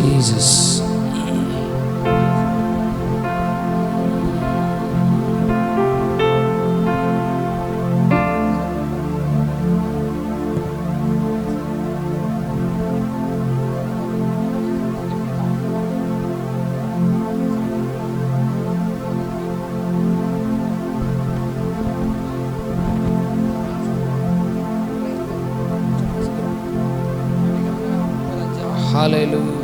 Jesus. Hallelujah.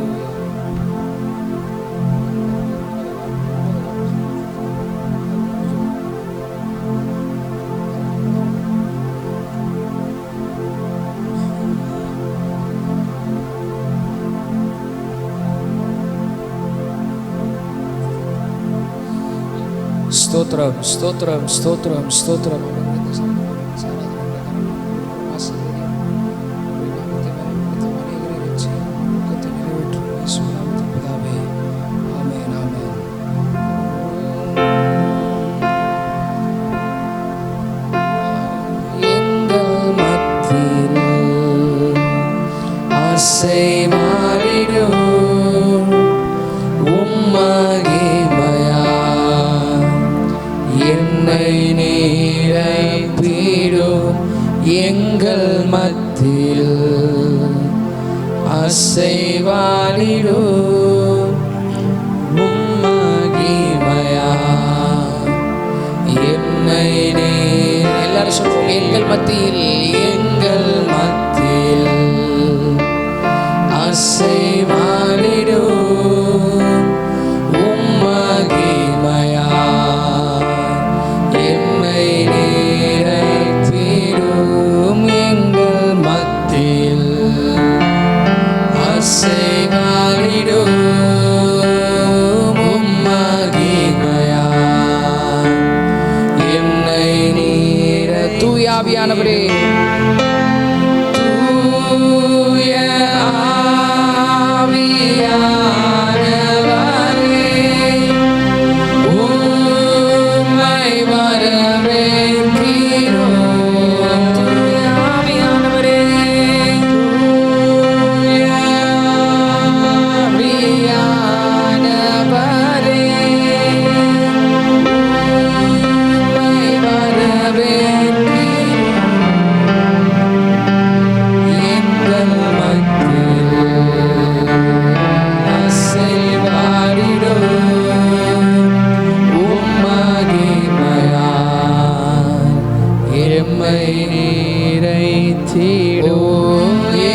Stotram, stotram, stotram, stotram. எங்கள் மத்தியில் அசைவாடிடும் உம்மகிமையா என்னை எல்லாரும் சொல்லுவோம். எங்கள் மத்தியில் அசைவாடிடும் உம்மகிமையா என்னை நிறைத்திடும் எங்கள் மத்தியில் அசைவாடிடும் உம்மகிமையா என்னை நீர தூய ஆவியானவரே, தூய ஆவியானவரே உம்மை வரவேற்கிறோம். தூய ஆவியானவரே, தூய ஆவியானவரே உம்மை வரவேற்கிறோம். எங்கள் மத்தியில் அசைவாடிடும் உம்மகிமையா எம்மை நிறைத்திடும்.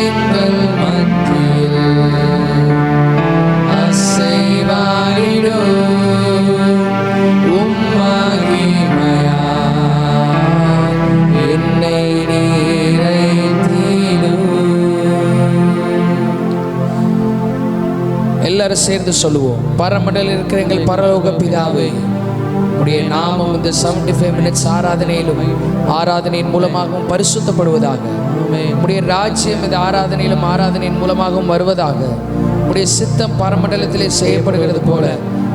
எங்கள் மத்தியில் அசைவாடிடும் உம்மகிமையா என்னை நிறைத்திடும். எல்லாரும் சேர்ந்து சொல்லுவோம். பரமண்டலில் இருக்கிற எங்கள் பரலோக பிதாவே, உடைய நாமம் இந்த 75 minutes ஆராதனையின் மூலமாகவும் பரிசுத்தப்படுவதாக. உடைய ராஜ்யம் இந்த ஆராதனையின் மூலமாகவும் வருவதாக. உடைய சித்தம் பரமண்டலத்திலே செய்யப்படுகிறது போல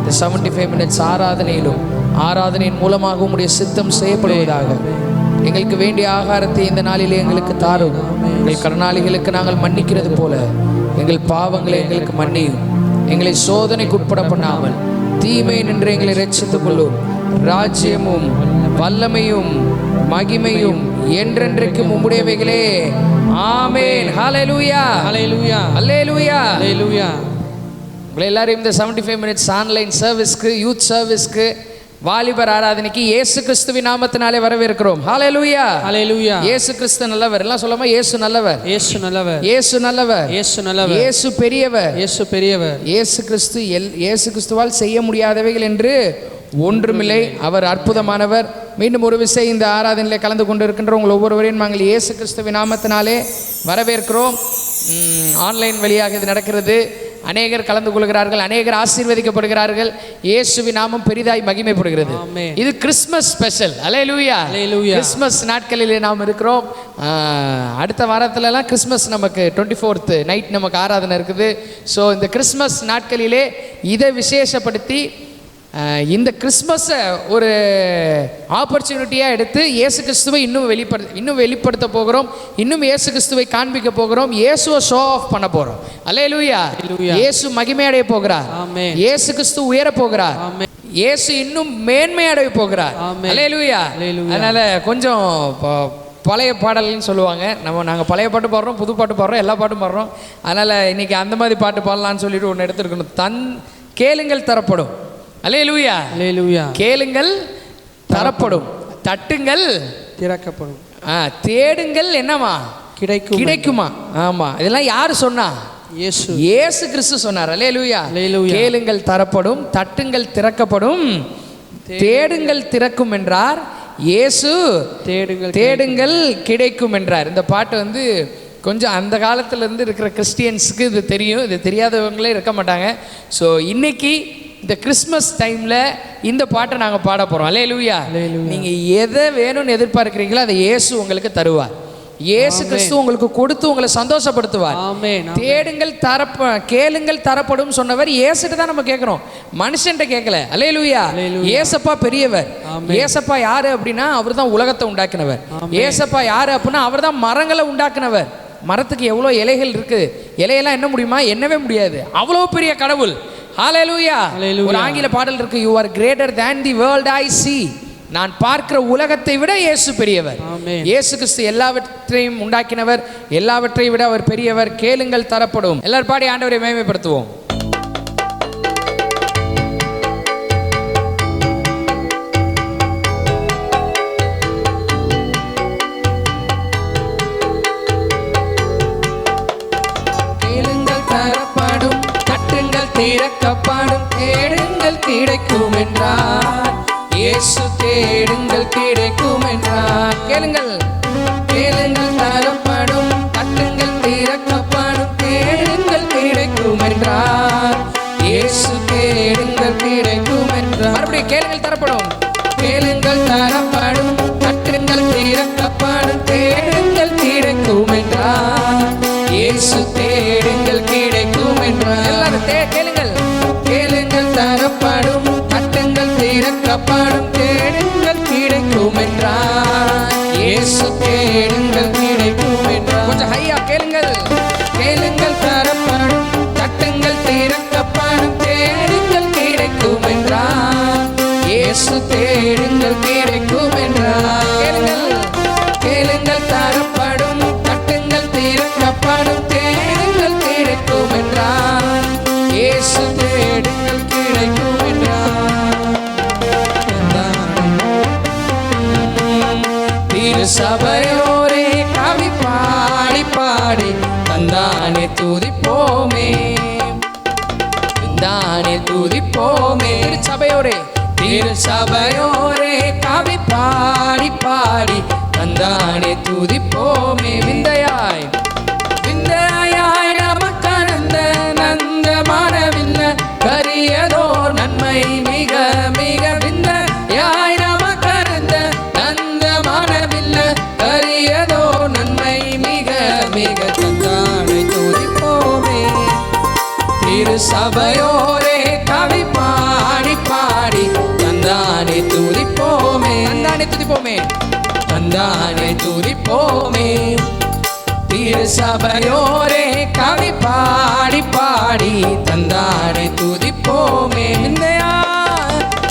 இந்த 75 minutes ஆராதனையின் மூலமாகவும் உடைய சித்தம் செய்யப்படுவதாக. எங்களுக்கு வேண்டிய ஆகாரத்தை இந்த நாளிலே எங்களுக்கு தாரும். எங்கள் கடனாளிகளுக்கு நாங்கள் மன்னிக்கிறது போல எங்கள் பாவங்களை எங்களுக்கு மன்னியும். எங்களை சோதனைக்கு உட்பட பண்ணாமல் தீமை நின்று எங்களை ரட்சித்துக் கொள்ளும். ராஜ்யமும் வல்லமையும் மகிமையும் என்றென்றைக்கும் உம்முடையவைகளே. ஆமென். ஹல்லேலூயா, ஹல்லேலூயா, ஹல்லேலூயா, ஹல்லேலூயா. உங்களை எல்லாரையும் இந்த 75 minutes ஆன்லைன் சர்வீஸ்க்கு, யூத் சர்வீஸ்க்கு, வாலிபர் ஆராதனைக்கு இயேசு கிறிஸ்துவின் நாமத்தினாலே வரவேற்கிறோம். ஹல்லேலூயா, ஹல்லேலூயா. இயேசு கிறிஸ்து நல்லவர். எல்லாம் சொல்லாம இயேசு நல்லவர், இயேசு நல்லவர், இயேசு நல்லவர், இயேசு நல்லவர், இயேசு பெரியவர், இயேசு பெரியவர். இயேசு கிறிஸ்துவால் செய்ய முடியாதவைகள் என்று ஒன்றுமில்லை. அவர் அற்புதமானவர். மீண்டும் ஒரு விசை இந்த ஆராதனையில் கலந்து கொண்டு இருக்கின்ற உங்கள் ஒவ்வொருவரையும் நாங்கள் இயேசு கிறிஸ்துவின் நாமத்தினாலே வரவேற்கிறோம். ஆன்லைன் வழியாக இது நடக்கிறது. அநேகர் கலந்து கொள்கிறார்கள், அநேகர் ஆசீர்வதிக்கப்படுகிறார்கள். இயேசுவின் நாமம் பெரிதாய் மகிமைப்படுகிறது. இது கிறிஸ்மஸ் ஸ்பெஷல். அல்லேலூயா, அல்லேலூயா. கிறிஸ்மஸ் நாட்களிலே நாம் இருக்கிறோம். அடுத்த வாரத்திலலாம் கிறிஸ்மஸ் நமக்கு 24th நைட் நமக்கு ஆராதனை இருக்குது. ஸோ இந்த கிறிஸ்மஸ் நாட்களிலே இதை விசேஷப்படுத்தி இந்த கிறிஸ்மஸை ஒரு ஆப்பர்ச்சுனிட்டியாக எடுத்து இயேசு கிறிஸ்துவை இன்னும் வெளிப்படுத்த போகிறோம். இன்னும் இயேசு கிறிஸ்துவை காண்பிக்க போகிறோம். இயேசுவை ஷோ ஆஃப் பண்ண போகிறோம். அல்லேலூயா. இயேசு மகிமையடைய போகிறார். இயேசு கிறிஸ்து உயர போகிறார். இயேசு இன்னும் மேன்மையடைய போகிறார். அல்லேலூயா. அதனால் கொஞ்சம் பழைய பாடல்னு சொல்லுவாங்க. நாங்கள் பழைய பாட்டு பாடுறோம், புது பாட்டு பாடுறோம், எல்லா பாட்டும் பாடுறோம். அதனால் இன்றைக்கி அந்த மாதிரி பாட்டு பாடலான்னு சொல்லிட்டு ஒன்று எடுத்துருக்கணும். கேளுங்கள் தரப்படும். அல்லேலூயா. அல்லேலூயா. கேளுங்கள் தரப்படும், தட்டுங்கள் திறக்கப்படும், தேடுங்கள் என்னமா கிடைக்குமா. ஆமாம், இதெல்லாம் யார் சொன்னா? இயேசு கிறிஸ்து சொன்னார். அல்லேலூயா. கேளுங்கள் தரப்படும், தட்டுங்கள் திறக்கப்படும், தேடுங்கள் திறக்கும் என்றார் இயேசு. தேடுங்கள் கிடைக்கும் என்றார். இந்த பாட்டு கொஞ்சம் அந்த காலத்திலேருந்து இருக்கிற கிறிஸ்டியன்ஸுக்கு இது தெரியும். இது தெரியாதவங்களே இருக்க மாட்டாங்க. ஸோ இன்னைக்கு இந்த கிறிஸ்மஸ் டைமில் இந்த பாட்டை நாங்கள் பாட போகிறோம். அல்லேலூயா. நீங்கள் எதை வேணும்னு எதிர்பார்க்குறீங்களோ அதை இயேசு உங்களுக்கு தருவார். இயேசு கிறிஸ்து உங்களுக்கு கொடுத்து உங்களை சந்தோஷப்படுத்துவார். தேடுங்கள் கேளுங்கள் தரப்படும் சொன்னவர் இயேசுட்டு தான் நம்ம கேட்குறோம், மனுஷன்ட்ட கேட்கல. அல்லேலூயா. ஏசப்பா பெரியவர். ஏசப்பா யாரு அப்படின்னா அவர் தான் உலகத்தை உண்டாக்கினவர். ஏசப்பா யாரு அப்படின்னா அவர் தான் மரங்களை உண்டாக்கினவர். மரத்துக்கு எவ்வளோ இலைகள் இருக்குது, இலையெல்லாம் என்ன முடியுமா? என்னவே முடியாது, அவ்வளோ பெரிய கடவுள். ஹல்லேலூயா. ஒரு ஆங்கில பாடல் இருக்கு, you are greater than the world I see. நான் பார்க்கிற உலகத்தை விட இயேசு பெரியவர். இயேசு கிறிஸ்து எல்லாவற்றையும் உண்டாக்கினவர், எல்லாவற்றையும் விட அவர் பெரியவர். கேளுங்கள் தரப்படும். எல்லாரும் பாடி ஆண்டவரை மேன்மைப்படுத்துவோம். கேளுங்கள் தரப்படும், தட்டுங்கள் திறக்கப்படும், தேடுங்கள் கிடைக்கும் என்றார் இயேசு. தேடுங்கள் கிடைக்கும் என்றார். கேளுங்கள் தரப்படும், தட்டுங்கள் திறக்கப்படும், தேடுங்கள் கிடைக்கும் என்றார் இயேசு. தேடுங்கள் கிடைக்கும் என்றார். மறுபடியும் கேளுங்கள் தரப்படும், தட்டுங்கள் திறக்கப்படும், தேடுங்கள் கிடைக்கும் என்றார் இயேசு. தேடுங்கள் கிடைக்கும் என்றார். எல்லாரும் கேளுங்கள் தரப்படும், தட்டுங்கள் திறக்கப்படும், தேடுங்கள் கிடைக்கும் என்றார் இயேசு. தேடுங்கள் கிடைக்கும் என்றார். கொஞ்சம் ஹையா கேளுங்கள் தரப்படும், தட்டுங்கள் திறக்கப்படும், தேடுங்கள் கிடைக்கும் என்றார் இயேசு. தேடுங்கள் கிடைக்கும் என்றார். கேளுங்கள் தரப்படும், தட்டுங்கள் திறக்கப்படும், தேடுங்கள் கிடைக்கும் என்றார் இயேசு. தேடுங்கள் கிடைக்கும் என்றார். திருசபையோரே கவி பாடி பாடி தந்தானே துதிப்போமே, தந்தானே துதிப்போமே. திருசபையோரே கவி பாடி பாடி தந்தானே துதிப்போமே. விந்தையாய் நமக்கனந்த நந்தமானவில்ல கரியதோர் நன்மை மிக மிக. விந்தையாய் நமக்கனந்த நந்தமானவில்ல கரியதோர் நன்மை மிக மிக. தந்தானை துதிப்போமே. திருசபையோரே கவி பாடி பாடி தந்தானை துதிப்போமே, தந்தானை துதிப்போமே. திருசபையோரே கவி பாடி பாடி தந்தானை துதிப்போமே.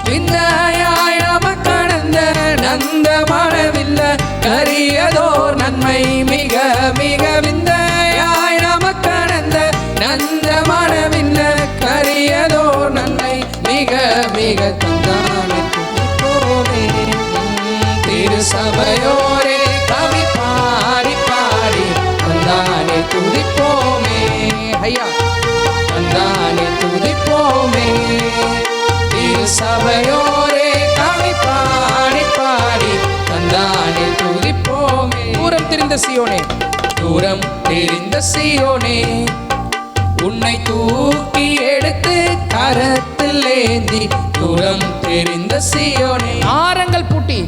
விந்தையாய் நமக்கடந்த நந்தமானவில்ல கரியதோர் நன்மை மிக மிக. விந்தையாய் நமக்கடந்த நந்தமானவில்ல கரியதோர் நன்மை மிக மிக. தந்தானை துதிப்போமே. திருசபையோரே கவி பாடி பாடி தந்தானை துதிப்போமே. ஐயா தந்தானை துதிப்போமே. திருசபையோரே கவி பாடி பாடி தந்தானை துதிப்போமே. தூரம் தெரிந்த சீயோனே, உன்னை தூக்கி எடுத்து கரத்தில் ஏந்தி. தூரம் தெரிந்த சீயோனே, ஆரங்கள் பூட்டி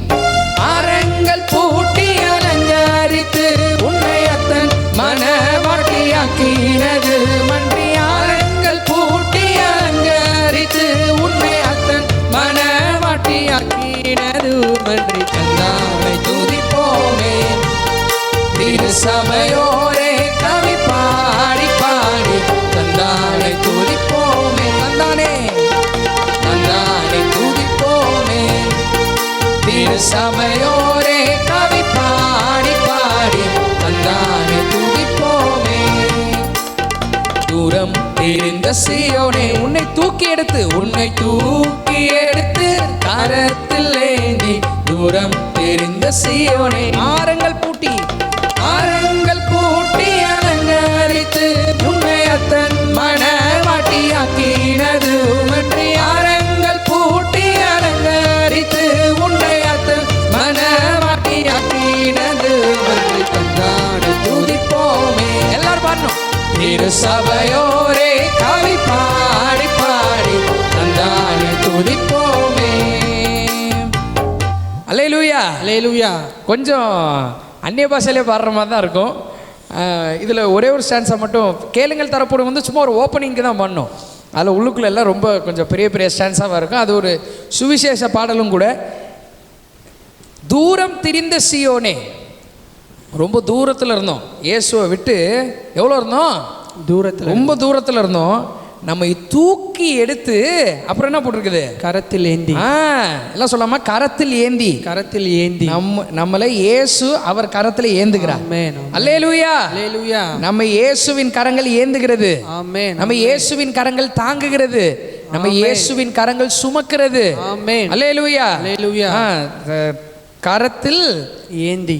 அலங்கரித்து உன்னை அத்தன் மனவாட்டியாக்கினது மன்றி. ஆரங்கள் பூட்டி அலங்கரித்து உன்னை அத்தன் திருசபையோரே கவி பாடி பாடி தந்தானை துதிப்போமே. தந்தானே தந்தானை துதிப்போமே. திருசபையோரே கவி பாடி பாடி தந்தானை துதிப்போமே. தூரம் தெரிந்த சீயோனே உன்னை தூக்கி எடுத்து கரத்தில் ஏந்தி தூரம் தெரிந்த சீயோனே ஆரங்கள் பூட்டி அலங்கரித்து உன்னை அத்தன் மனவாட்டியாக்கினது உமற்றி. ஆரங்கள் பூட்டி அலங்கரித்து உன்னை அத்தன் மனவாட்டியாக்கினது உமற்றி. தந்தானை துதிப்போமே. எல்லாரும் பாடணும். திருசபையோரே கவி பாடி பாடி தந்தானை துதிப்போமே. அல்லேலூயா அல்லேலூயா. கொஞ்சம் அந்நிய பாஷையிலே பாடுற மாதிரி தான் இருக்கும். இதில் ஒரே ஒரு ஸ்டான்ஸை மட்டும் கேளுங்கள் தரப்போடு வந்து சும்மா ஒரு ஓப்பனிங்க்கு தான் பண்ணோம். அதில் உள்ளுக்குள்ள எல்லாம் ரொம்ப கொஞ்சம் பெரிய பெரிய ஸ்டான்ஸாக இருக்கும். அது ஒரு சுவிசேஷ பாடலும் கூட. தூரம் திரிந்த சீயோனே, ரொம்ப தூரத்தில் இருந்தோம். இயேசுவை விட்டு எவ்வளோ இருந்தோம்? தூரத்தில், ரொம்ப தூரத்தில் இருந்தோம். நம்மை தூக்கி எடுத்து அப்புறம் என்ன போட்டிருக்குது? கரத்தில் ஏந்தி. எல்லாம் சொல்லாம கரத்தில் ஏந்தி. கரத்தில் ஏந்தி நம்மளை இயேசு அவர் கரத்தில் ஏந்துகிறார். அல்லேலூயா அல்லேலூயா. நம்ம இயேசுவின் கரங்கள் ஏந்துகிறது. நம்ம இயேசுவின் கரங்கள் தாங்குகிறது. நம்ம இயேசுவின் கரங்கள் சுமக்கிறது. அல்லேலூயா அல்லேலூயா. கரத்தில் ஏந்தி,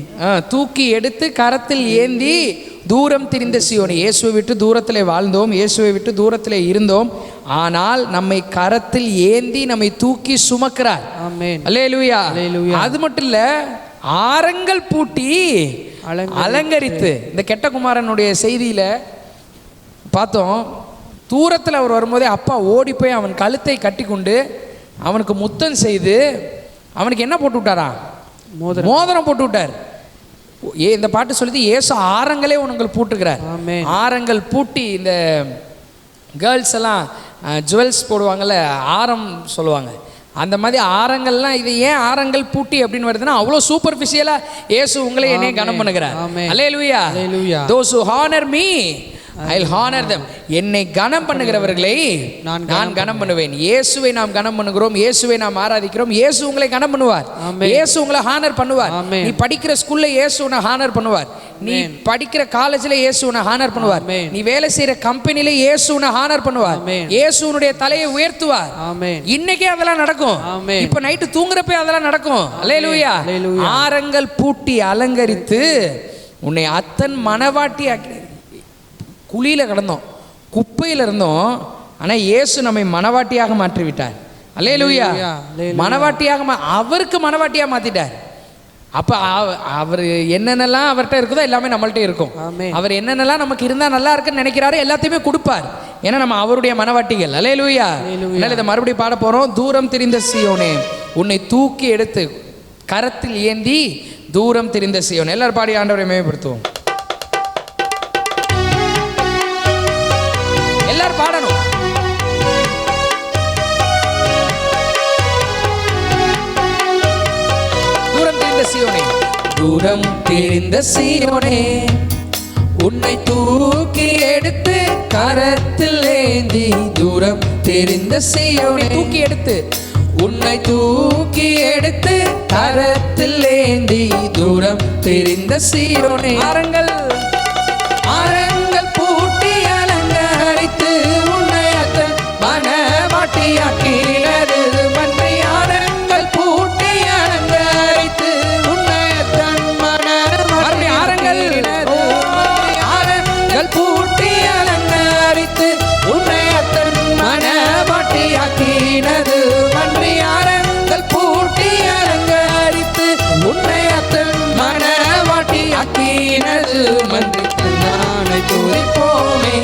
தூக்கி எடுத்து கரத்தில் ஏந்தி தூரம் திரிந்த சீயோனே. இயேசுவை விட்டு தூரத்திலே வாழ்ந்தோம், இயேசுவை விட்டு தூரத்திலே இருந்தோம். ஆனால் நம்மை கரத்தில் ஏந்தி நம்மை தூக்கி சுமக்கிறார். அல்லேலூயா. அது மட்டும் இல்ல, ஆரங்கள் பூட்டி அலங்கரித்து. இந்த கெட்ட குமாரனுடைய செய்தியில பார்த்தோம். தூரத்தில் அவர் வரும்போதே அப்பா ஓடி போய் அவன் கழுத்தை கட்டி கொண்டு அவனுக்கு முத்தம் செய்து அவனுக்கு என்ன போட்டு விட்டாரா? மோதிரம் போட்டு விட்டார். இந்த பாட்டு சொல்லுது, இயேசு ஆரங்களே உனக்கு பூட்டுக்கிறார். ஆரங்கள் பூட்டி, இந்த கேர்ள்ஸ் எல்லாம் ஜுவல்ஸ் போடுவாங்கல்ல, ஆரம் சொல்லுவாங்க, அந்த மாதிரி ஆரங்கள்லாம். இது ஏன் ஆரங்கள் பூட்டி அப்படின்னு வருதுன்னா, அவ்வளோ சூப்பர்ஃபிஷியலாக இயேசு உங்களை என்னைய கனம் பண்ணுகிறார். அல்லேலூயா. those who honor me I'll honor them. என்னை கனம் பண்ணுகிறவர்களை நான் கனம் பண்ணுவேன். இயேசுவை நாம் கனம் பண்ணுகிறோம், இயேசுவை நாம் ஆராதிக்கிறோம். இயேசு உங்களை கனம் பண்ணுவார். இயேசு உங்களை ஹானர் பண்ணுவார். நீ படிக்கிற ஸ்கூல்ல இயேசு உன்னை ஹானர் பண்ணுவார். நீ படிக்கிற காலேஜ்ல இயேசு உன்னை ஹானர் பண்ணுவார். நீ வேலை செய்யற கம்பெனில இயேசு உன்னை ஹானர் பண்ணுவார். இயேசு உன்னுடைய தலையை உயர்த்துவார். இன்னைக்கே அதெல்லாம் நடக்கும். இப்ப நைட்டு தூங்குறப்ப அதெல்லாம் நடக்கும். அல்லேலூயா. ஆரங்கள் பூட்டி அலங்கரித்து உன்னை அத்தன் மனவாட்டி ஆக்கி. குழியில் கிடந்தோம், குப்பையில் இருந்தோம், ஆனால் இயேசு நம்மை மனவாட்டியாக மாற்றிவிட்டார். அல்லேலூயா. மனவாட்டியாக அவருக்கு மனவாட்டியாக மாற்றிட்டார். அப்போ அவர் என்னென்னலாம் அவர்கிட்ட இருக்குதோ எல்லாமே நம்மள்கிட்ட இருக்கும். அவர் என்னென்னலாம் நமக்கு இருந்தால் நல்லா இருக்குன்னு நினைக்கிறாரோ எல்லாத்தையுமே கொடுப்பார். ஏன்னா நம்ம அவருடைய மனவாட்டிகள். அல்லேலூயா. அதனால் இதை மறுபடியும் பாட போகிறோம். தூரம் திரிந்த சீயோனே உன்னை தூக்கி எடுத்து கரத்தில் ஏந்தி தூரம் திரிந்த சீயோனே. எல்லாரும் பாடி ஆண்டவரை மேம்படுத்துவோம். எல்லாரும் பாடணும். தூரம் தெரிந்த சீயோனே, தூரம் தெரிந்த சீயோனே உன்னை தூக்கி எடுத்து கரத்தில் ஏந்தி. தூரம் தெரிந்த சீயோனே, தூக்கி எடுத்து உன்னை தூக்கி எடுத்து கரத்தில் ஏந்தி. தூரம் தெரிந்த சீயோனே, ஆரங்கள் பூட்டி அலங்கரித்து உன்னை அத்தன் மனவாட்டியாக்கினது மன்றி. ஆரங்கள் பூட்டி அலங்கரித்து உன்னை அத்தன் மனவாட்டி. ஆரங்கள் பூட்டி அலங்கரித்து உன்னை அத்தன் மனவாட்டியாக்கினது மன்றி. ஆரங்கள் பூட்டி அலங்கரித்து உன்னை அத்தன் மனவாட்டியாக்கினது மன்றி. துதிப்போமே.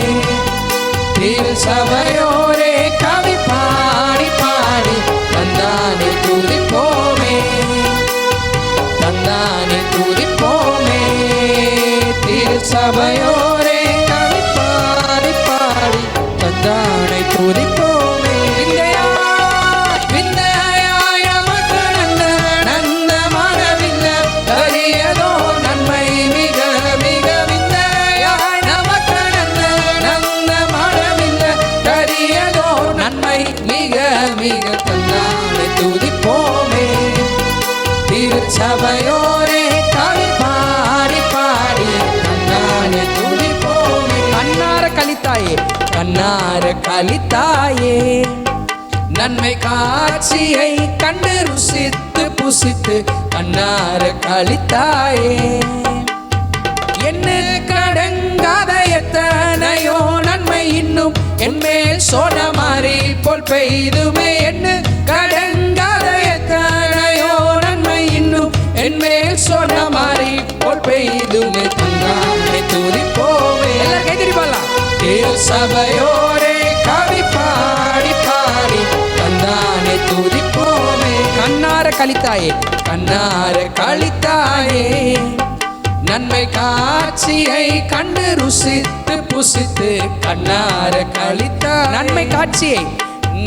திருசபையோரே கவி பாடி பாடி தந்தானை துதிப்போமே. தந்தானை துதிப்போமே. திருசபையோரே கவி பாடி பாடி தந்தானை துதிப்போமே. விந்தையாய் நமக்கு நந்த மனவில்ல அரியதோ நன்மை மிக மிக கழித்தாயே, கண்ணார கழித்தாயே. நன்மை காட்சியை கண்டு ருசித்து புசித்து கண்ணார கழித்தாயே. என்ன கடங்காத எத்தனையோ நன்மை இன்னும் என்மேல் சோனமாரி போல் பெய்துமே. என்ன கடங்காத எத்தனையோ நன்மை இன்னும் என்மேல் சோனமாரி போல் பெய்துமே. தந்தானை துதிப்போமே. எல்லாரும் கை தட்டி பாடலாம். திரு சபையோரே கவி பாடி பாடி தந்தானை துதிப்போமே. கண்ணார கழித்தாயே, கண்ணார கழித்தாயே. நன்மை காட்சியை கண்டு ருசித்து புசித்து கண்ணார கழித்தாயே. நன்மை காட்சியை,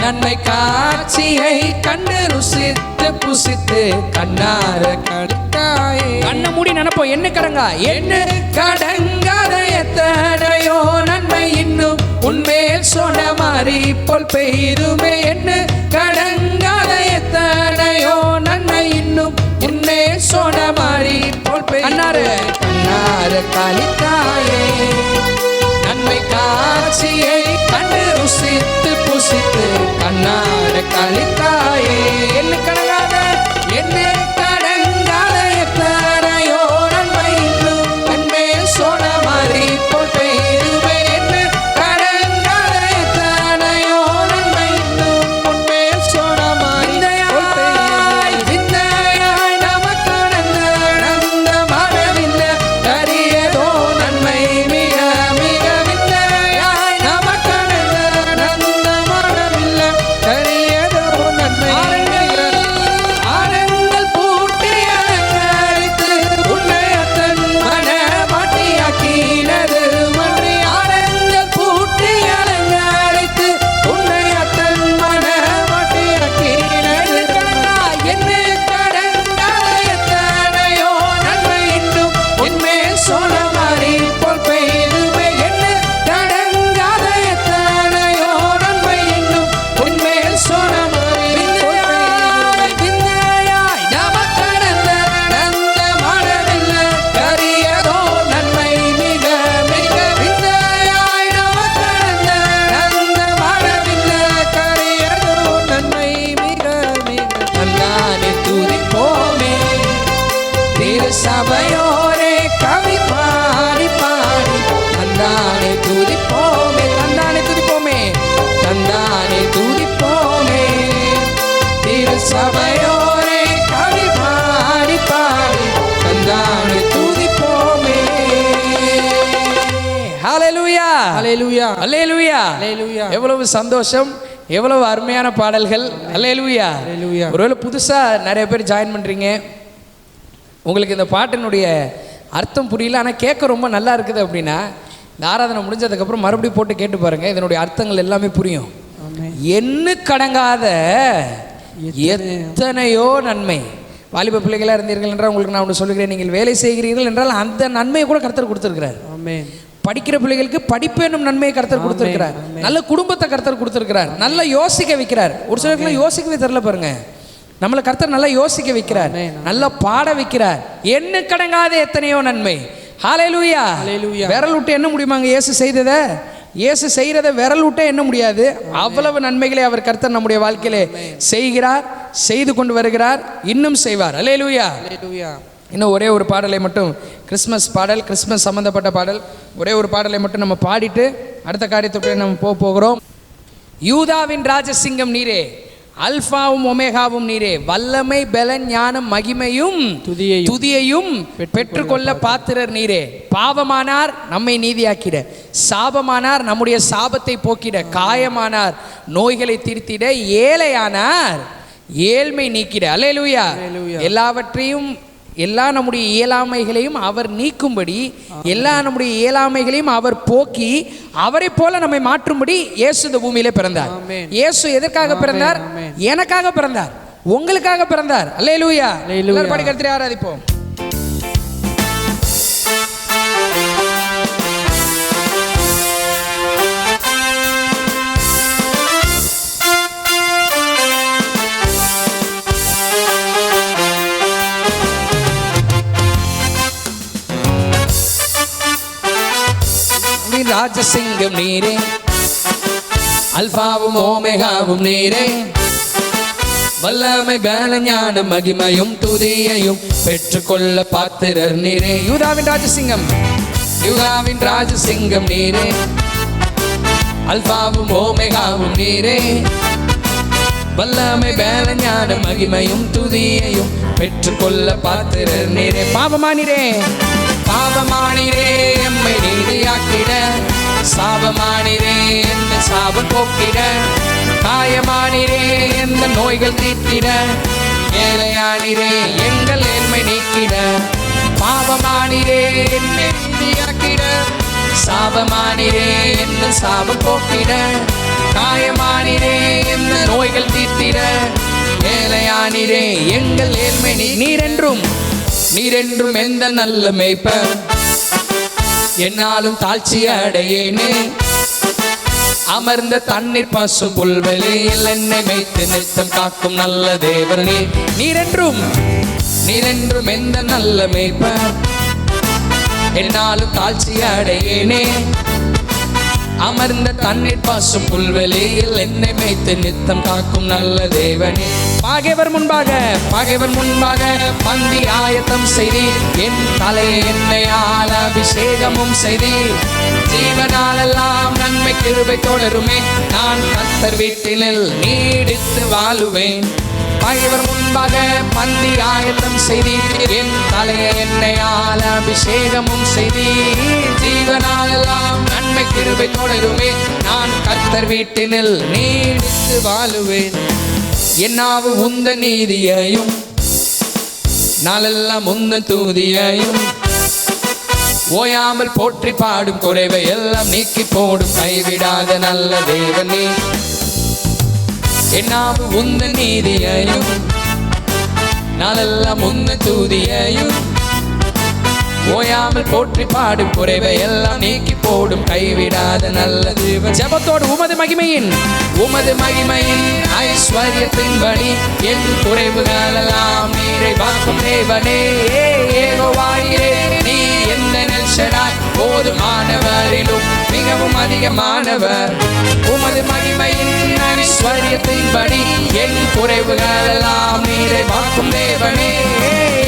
நன்மை காட்சியை கண்டு ருசித்து புசித்து கண்ணார கழித்தாயே. கண்ணை மூடி நினைப்போம். என்ன கடங்கா, என்ன கடங்காத எத்தனையோ நன்மை இன்னும் உன்மேல் சொன்ன மாதிரி போல் பெய்துமே. என்ன கடங்காத எத்தனையோ நன்மை இன்னும் உன்மேல் சொன்ன மாதிரி போல் கண்ணார கண்ணார கழித்தாயே. நன்மை காட்சியை கண்டு ருசித்து புசித்து கண்ணார கழித்தாயே. என்ன கடங்காத, என்ன கடங்காத எத்தனையோ நன்மை இன்னும் உன்மேல் சொன்ன மாதிரி போல் பெய்துமே. என்ன கடங்காத எத்தனையோ நன்மை இன்னும் உன்மேல் சொன்ன மாதிரி போல் பெய்துமே. விந்தையாய் நமக்கு நடந்த மனமில்லை கரியதோ நன்மை மிக மிக. விந்தையாய் நமக்கு நடந்த மனமில்லை கரியதோ நன்மை. ஆரங்கள் பூட்டி அலங்கரித்து உன்னை தன் மன மாட்டியாக்கினது மன்றி. ஆரங்கள் பூட்டி அலங்கரித்து உன்னை தன் மன மாட்டியாக்கினது. என்ன கடங்காத எத்தனையோ நன்மை இன்னும் உன்மேல் சொன்ன மாதிரி போல் பெய்துமே. என்ன கடங்காத எத்தனையோ நன்மை இன்னும் உன்மேல் சொன்ன மாதிரி போல் பெய்துமே. விந்தையாய் நமக்கு நடந்த மனமில்லை கரியதோ நன்மை மிக மிக. விந்தையாய் நமக்கு நடந்த மனமில்லை கரியதோ நன்மை மிக மிக. தந்தானை துதிப்போமே. திரு சபையோரே கவி பாடி பாடி தந்தானை துதிப்போமே. தந்தானை துதிப்போமே, தந்தானை துதிப்போமே. திரு சபையோரே கவி பாடி பாடி தந்தானை துதிப்போமே. ஹalleluya, ஹalleluya, ஹalleluya, ஹalleluya. எவ்வளவு சந்தோஷம், எவ்வளவு அருமையான பாடல்கள். ஹalleluya, ஹalleluya. ஒருவேளை புதுசா நிறைய பேர் ஜாயின் பண்றீங்க, உங்களுக்கு இந்த பாட்டினுடைய அர்த்தம் புரியல, ஆனால் கேட்க ரொம்ப நல்லா இருக்குது அப்படின்னா இந்த ஆராதனை முடிஞ்சதுக்கப்புறம் மறுபடியும் போட்டு கேட்டு பாருங்கள். இதனுடைய அர்த்தங்கள் எல்லாமே புரியும். என்ன கடங்காத எத்தனையோ நன்மை. வாலிப பிள்ளைகளாக இருந்தீர்கள் என்றால் உங்களுக்கு நான் ஒன்று சொல்லுகிறேன். நீங்கள் வேலை செய்கிறீர்கள் என்றால் அந்த நன்மையை கூட கர்த்தர் கொடுத்துருக்கிறார். படிக்கிற பிள்ளைகளுக்கு படிப்பு என்னும் நன்மையை கர்த்தர் கொடுத்துருக்கிறார். நல்ல குடும்பத்தை கர்த்தர் கொடுத்துருக்கிறார். நல்லா யோசிக்க வைக்கிறார். ஒரு சிலருக்குலாம் யோசிக்கவே தெரியல பாருங்க. நம்மளை கர்த்தர் நல்லா யோசிக்க வைக்கிறார், நல்லா பாட வைக்கிறார். என்ன கடங்காத எத்தனையோ நன்மை. ஹalleluya, ஹalleluya. விரல் விட்டு என்ன முடியுமாங்க இயேசு செய்ததை? இயேசு செய்கிறத விரல் விட்டே என்ன முடியாது. அவ்வளவு நன்மைகளை அவர் கர்த்தர் நம்முடைய வாழ்க்கையிலே செய்கிறார், செய்து கொண்டு வருகிறார், இன்னும் செய்வார். ஹalleluya, ஹalleluya. இன்னும் ஒரே ஒரு பாடலை மட்டும், கிறிஸ்மஸ் பாடல், கிறிஸ்மஸ் சம்பந்தப்பட்ட பாடல், ஒரே ஒரு பாடலை மட்டும் நம்ம பாடிட்டு அடுத்த காரியத்துக்கு நம்ம போகிறோம். யூதாவின் ராஜசிங்கம் நீரே, அல்பாவும் ஒமேகாவும் நீரே, வல்லமை பலன் ஞானம் மகிமையும் துதியையும் பெற்றுக்கொள்ள பாத்திரர் நீரே. பாவமானார் நம்மை நீதியாக்கிட, சாபமானார் நம்முடைய சாபத்தை போக்கிட, காயமானார் நோய்களை தீர்த்திட, ஏழையானார் ஏழ்மை நீக்கிட. அல்லேலூயா. எல்லாவற்றையும், எல்லா நம்முடைய இயலாமைகளையும் அவர் நீக்கும்படி, எல்லா நம்முடைய இயலாமைகளையும் அவர் போக்கி அவரை போல நம்மை மாற்றும்படி இயேசு இந்த பூமியிலே பிறந்தார். இயேசு எதற்காக பிறந்தார்? எனக்காக பிறந்தார், உங்களுக்காக பிறந்தார். அல்லேலூயா. எல்லாரும் பாடி கர்த்தரை ஆராதிப்போம். ராஜசிங்கம் நீரே, அல்பாவும் ஓமேகாவும் நீரே, வல்லமை பல ஞான மகிமையும் துதியையும் பெற்றுக்கொள்ள பாத்திரர் நீரே. யூதாவின் ராஜசிங்கம், யூதாவின் ராஜசிங்கம் நீரே, அல்பாவும் ஓமேகாவும் நீரே, வல்லமை பல ஞான மகிமையும் துதியையும் பெற்றுக்கொள்ள பாத்திரர் நீரே. பாவமானிரே, பாவமானிரே எம்மை நீதியாக்கிட, சாபமானிரே எந்த சாபம் போக்கிட, காயமானிரே எந்த நோய்கள் தீர்த்திட, ஏழையானிரே எங்கள் ஏழ்மை நீக்கிட, பாவமானிரே என்னை நீதியாக்கிட, சாபமானிரே எந்த சாபம் போக்கிட, காயமானிரே எந்த நோய்கள் தீர்த்திட, ஏழையானிரே எங்கள் ஏழ்மை நீரென்றும் நீரென்றும் எந்த நல்ல மேய்ப்பர், என்னாலும் தாழ்ச்சி அடையேனே, அமர்ந்த தண்ணீர் பசு புல்வெளியில் என்னை மேய்த்து நித்தம் காக்கும் நல்ல தேவனே. நீரென்றும் நீரென்றும் எந்த நல்ல மேய்ப்பர், என்னாலும் தாழ்ச்சி அடையேனே, அமர்ந்த தண்ணீர் பாசும் புல்வெளியில் என்னை மேய்த்து நித்தம் காக்கும் நல்ல தேவனே. பகைவர் முன்பாக பந்தி ஆயத்தம் செய்தி, என் தலையை எண்ணெயால் அபிஷேகமும் செய்தி, ஜீவனாலெல்லாம் நன்மை கிருபை தொடருமே, நான் கர்த்தர் வீட்டினில் நீடித்து வாழுவேன். பகைவர் முன்பாக பந்தி ஆயத்தம் செய்தி, என் தலையை எண்ணெயால் அபிஷேகமும் செய்தி, ஜீவனாலெல்லாம் நன்மை கிருபை தொடருமே, நான் கர்த்தர் வீட்டினில் நீடித்து வாழுவேன். என்னாவு உந்த நீதியையும் நாளெல்லாம் உந்த தூதியையும், ஓயாமல் போற்றி பாடும் குறைவை எல்லாம் நீக்கி போடும் கைவிடாத நல்ல தேவனே. என்னாவு உந்த நீதியையும் நாளெல்லாம் உந்த தூதியையும், ஓயாமல் போற்றி பாடும் குறைவை எல்லாம் நீக்கி போடும் கைவிடாத நல்ல தேவன். ஜெபத்தோடு உமது மகிமையின் ஐஸ்வர்யத்தின்படி என் குறைவுகளெல்லாம் நிறைவாக்கும் தேவனே. யெகோவாயிரே நீ எந்த நெல்ஷடாய் போதுமானவரிலும் மிகவும் அதிகமானவர். உமது மகிமையின் ஐஸ்வர்யத்தின்படி என் குறைவுகளெல்லாம் நிறைவாக்கும் தேவனே.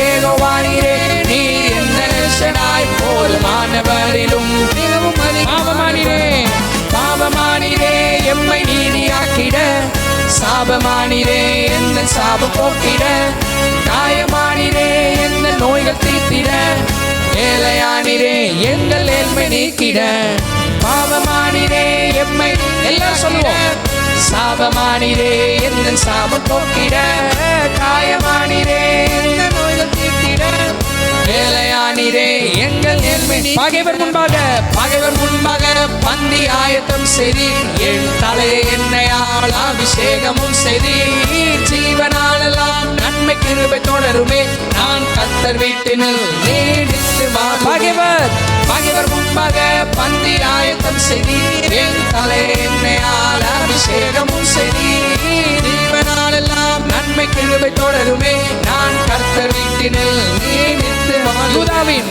யெகோவாயிரே நீ எந்த நெல்ஷடாய் போதுமானவரிலும் மிகவும் பாவமானிரே எம்மை நீதியாக்கிட, சாபமானிரே எந்த சாபம் போக்கிட, காயமானிரே எந்த நோய்கள் தீர்த்திட, ஏழையானிரே எங்கள் ஏழ்மை நீக்கிட, பாவமானிரே எம்மை எல்லாம் சொல்லுவோம். சாபமானிரே எந்த சாபம் போக்கிட, காயமானிரே எந்த நோய்கள் தீர்த்திட, ஏழையானிரே எங்கள் ஏழ்மை. பகைவர் முன்பாக பந்தி ஆயத்தம் செய்தி, என் தலையை எண்ணெயால் அபிஷேகமும் செய்தி, ஜீவனாலெல்லாம் நன்மை கிருபை தொடருமே, நான் கர்த்தர் வீட்டினில் நீடித்து வாழுவேன். பகைவர் முன்பாக பந்தி ஆயத்தம் செய்தி, என் தலையை எண்ணெயால் அபிஷேகமும் செய்தி, ஜீவனாலெல்லாம் நன்மை கிருபை தொடருமே, நான் கர்த்தர் வீட்டினில் நீடித்து வாழுவேன்.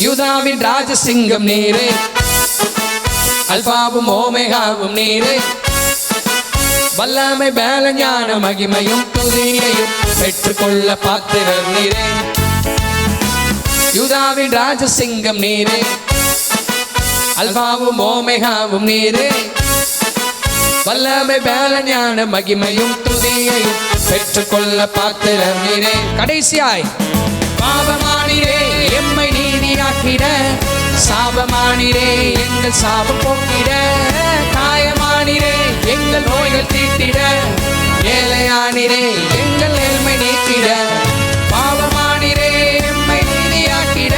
யூதாவின் ராஜசிங்கம் நீரே, அல்பாவும் ஓமேகாவும் நீரே, வல்லமை பல ஞான மகிமையும் துதியையும் பெற்றுக்கொள்ள பாத்திரர் நீரே. யூதாவின் ராஜசிங்கம் நீரே, அல்பாவும் ஓமேகாவும் நீரே, வல்லமை பல ஞான மகிமையும் துதியையும் பெற்றுக்கொள்ள பாத்திரர் நீரே. கடைசியாய் பாவமானிரே எம்மை நீதியாக்கிட, சாபமானிரே எங்கள் சாபம் போக்கிட, காயமானிரே எங்கள் நோய்கள் தீர்த்திட, ஏழையானிரே எங்கள் ஏழ்மை நீக்கிட, பாவமானிரே எம்மை நீதியாக்கிட,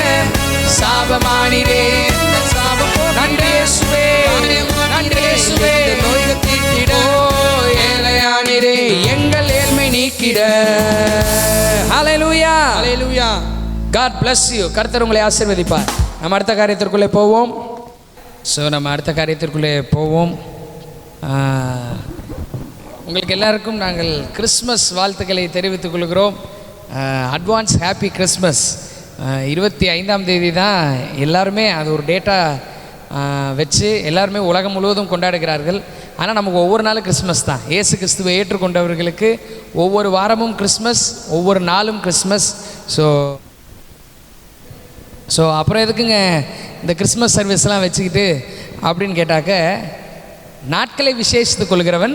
சாபமானிரே எங்கள் சாபம் போக்கிட. நன்றி இயேசுவே, நன்றி இயேசுவே, நோய்கள் தீர்த்திட, ஏழையானிரே எங்கள் ஏழ்மை நீக்கிட. ஹல்லேலூயா, ஹல்லேலூயா. God bless you. கர்த்தர் உங்களை ஆசீர்வதிப்பார். நம்ம அடுத்த காரியத்திற்குள்ளே போவோம். உங்களுக்கு எல்லாருக்கும் நாங்கள் கிறிஸ்மஸ் வாழ்த்துக்களை தெரிவித்துக் கொள்கிறோம். Advance happy Christmas. 25ஆம் தேதி தான் எல்லாருமே அது ஒரு டேட்டா வச்சு எல்லாருமே உலகம் முழுவதும் கொண்டாடுகிறார்கள். ஆனால் நமக்கு ஒவ்வொரு நாளும் கிறிஸ்மஸ் தான். இயேசு கிறிஸ்துவை ஏற்றுக்கொண்டவர்களுக்கு ஒவ்வொரு வாரமும் கிறிஸ்மஸ், ஒவ்வொரு நாளும் கிறிஸ்மஸ். ஸோ அப்புறம் எதுக்குங்க இந்த கிறிஸ்மஸ் சர்வீஸ்லாம் வச்சுக்கிட்டு அப்படின்னு கேட்டாக்க, நாட்களை விசேஷித்துக் கொள்கிறவன்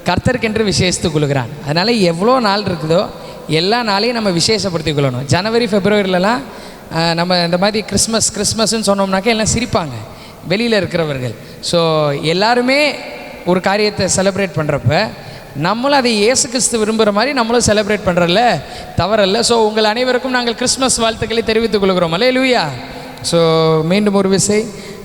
கர்த்தருக்கென்று விசேஷித்துக் கொள்கிறான். அதனால் எவ்வளோ நாள் இருக்குதோ எல்லா நாளையும் நம்ம விசேஷப்படுத்திக் கொள்ளணும். ஜனவரி பிப்ரவரிலலாம் நம்ம இந்த மாதிரி கிறிஸ்மஸ்ன்னு சொன்னோம்னாக்கா எல்லாம் சிரிப்பாங்க வெளியில் இருக்கிறவர்கள். ஸோ எல்லாருமே ஒரு காரியத்தை செலிப்ரேட் பண்ணுறப்ப நம்மளும் அதை இயேசு கிறிஸ்து விரும்புகிற மாதிரி நம்மளும் செலிப்ரேட் பண்ணுறதில்ல, தவறல்ல. ஸோ உங்கள் அனைவருக்கும் நாங்கள் கிறிஸ்மஸ் வாழ்த்துக்களை தெரிவித்துக் கொள்கிறோம். அல்லேலூயா. ஸோ மீண்டும் ஒரு விசை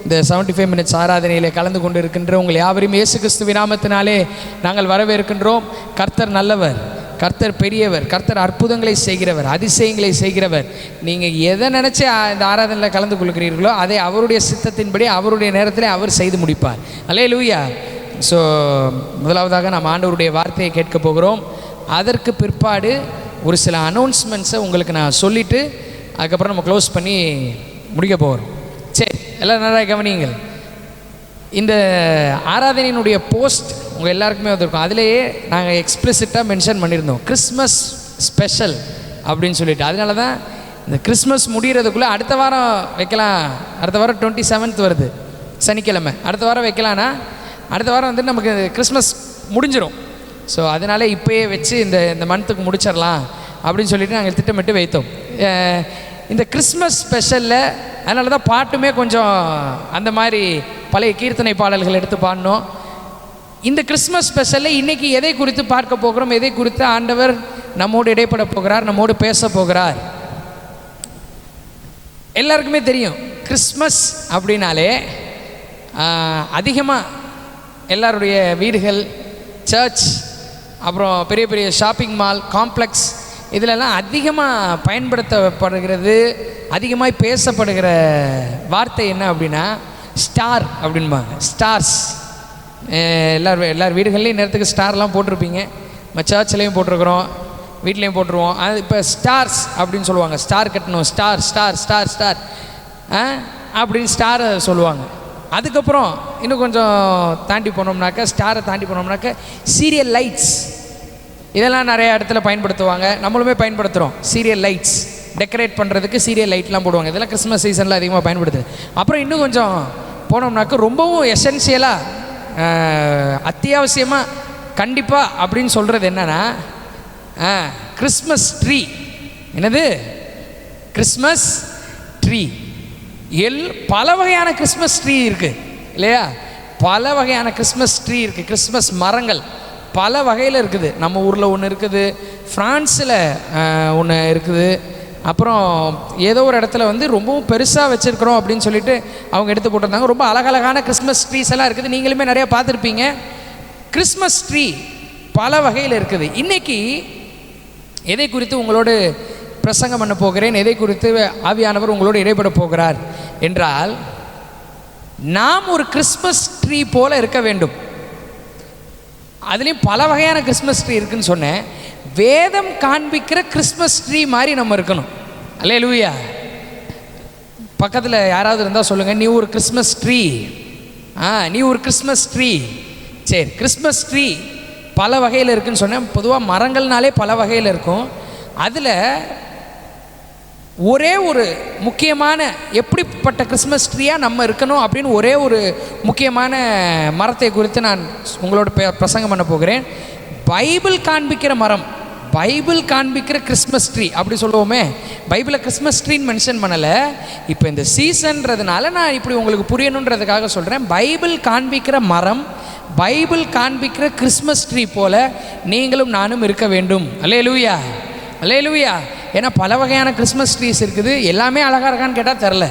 இந்த 75 மினிட்ஸ் ஆராதனையிலே கலந்து கொண்டு இருக்கின்ற உங்கள் யாவரையும் இயேசு கிறிஸ்துவின் நாமத்தினாலே நாங்கள் வரவேற்கின்றோம். கர்த்தர் நல்லவர், கர்த்தர் பெரியவர், கர்த்தர் அற்புதங்களை செய்கிறவர், அதிசயங்களை செய்கிறவர். நீங்கள் எதை நினச்சி இந்த ஆராதனையில் கலந்து கொள்கிறீர்களோ அதை அவருடைய சித்தத்தின்படி அவருடைய நேரத்தில் அவர் செய்து முடிப்பார். அல்லேலூயா. ஸோ முதலாவதாக நாம் ஆண்டவருடைய வார்த்தையை கேட்க போகிறோம். அதற்கு பிற்பாடு ஒரு சில அனௌன்ஸ்மெண்ட்ஸை உங்களுக்கு நான் சொல்லிவிட்டு அதுக்கப்புறம் நம்ம க்ளோஸ் பண்ணி முடிக்க போகிறோம். சரி, எல்லோரும் நல்லா கவனியுங்கள். இந்த ஆராதனையினுடைய போஸ்ட் உங்கள் எல்லாருக்குமே வந்திருக்கும். அதிலேயே நாங்கள் எக்ஸ்பிளிசிட்டாக மென்ஷன் பண்ணியிருந்தோம் கிறிஸ்மஸ் ஸ்பெஷல் அப்படின்னு சொல்லிட்டு. அதனால தான் இந்த கிறிஸ்மஸ் முடிகிறதுக்குள்ளே அடுத்த வாரம் வைக்கலாம். அடுத்த வாரம் 27th வருது, சனிக்கிழமை. அடுத்த வாரம் வைக்கலான்னா அடுத்த வாரம் வந்து நமக்கு கிறிஸ்மஸ் முடிஞ்சிடும். ஸோ அதனால் இப்போயே வச்சு இந்த மந்த்துக்கு முடிச்சிடலாம் அப்படின்னு சொல்லிட்டு நாங்கள் திட்டமிட்டு வைத்தோம் இந்த கிறிஸ்மஸ் ஸ்பெஷலில். அதனால தான் பாட்டுமே கொஞ்சம் அந்த மாதிரி பழைய கீர்த்தனை பாடல்கள் எடுத்து பாடினோம். இந்த கிறிஸ்மஸ் ஸ்பெஷலில் இன்றைக்கி எதை குறித்து பார்க்க போகிறோம், எதை குறித்து ஆண்டவர் நம்மோடு இடைப்பட போகிறார், நம்மோடு பேச போகிறார். எல்லாருக்குமே தெரியும் கிறிஸ்மஸ் அப்படின்னாலே அதிகமாக எல்லாருடைய வீடுகள், சர்ச், அப்புறம் பெரிய பெரிய ஷாப்பிங் மால் காம்ப்ளெக்ஸ் இதிலெல்லாம் அதிகமாக பயன்படுத்தப்படுகிறது, அதிகமாக பேசப்படுகிற வார்த்தை என்ன அப்படின்னா ஸ்டார் அப்படின்பாங்க. ஸ்டார்ஸ் எல்லார் வீடுகள்லேயும் நேரத்துக்கு ஸ்டார்லாம் போட்டிருப்பீங்க. நம்ம சர்ச்லேயும் போட்டிருக்கிறோம், வீட்லேயும் போட்டுருவோம். அது இப்போ ஸ்டார்ஸ் அப்படின்னு சொல்லுவாங்க. ஸ்டார் கட்டணும், ஸ்டார் ஸ்டார் ஸ்டார் ஸ்டார் அப்படின்னு ஸ்டாரை சொல்லுவாங்க. அதுக்கப்புறம் இன்னும் கொஞ்சம் தாண்டி போனோம்னாக்கா, ஸ்டாரை தாண்டி போனோம்னாக்கா சீரியல் லைட்ஸ் இதெல்லாம் நிறைய இடத்துல பயன்படுத்துவாங்க. நம்மளுமே பயன்படுத்துகிறோம். சீரியல் லைட்ஸ் டெக்கரேட் பண்ணுறதுக்கு சீரியல் லைட்லாம் போடுவாங்க. இதெல்லாம் கிறிஸ்மஸ் சீசனில் அதிகமாக பயன்படுத்துது. அப்புறம் இன்னும் கொஞ்சம் போனோம்னாக்கா ரொம்பவும் எசென்சியலாக அத்தியாவசியமாக கண்டிப்பாக அப்படின்னு சொல்கிறது என்னென்னா கிறிஸ்மஸ் ட்ரீ. என்னது? Christmas tree. பல வகையான கிறிஸ்மஸ் ட்ரீ இருக்குது இல்லையா? பல வகையான கிறிஸ்மஸ் ட்ரீ இருக்குது. கிறிஸ்மஸ் மரங்கள் பல வகையில் இருக்குது. நம்ம ஊரில் ஒன்று இருக்குது, ஃப்ரான்ஸில் ஒன்று இருக்குது, அப்புறம் ஏதோ ஒரு இடத்துல வந்து ரொம்பவும் பெருசாக வச்சுருக்குறோம் அப்படின்னு சொல்லிட்டு அவங்க எடுத்து போட்டிருந்தாங்க. ரொம்ப அழகழகான கிறிஸ்மஸ் ட்ரீஸ் எல்லாம் இருக்குது. நீங்களுமே நிறையா பார்த்துருப்பீங்க. கிறிஸ்மஸ் ட்ரீ பல வகையில் இருக்குது. இன்றைக்கி எதை குறித்து உங்களோடு பிரசங்கம் பண்ண போகிறேன், எதை குறித்து ஆவியானவர் உங்களோடு இடைப்பட போகிறார் என்றால், நாம் ஒரு கிறிஸ்மஸ் ட்ரீ போல இருக்க வேண்டும். அதுலேயும் பல வகையான கிறிஸ்மஸ் ட்ரீ இருக்குன்னு சொன்னேன். வேதம் காண்பிக்கிற கிறிஸ்மஸ் ட்ரீ மாதிரி நம்ம இருக்கணும். அல்லேலூயா. பக்கத்தில் யாராவது இருந்தால் சொல்லுங்கள், நீ ஒரு கிறிஸ்மஸ் ட்ரீ. நீ ஒரு கிறிஸ்மஸ் ட்ரீ. சரி, கிறிஸ்மஸ் ட்ரீ பல வகையில் இருக்குன்னு சொன்னேன். பொதுவாக மரங்கள்னாலே பல வகையில் இருக்கும். அதில் ஒரே ஒரு முக்கியமான எப்படிப்பட்ட கிறிஸ்மஸ் ட்ரீயாக நம்ம இருக்கணும் அப்படின்னு ஒரே ஒரு முக்கியமான மரத்தை குறித்து நான் உங்களோட பிரசங்கம் பண்ண போகிறேன். பைபிள் காண்பிக்கிற மரம், பைபிள் காண்பிக்கிற கிறிஸ்மஸ் ட்ரீ அப்படி சொல்லுவோமே. பைபிளில் கிறிஸ்மஸ் ட்ரீன்னு மென்ஷன் பண்ணலை. இப்போ இந்த சீசன்றதுனால நான் இப்படி உங்களுக்கு புரியணுன்றதுக்காக சொல்கிறேன். பைபிள் காண்பிக்கிற மரம், பைபிள் காண்பிக்கிற கிறிஸ்மஸ் ட்ரீ போல நீங்களும் நானும் இருக்க வேண்டும். அல்லேலூயா, அல்லேலூயா. ஏன்னா பல வகையான கிறிஸ்மஸ் ட்ரீஸ் இருக்குது. எல்லாமே அழகாக இருக்கான்னு கேட்டால் தெரில,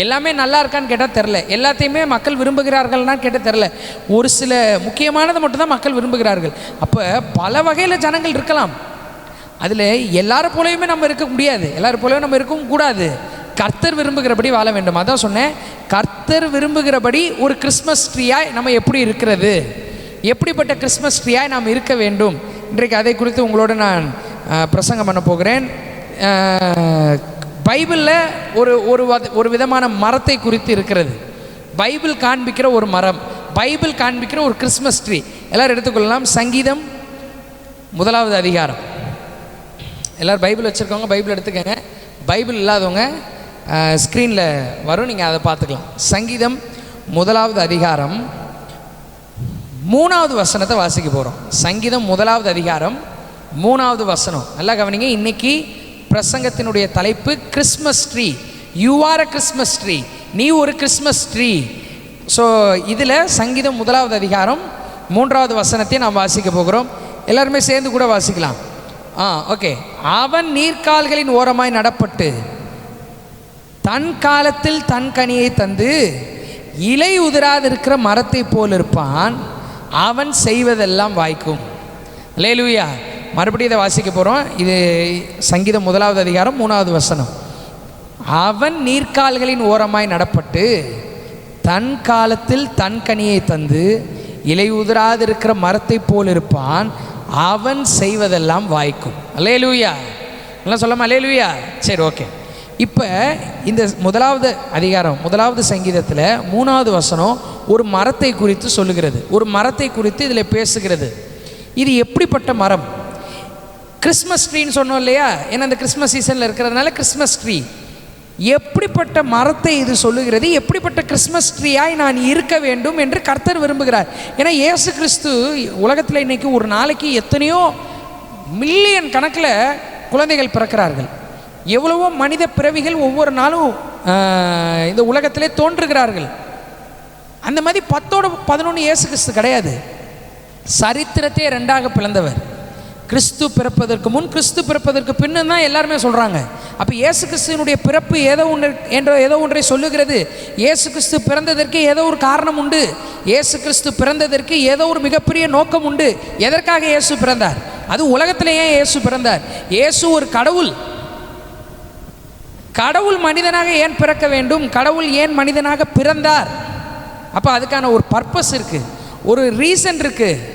எல்லாமே நல்லா இருக்கான்னு கேட்டால் தெரில, எல்லாத்தையுமே மக்கள் விரும்புகிறார்கள்னான்னு கேட்டால் தெரில. ஒரு சில முக்கியமானதை மட்டும்தான் மக்கள் விரும்புகிறார்கள். அப்போ பல வகையில் ஜனங்கள் இருக்கலாம். அதில் எல்லாரும் போலயுமே நம்ம இருக்க முடியாது, எல்லாரும் போலயும் நம்ம இருக்கவும் கூடாது. கர்த்தர் விரும்புகிறபடி வாழ வேண்டும். அதான் சொன்னேன், கர்த்தர் விரும்புகிறபடி ஒரு கிறிஸ்மஸ் ட்ரீயாய் நம்ம எப்படி இருக்கிறது, எப்படிப்பட்ட கிறிஸ்மஸ் ட்ரீயாய் நாம் இருக்க வேண்டும். இன்றைக்கு அதை குறித்து உங்களோடு நான் பிரசங்கம் பண்ண போகிறேன். பைபிளில் ஒரு விதமான மரத்தை குறித்து இருக்கிறது. பைபிள் காண்பிக்கிற ஒரு மரம், பைபிள் காண்பிக்கிற ஒரு கிறிஸ்மஸ் ட்ரீ. எல்லோரும் எடுத்துக்கொள்ளலாம். சங்கீதம் 1வது அதிகாரம். எல்லோரும் பைபிள் வச்சுருக்கவங்க பைபிள் எடுத்துக்கங்க. பைபிள் இல்லாதவங்க ஸ்க்ரீனில் வரும், நீங்கள் அதை பார்த்துக்கலாம். சங்கீதம் 1வது அதிகாரம் 3வது வசனத்தை வாசிக்க போகிறோம். சங்கீதம் 1வது அதிகாரம் 3வது வசனம். நல்லா கவனிங்க. இன்னைக்கு பிரசங்கத்தினுடைய தலைப்பு Christmas tree. You are a Christmas tree. நீ ஒரு கிறிஸ்மஸ் ட்ரீ. ஸோ இதில் சங்கீதம் 1வது அதிகாரம் 3வது வசனத்தை நாம் வாசிக்க போகிறோம். எல்லாருமே சேர்ந்து கூட வாசிக்கலாம். ஓகே. அவன் நீர்க்கால்களின் ஓரமாய் நடப்பட்டு தன் காலத்தில் தன் கனியை தந்து இலை உதிராதிருக்கிற மரத்தை போல் இருப்பான். அவன் செய்வதெல்லாம் வாய்க்கும். அல்லேலூயா. மறுபடியும் இதை வாசிக்க போகிறோம். இது சங்கீதம் 1வது அதிகாரம் 3வது வசனம். அவன் நீர்க்கால்களின் ஓரமாய் நடப்பட்டு தன் காலத்தில் தன் கனியை தந்து இலை உதிராதிருக்கிற மரத்தை போல் இருப்பான். அவன் செய்வதெல்லாம் வாய்க்கும். அல்லேலூயா. எல்லாம் சொல்லாமல் அல்லேலூயா. சரி, ஓகே. இப்போ இந்த 1வது அதிகாரம் 1வது சங்கீதத்தில் 3வது வசனம் ஒரு மரத்தை குறித்து சொல்லுகிறது. ஒரு மரத்தை குறித்து இதில் பேசுகிறது. இது எப்படிப்பட்ட மரம்? கிறிஸ்மஸ் ட்ரீன்னு சொன்னோம் இல்லையா? ஏன்னா இந்த கிறிஸ்மஸ் சீசனில் இருக்கிறதுனால கிறிஸ்மஸ் ட்ரீ. எப்படிப்பட்ட மரத்தை இது சொல்லுகிறது? எப்படிப்பட்ட கிறிஸ்மஸ் ட்ரீயாய் நான் இருக்க வேண்டும் என்று கர்த்தர் விரும்புகிறார். ஏன்னா இயேசு கிறிஸ்து உலகத்தில் இன்றைக்கி ஒரு நாளைக்கு எத்தனையோ மில்லியன் கணக்கில் குழந்தைகள் பிறக்கிறார்கள். எவ்வளவோ மனித பிறவிகள் ஒவ்வொரு நாளும் இந்த உலகத்திலே தோன்றுகிறார்கள். அந்த மாதிரி 10ஓட 11 இயேசு கிறிஸ்து கிடையாது. சரித்திரத்தையே 2ஆக பிளந்தவர். கிறிஸ்து பிறப்பதற்கு முன், கிறிஸ்து பிறப்பதற்கு பின்னு தான் எல்லாருமே சொல்கிறாங்க. அப்போ இயேசு கிறிஸ்துவனுடைய பிறப்பு ஏதோ ஒன்றை சொல்லுகிறது. இயேசு கிறிஸ்து பிறந்ததற்கு ஏதோ ஒரு காரணம் உண்டு. இயேசு கிறிஸ்து பிறந்ததற்கு ஏதோ ஒரு மிகப்பெரிய நோக்கம் உண்டு. எதற்காக இயேசு பிறந்தார்? அது உலகத்திலேயே இயேசு பிறந்தார். இயேசு ஒரு கடவுள். கடவுள் மனிதனாக ஏன் பிறக்க வேண்டும்? கடவுள் ஏன் மனிதனாக பிறந்தார்? அப்போ அதுக்கான ஒரு பர்பஸ் இருக்குது, ஒரு ரீசன் இருக்குது.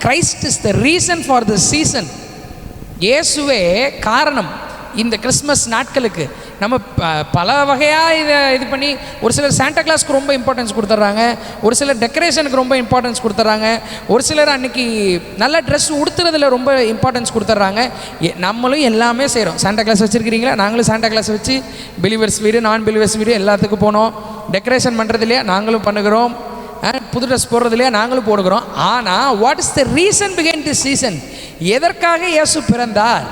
Christ is the reason for the season. இயேசுவே காரணம் இந்த கிறிஸ்மஸ் நாட்களுக்கு. நம்ம பல வகையாக இது பண்ணி, ஒரு சிலர் சாண்டா கிளாஸ்க்கு ரொம்ப இம்பார்ட்டன்ஸ் கொடுத்துட்றாங்க, ஒரு சிலர் டெக்கரேஷனுக்கு ரொம்ப இம்பார்ட்டன்ஸ் கொடுத்துட்றாங்க, ஒரு சிலர் அன்றைக்கி நல்ல ட்ரெஸ் உடுத்துறதுல ரொம்ப இம்பார்ட்டன்ஸ் கொடுத்துட்றாங்க. நம்மளும் எல்லாமே செய்கிறோம். சாண்டா கிளாஸ் வச்சுருக்கிறீங்களா? நாங்களும் சாண்டா கிளாஸ் வச்சு பிலீவர்ஸ் வீடு, நான் பிலீவர்ஸ் வீடு எல்லாத்துக்கும் போனோம். டெக்கரேஷன் பண்ணுறதுலையே நாங்களும் பண்ணுகிறோம். புது ட்ரெஸ் போடுறதுலையே நாங்களும் போடுகிறோம். ஆனால் what is the reason behind this season? எதற்காக இயேசு பிறந்தார்?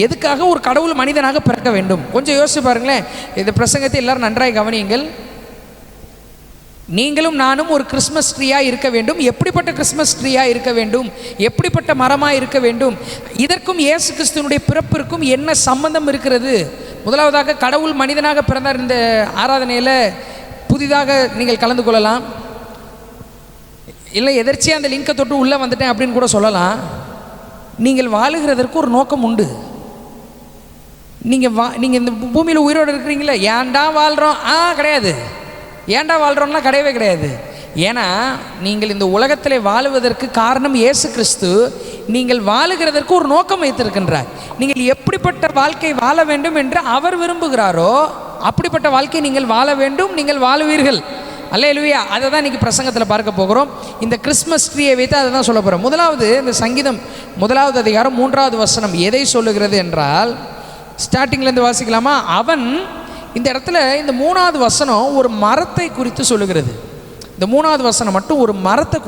எதுக்காக ஒரு கடவுள் மனிதனாக பிறக்க வேண்டும்? கொஞ்சம் யோசிச்சு பாருங்களேன். இந்த பிரசங்கத்தை எல்லாரும் நன்றாய் கவனியுங்கள். நீங்களும் நானும் ஒரு கிறிஸ்மஸ் ட்ரீயாக இருக்க வேண்டும். எப்படிப்பட்ட கிறிஸ்மஸ் ட்ரீயாக இருக்க வேண்டும்? எப்படிப்பட்ட மரமாக இருக்க வேண்டும்? இதற்கும் இயேசு கிறிஸ்துவனுடைய பிறப்பிற்கும் என்ன சம்பந்தம் இருக்கிறது? முதலாவதாக கடவுள் மனிதனாக பிறந்தார். இந்த ஆராதனையில் புதிதாக நீங்கள் கலந்து கொள்ளலாம், இல்லை எதர்ச்சியாக அந்த லிங்கை தொட்டு உள்ளே வந்துட்டேன் அப்படின்னு கூட சொல்லலாம். நீங்கள் வாழுகிறதற்கு ஒரு நோக்கம் உண்டு. நீங்கள் இந்த பூமியில் உயிரோடு இருக்கிறீங்களா? ஏன்டா வாழ்கிறோம்? கிடையாது. ஏன்டா வாழ்கிறோம்னா கிடையவே கிடையாது. ஏன்னா நீங்கள் இந்த உலகத்தில் வாழுவதற்கு காரணம் இயேசு கிறிஸ்து. நீங்கள் வாழுகிறதற்கு ஒரு நோக்கம் வைத்திருக்கின்றார். நீங்கள் எப்படிப்பட்ட வாழ்க்கை வாழ வேண்டும் என்று அவர் விரும்புகிறாரோ அப்படிப்பட்ட வாழ்க்கை நீங்கள் வாழ வேண்டும், நீங்கள் வாழுவீர்கள். அல்லேலூயா. அதை தான் இன்றைக்கி பிரசங்கத்தில் பார்க்க போகிறோம். இந்த கிறிஸ்மஸ் ட்ரீயை வைத்து அதை தான் சொல்ல போகிறோம். முதலாவது இந்த சங்கீதம் 1வது அதிகாரம் 3வது வசனம் எதை சொல்லுகிறது என்றால், ஸ்டார்டிங்லேருந்து வாசிக்கலாமா? அவன் இந்த இடத்துல இந்த 3வது வசனம் ஒரு மரத்தை குறித்து சொல்லுகிறது. இந்த 3வது வசனம் மட்டும் ஒரு மரத்தை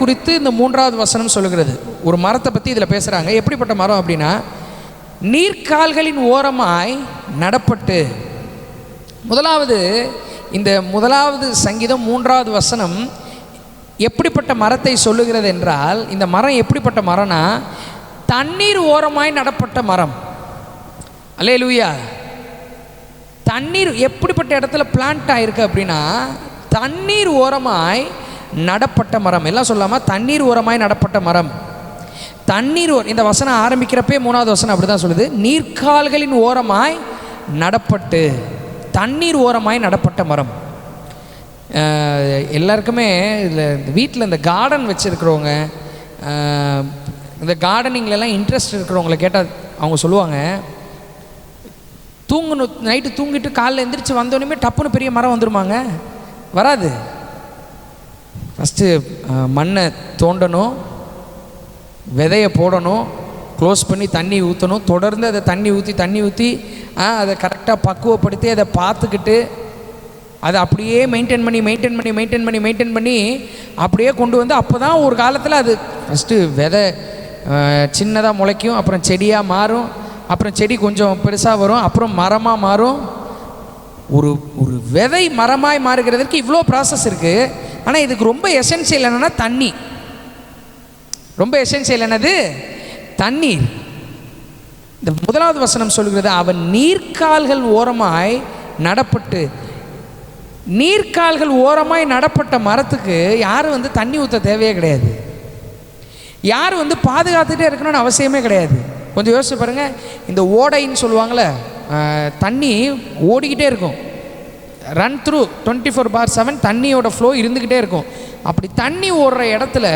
குறித்து இந்த 3வது வசனம் சொல்லுகிறது. ஒரு மரத்தை பற்றி இதில் பேசுகிறாங்க. எப்படிப்பட்ட மரம் அப்படின்னா, நீர்க்கால்களின் ஓரமாய் நடப்பட்டு. முதலாவது இந்த 1வது சங்கீதம் 3வது வசனம் எப்படிப்பட்ட மரத்தை சொல்லுகிறது என்றால், இந்த மரம் எப்படிப்பட்ட மரம்னா தண்ணீர் ஓரமாய் நடப்பட்ட மரம். அல்லேலூயா. தண்ணீர் எப்படிப்பட்ட இடத்துல பிளான்ட் ஆகிருக்கு அப்படின்னா, தண்ணீர் ஓரமாய் நடப்பட்ட மரம். எல்லாம் சொல்லாமல் தண்ணீர் ஓரமாய் நடப்பட்ட மரம். தண்ணீர் இந்த வசனம் ஆரம்பிக்கிறப்பே 3வது வசனம் அப்படி தான் சொல்லுது. நீர்க்கால்களின் ஓரமாய் நடப்பட்டு, தண்ணீர் ஓரமாய் நடப்பட்ட மரம். எல்லாருக்குமே இதில் வீட்டில் இந்த கார்டன் வச்சுருக்கிறவங்க, இந்த கார்டனிங்லலாம் இன்ட்ரெஸ்ட் இருக்கிறவங்கள கேட்டால் அவங்க சொல்லுவாங்க, நைட்டு தூங்கிட்டு காலைல எந்திரிச்சு வந்தோடனே டப்புன்னு பெரிய மரம் வந்துருமாங்க? வராது. ஃபஸ்ட்டு மண்ணை தோண்டணும், விதையை போடணும், க்ளோஸ் பண்ணி தண்ணி ஊற்றணும், தொடர்ந்து அதை தண்ணி ஊற்றி அதை கரெக்டாக பக்குவப்படுத்தி அதை பார்த்துக்கிட்டு அதை அப்படியே மெயின்டைன் பண்ணி அப்படியே கொண்டு வந்து அப்போ தான் ஒரு காலத்தில் அது ஃபஸ்ட்டு விதை சின்னதாக முளைக்கும், அப்புறம் செடியாக மாறும், அப்புறம் செடி கொஞ்சம் பெருசாக வரும், அப்புறம் மரமாக மாறும். ஒரு ஒரு விதை மரமாய் மாறுகிறதுக்கு இவ்வளோ ப்ராசஸ் இருக்குது. ஆனால் இதுக்கு ரொம்ப எசென்சியல் என்னென்னா தண்ணி. ரொம்ப எசென்சியல் என்னது? தண்ணீர். இந்த முதலாவது வசனம் சொல்கிறது, அவன் நீர்க்கால்கள் ஓரமாய் நடப்பட்டு. நீர்க்கால்கள் ஓரமாய் நடப்பட்ட மரத்துக்கு யாரும் தண்ணி ஊற்ற தேவையே கிடையாது. யாரும் பாதுகாத்துட்டே இருக்கணும்னு அவசியமே கிடையாது. கொஞ்சம் யோசிச்சு பாருங்கள். இந்த ஓடைன்னு சொல்லுவாங்களே, தண்ணி ஓடிக்கிட்டே இருக்கும், ரன் த்ரூ 24/7 தண்ணியோட ஃப்ளோ இருந்துக்கிட்டே இருக்கும். அப்படி தண்ணி ஓடுற இடத்துல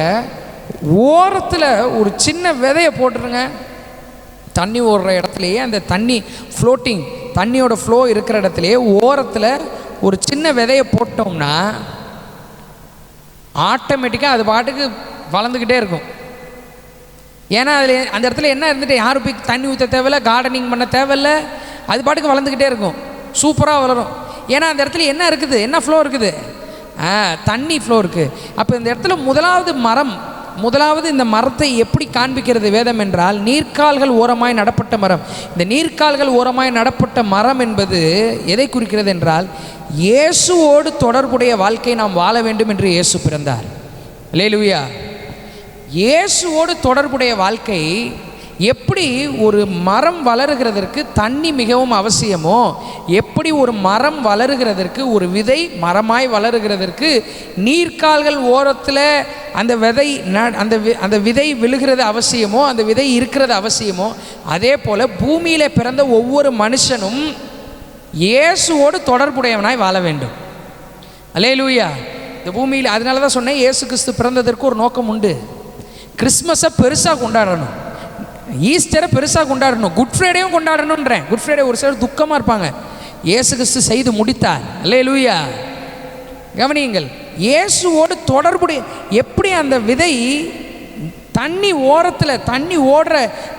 ஓரத்தில் ஒரு சின்ன விதையை போட்டுருங்க. தண்ணி ஓடுற இடத்துலையே அந்த தண்ணி ஃப்ளோட்டிங், தண்ணியோட ஃப்ளோ இருக்கிற இடத்துலையே ஓரத்தில் ஒரு சின்ன விதையை போட்டோம்னா ஆட்டோமேட்டிக்காக அது பாட்டுக்கு வளர்ந்துக்கிட்டே இருக்கும். ஏன்னா அதில் அந்த இடத்துல என்ன இருந்துட்டு யாரும் போய் தண்ணி ஊற்ற தேவையில்ல, கார்டனிங் பண்ண தேவையில்லை, அது பாட்டுக்கு வளர்ந்துக்கிட்டே இருக்கும், சூப்பராக வளரும். ஏன்னா அந்த இடத்துல என்ன இருக்குது? என்ன ஃப்ளோ இருக்குது? தண்ணி ஃப்ளோ இருக்குது. அப்போ இந்த இடத்துல முதலாவது இந்த மரத்தை எப்படி காண்பிக்கிறது வேதம் என்றால், நீர்க்கால்கள் ஓரமாய் நடப்பட்ட மரம். இந்த நீர்க்கால்கள் ஓரமாய் நடப்பட்ட மரம் என்பது எதை குறிக்கிறது என்றால், இயேசுவோடு தொடர்புடைய வாழ்க்கை நாம் வாழ வேண்டும் என்று இயேசு பிறந்தார். அல்லேலூயா. இயேசுவோடு தொடர்புடைய வாழ்க்கை எப்படி ஒரு மரம் வளருகிறதற்கு தண்ணி மிகவும் அவசியமோ, எப்படி ஒரு மரம் வளருகிறதற்கு, ஒரு விதை மரமாய் வளருகிறதற்கு நீர்க்கால்கள் ஓரத்தில் அந்த விதை விழுகிறது அவசியமோ, அந்த விதை இருக்கிறது அவசியமோ, அதே போல் பூமியில் பிறந்த ஒவ்வொரு மனுஷனும் இயேசுவோடு தொடர்புடையவனாய் வாழ வேண்டும். அல்லேலூயா. இந்த பூமியில், அதனால தான் சொன்னேன், இயேசு கிறிஸ்து பிறந்ததற்கு ஒரு நோக்கம் உண்டு. கிறிஸ்மஸை பெருசாக கொண்டாடணும், ஈஸ்டரை பெருசாக கொண்டாடணும், குட் ஃப்ரைடேயும் கொண்டாடணுன்றேன். குட் ஃப்ரைடே ஒரு சிலர் துக்கமாக இருப்பாங்க. இயேசு கிறிஸ்து செய்து முடித்தார். அல்லேலூயா. கவனியுங்கள், இயேசுவோடு தொடர்புடைய எப்படி அந்த விதை தண்ணி ஓரத்தில் தண்ணி ஓடுற